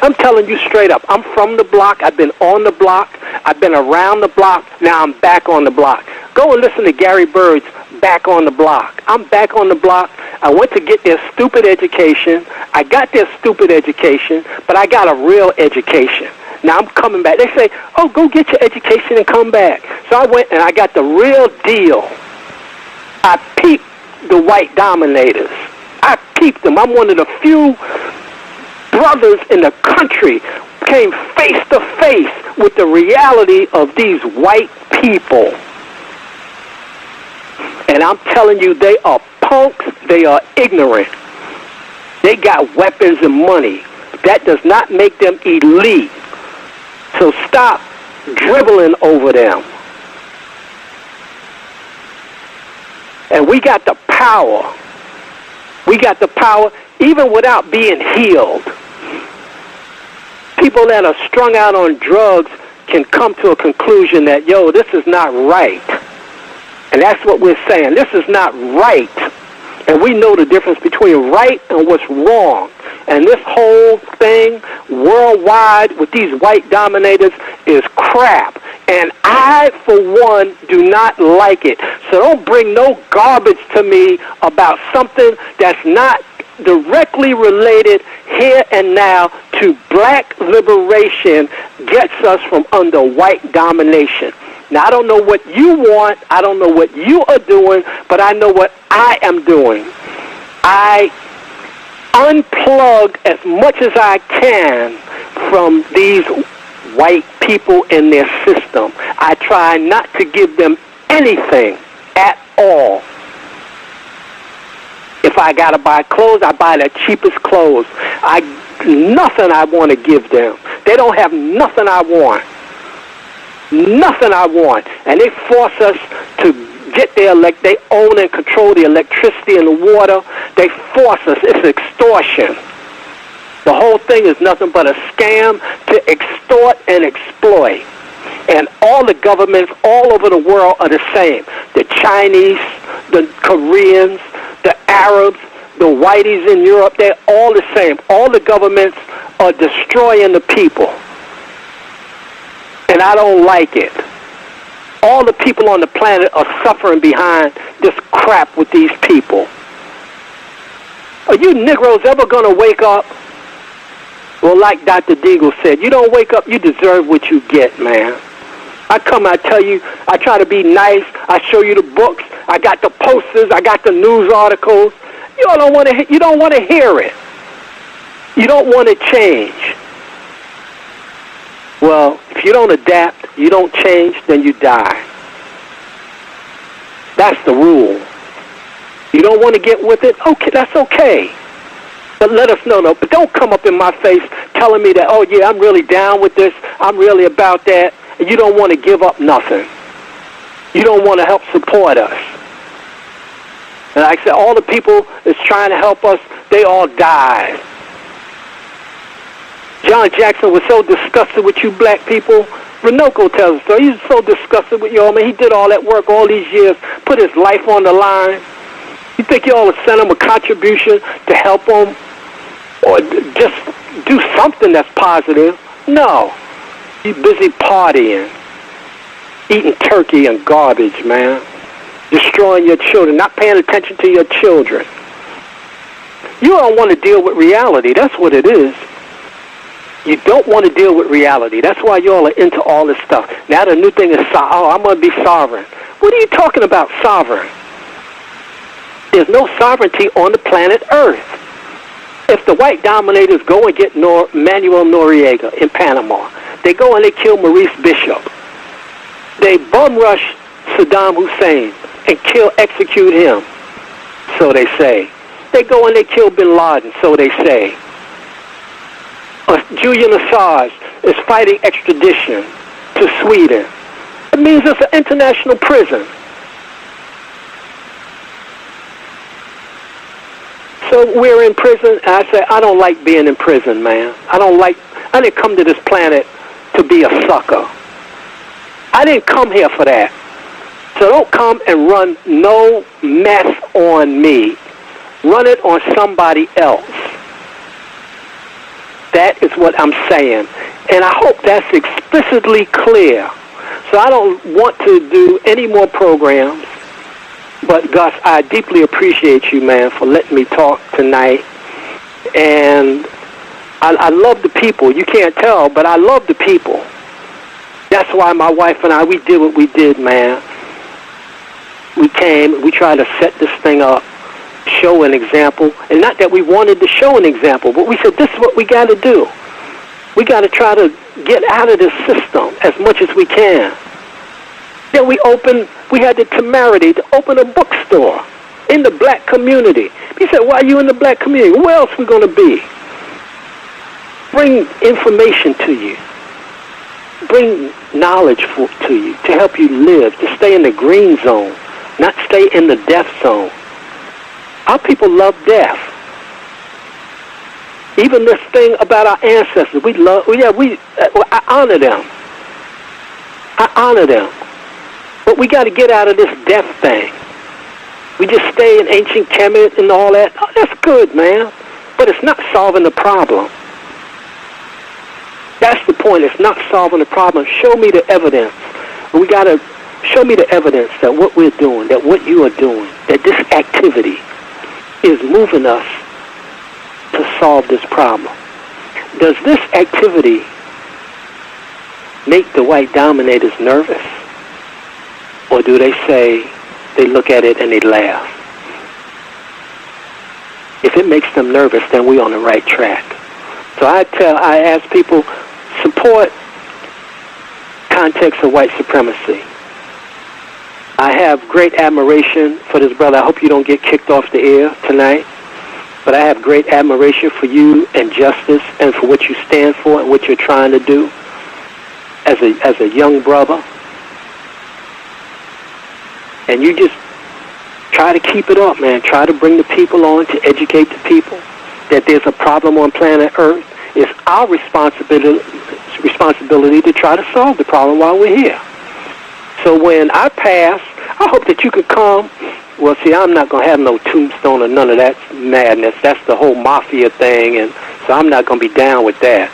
I'm telling you straight up. I'm from the block. I've been on the block. I've been around the block. Now I'm back on the block. Go and listen to Gary Bird's Back on the Block. I'm back on the block. I went to get their stupid education. I got their stupid education, but I got a real education. Now I'm coming back. They say, oh, go get your education and come back. So I went and I got the real deal. I peeped the white dominators. I peeped them. I'm one of the few brothers in the country came face to face with the reality of these white people. And I'm telling you, they are punks. They are ignorant. They got weapons and money. That does not make them elite. So stop dribbling over them. And we got the power. We got the power even without being healed. People that are strung out on drugs can come to a conclusion that, this is not right. And that's what we're saying. This is not right. And we know the difference between right and what's wrong. And this whole thing worldwide with these white dominators is crap. And I, for one, do not like it. So don't bring no garbage to me about something that's not directly related here and now to black liberation gets us from under white domination. Now, I don't know what you want. I don't know what you are doing, but I know what I am doing. I unplug as much as I can from these white people in their system. I try not to give them anything at all. If I got to buy clothes, I buy the cheapest clothes. Nothing I want to give them. They don't have nothing I want. Nothing I want. And they force us to get they own and control the electricity and the water. They force us. It's extortion. The whole thing is nothing but a scam to extort and exploit. And all the governments all over the world are the same. The Chinese, the Koreans, the Arabs, the whiteys in Europe, they're all the same. All the governments are destroying the people. And I don't like it. All the people on the planet are suffering behind this crap with these people. Are you Negroes ever going to wake up? Well, like Dr. Deagle said, you don't wake up, you deserve what you get, man. I come, I tell you, I try to be nice. I show you the books. I got the posters. I got the news articles. You all don't want to. You don't want to hear it. You don't want to change. Well, if you don't adapt, you don't change, then you die. That's the rule. You don't want to get with it? Okay, that's okay. But let us know, but don't come up in my face telling me that, oh, yeah, I'm really down with this, I'm really about that, and you don't want to give up nothing. You don't want to help support us. And like I said, all the people that's trying to help us, they all died. John Jackson was so disgusted with you black people. Renoco tells us so. He's so disgusted with y'all, man. He did all that work all these years, put his life on the line. You think y'all would send him a contribution to help him or just do something that's positive? No. He's busy partying, eating turkey and garbage, man. Destroying your children, not paying attention to your children. You don't want to deal with reality. That's what it is. You don't want to deal with reality. That's why y'all are into all this stuff. Now the new thing is, I'm going to be sovereign. What are you talking about, sovereign? There's no sovereignty on the planet Earth. If the white dominators go and get Manuel Noriega in Panama, they go and they kill Maurice Bishop. They bum rush Saddam Hussein and execute him, so they say. They go and they kill Bin Laden, so they say. Julian Assange is fighting extradition to Sweden. It means it's an international prison. So we're in prison, and I say, I don't like being in prison, man. I didn't come to this planet to be a sucker. I didn't come here for that. So don't come and run no mess on me. Run it on somebody else. That is what I'm saying. And I hope that's explicitly clear. So I don't want to do any more programs. But, Gus, I deeply appreciate you, man, for letting me talk tonight. And I love the people. You can't tell, but I love the people. That's why my wife and I, we did what we did, man. We came, we tried to set this thing up, show an example. And not that we wanted to show an example, but we said, this is what we got to do. We got to try to get out of this system as much as we can. Then we had the temerity to open a bookstore in the black community. He said, why are you in the black community? Where else are we going to be? Bring information to you. Bring knowledge to you to help you live, to stay in the green zone, not stay in the death zone. Our people love death. Even this thing about our ancestors, I honor them. I honor them. But we got to get out of this death thing. We just stay in ancient Kemet and all that. Oh, that's good, man. But it's not solving the problem. That's the point. It's not solving the problem. Show me the evidence. We got to show me the evidence that what we're doing, that what you are doing, that this activity is moving us to solve this problem. Does this activity make the white dominators nervous? Or do they say, they look at it and they laugh? If it makes them nervous, then we're on the right track. So I ask people, support Context of White Supremacy. I have great admiration for this brother. I hope you don't get kicked off the air tonight. But I have great admiration for you and justice and for what you stand for and what you're trying to do as a young brother. And you just try to keep it up, man. Try to bring the people on, to educate the people that there's a problem on planet Earth. It's our responsibility to try to solve the problem while we're here. So when I pass, I hope that you could come. Well, see, I'm not going to have no tombstone or none of that madness. That's the whole mafia thing, and so I'm not going to be down with that.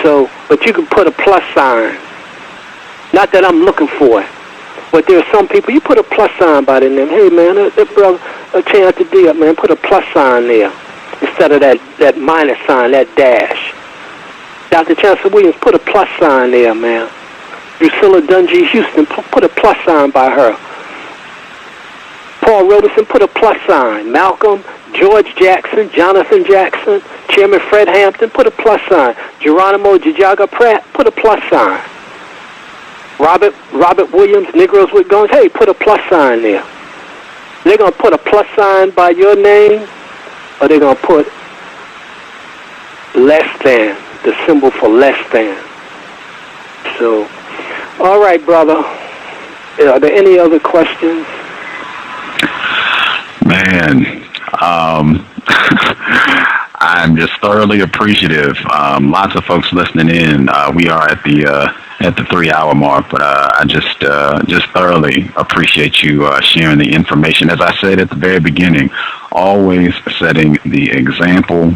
So, but you can put a plus sign. Not that I'm looking for it, but there are some people, you put a plus sign by their name. Hey, man, that brother, change the D up, man. Put a plus sign there instead of that minus sign, that dash. Dr. Chancellor Williams, put a plus sign there, man. Drusilla Dungy Houston, put a plus sign by her. Paul Robeson, put a plus sign. Malcolm, George Jackson, Jonathan Jackson, Chairman Fred Hampton, put a plus sign. Geronimo Jajaga Pratt, put a plus sign. Robert Williams, Negroes with Guns, hey, put a plus sign there. They're going to put a plus sign by your name, or they're going to put less than, the symbol for less than. So, all right, brother. Are there any other questions? Man, I'm just thoroughly appreciative. Lots of folks listening in. We are at the 3-hour mark, but I just thoroughly appreciate you sharing the information. As I said at the very beginning, always setting the example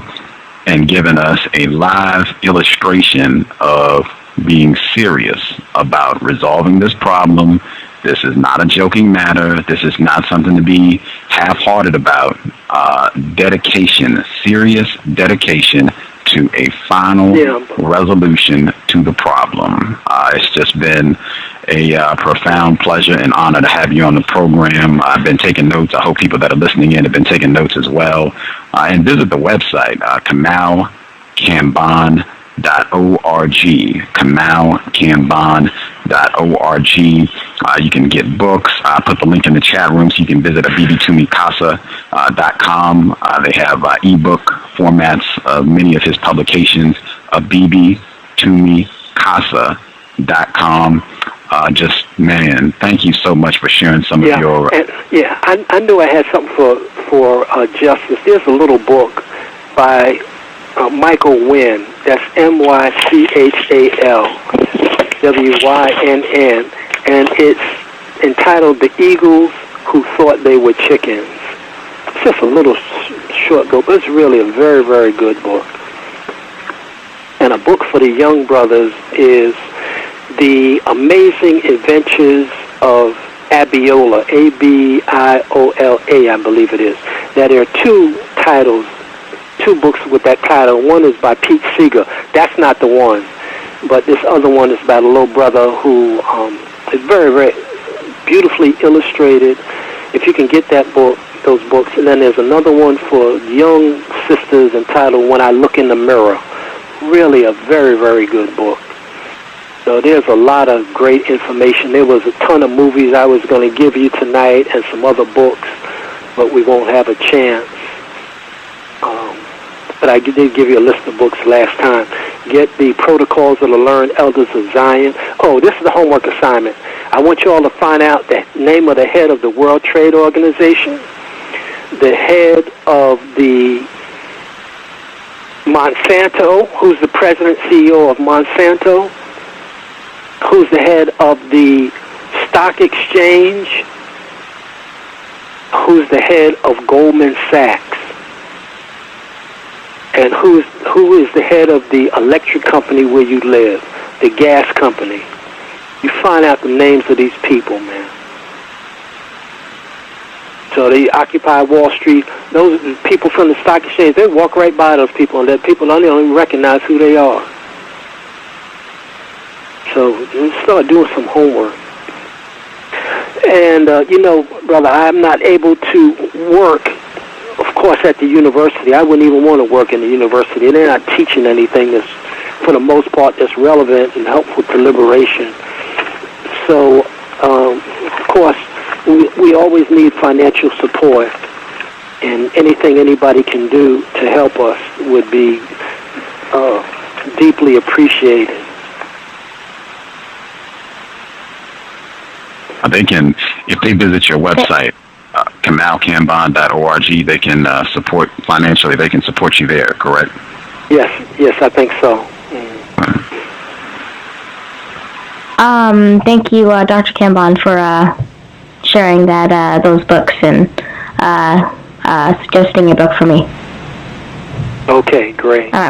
and giving us a live illustration of being serious about resolving this problem. This is not a joking matter. This is not something to be half-hearted about. Dedication, serious dedication to a final resolution to the problem. It's just been a profound pleasure and honor to have you on the program. I've been taking notes. I hope people that are listening in have been taking notes as well. And visit the website, Kambon Kambon.org, KambonKambon.org. You can get books. I put the link in the chat room so you can visit abibtumikasa.com. They have ebook formats of many of his publications, abibtumikasa.com. Man, thank you so much for sharing some of your... I knew I had something for justice. There's a little book by Michael Wynn. That's MyChalWynnn, and it's entitled "The Eagles Who Thought They Were Chickens." It's just a little short book, but it's really a very, very good book. And a book for the young brothers is "The Amazing Adventures of Abiola," Abiola, I believe it is. Now, there are two books with that title. One is by Pete Seeger. That's not the one. But this other one is about a little brother who is very, very beautifully illustrated. If you can get that book, those books. And then there's another one for young sisters entitled "When I Look in the Mirror." Really a very, very good book. So there's a lot of great information. There was a ton of movies I was going to give you tonight and some other books, but we won't have a chance. But I did give you a list of books last time. Get the Protocols of the Learned Elders of Zion. Oh, this is the homework assignment. I want you all to find out the name of the head of the World Trade Organization, the head of the Monsanto, who's the president, CEO of Monsanto, who's the head of the Stock Exchange, who's the head of Goldman Sachs, and who is the head of the electric company where you live, the gas company. You find out the names of these people, man. So they occupy Wall Street. Those people from the stock exchange, they walk right by those people, and that people don't even recognize who they are. So let's start doing some homework. And, brother, I'm not able to work, of course, at the university. I wouldn't even want to work in the university. They're not teaching anything that's, for the most part, that's relevant and helpful to liberation. So, of course, we always need financial support, and anything anybody can do to help us would be deeply appreciated. They can, if they visit your website, KambonKambon.org, they can support financially. They can support you there, correct? Yes, I think so. Thank you, Dr. Kambon, for sharing those books and suggesting a book for me. Okay, great. I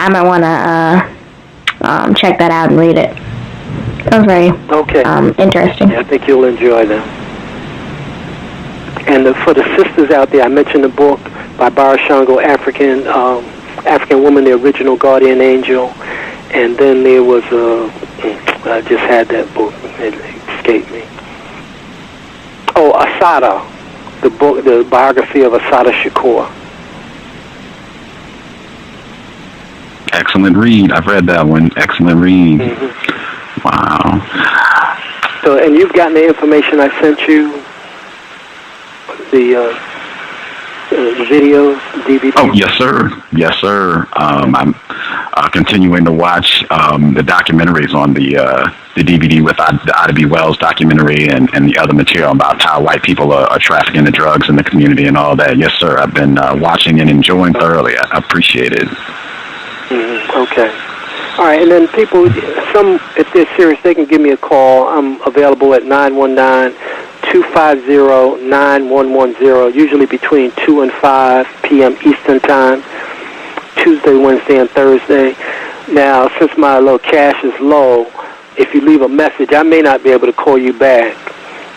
might wanna check that out and read it. Sounds very interesting. Yeah, I think you'll enjoy them. And for the sisters out there, I mentioned the book by Barashango, African woman, the original guardian angel. And then there was I just had that book. It escaped me. Oh, Asada. the book, the biography of Assata Shakur. Excellent read. I've read that one. Excellent read. Mm-hmm. Wow. So, and you've gotten the information I sent you, the videos, DVD? Oh, yes, sir. Yes, sir. I'm continuing to watch the documentaries on the DVD with the Ida B. Wells documentary and the other material about how white people are trafficking the drugs in the community and all that. Yes, sir. I've been watching and enjoying thoroughly. I appreciate it. Mm-hmm. Okay. All right, and then people, if they're serious, they can give me a call. I'm available at 919-250-9110, usually between 2 and 5 p.m. Eastern Time, Tuesday, Wednesday, and Thursday. Now, since my little cash is low, if you leave a message, I may not be able to call you back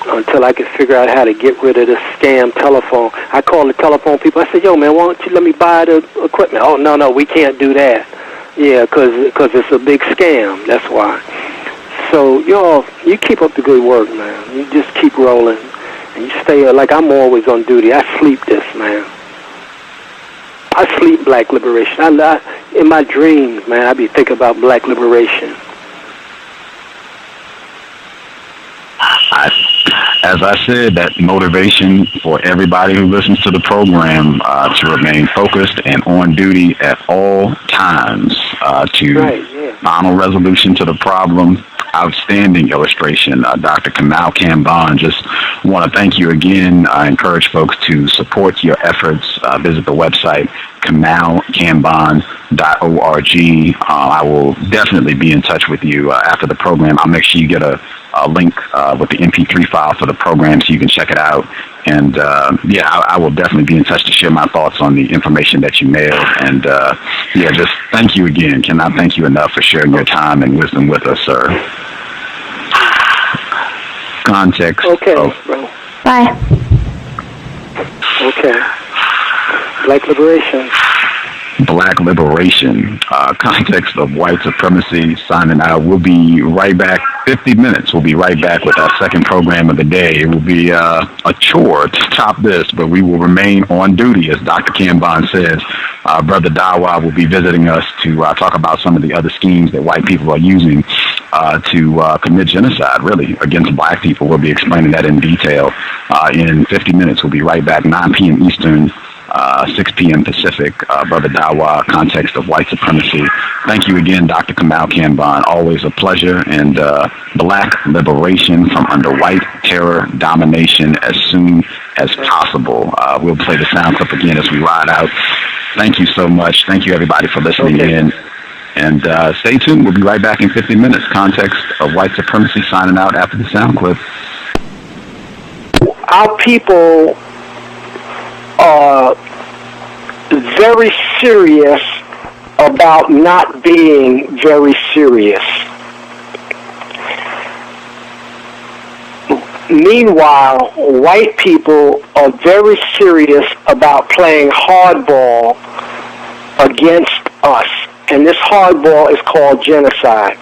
until I can figure out how to get rid of this scam telephone. I call the telephone people. I said, yo, man, why don't you let me buy the equipment? Oh, no, we can't do that. Yeah, because it's a big scam. That's why. So, you keep up the good work, man. You just keep rolling. And you stay, like I'm always on duty. I sleep this, man. I sleep black liberation. In my dreams, man, I be thinking about black liberation. As I said, that motivation for everybody who listens to the program to remain focused and on duty at all times to final resolution to the problem. Outstanding illustration, Dr. Kambon Kambon. Just want to thank you again. I encourage folks to support your efforts. Visit the website, KambonKambon.org. I will definitely be in touch with you after the program. I'll make sure you get a link with the MP3 file for the program so you can check it out. And I will definitely be in touch to share my thoughts on the information that you mailed. And just thank you again. Cannot thank you enough for sharing your time and wisdom with us, sir. Context. Okay, bro. Bye. Okay. Black liberation. Black liberation. Context of white supremacy. Signing out. We'll be right back. 50 minutes. We'll be right back with our second program of the day. It will be a chore to top this, but we will remain on duty, as Dr. Kambon says. Brother Dawa will be visiting us to talk about some of the other schemes that white people are using to commit genocide, really, against black people. We'll be explaining that in detail in 50 minutes. We'll be right back, 9 p.m. Eastern, 6 p.m. Pacific. Brother Dawa, context of white supremacy. Thank you again, Dr. Kambon Kambon. Always a pleasure. And black liberation from under white terror domination as soon as possible. We'll play the sound clip again as we ride out. Thank you so much. Thank you, everybody, for listening in. And stay tuned. We'll be right back in 50 minutes. Context of white supremacy signing out after the sound clip. Our people are very serious about not being very serious. Meanwhile, white people are very serious about playing hardball against us. And this hardball is called genocide.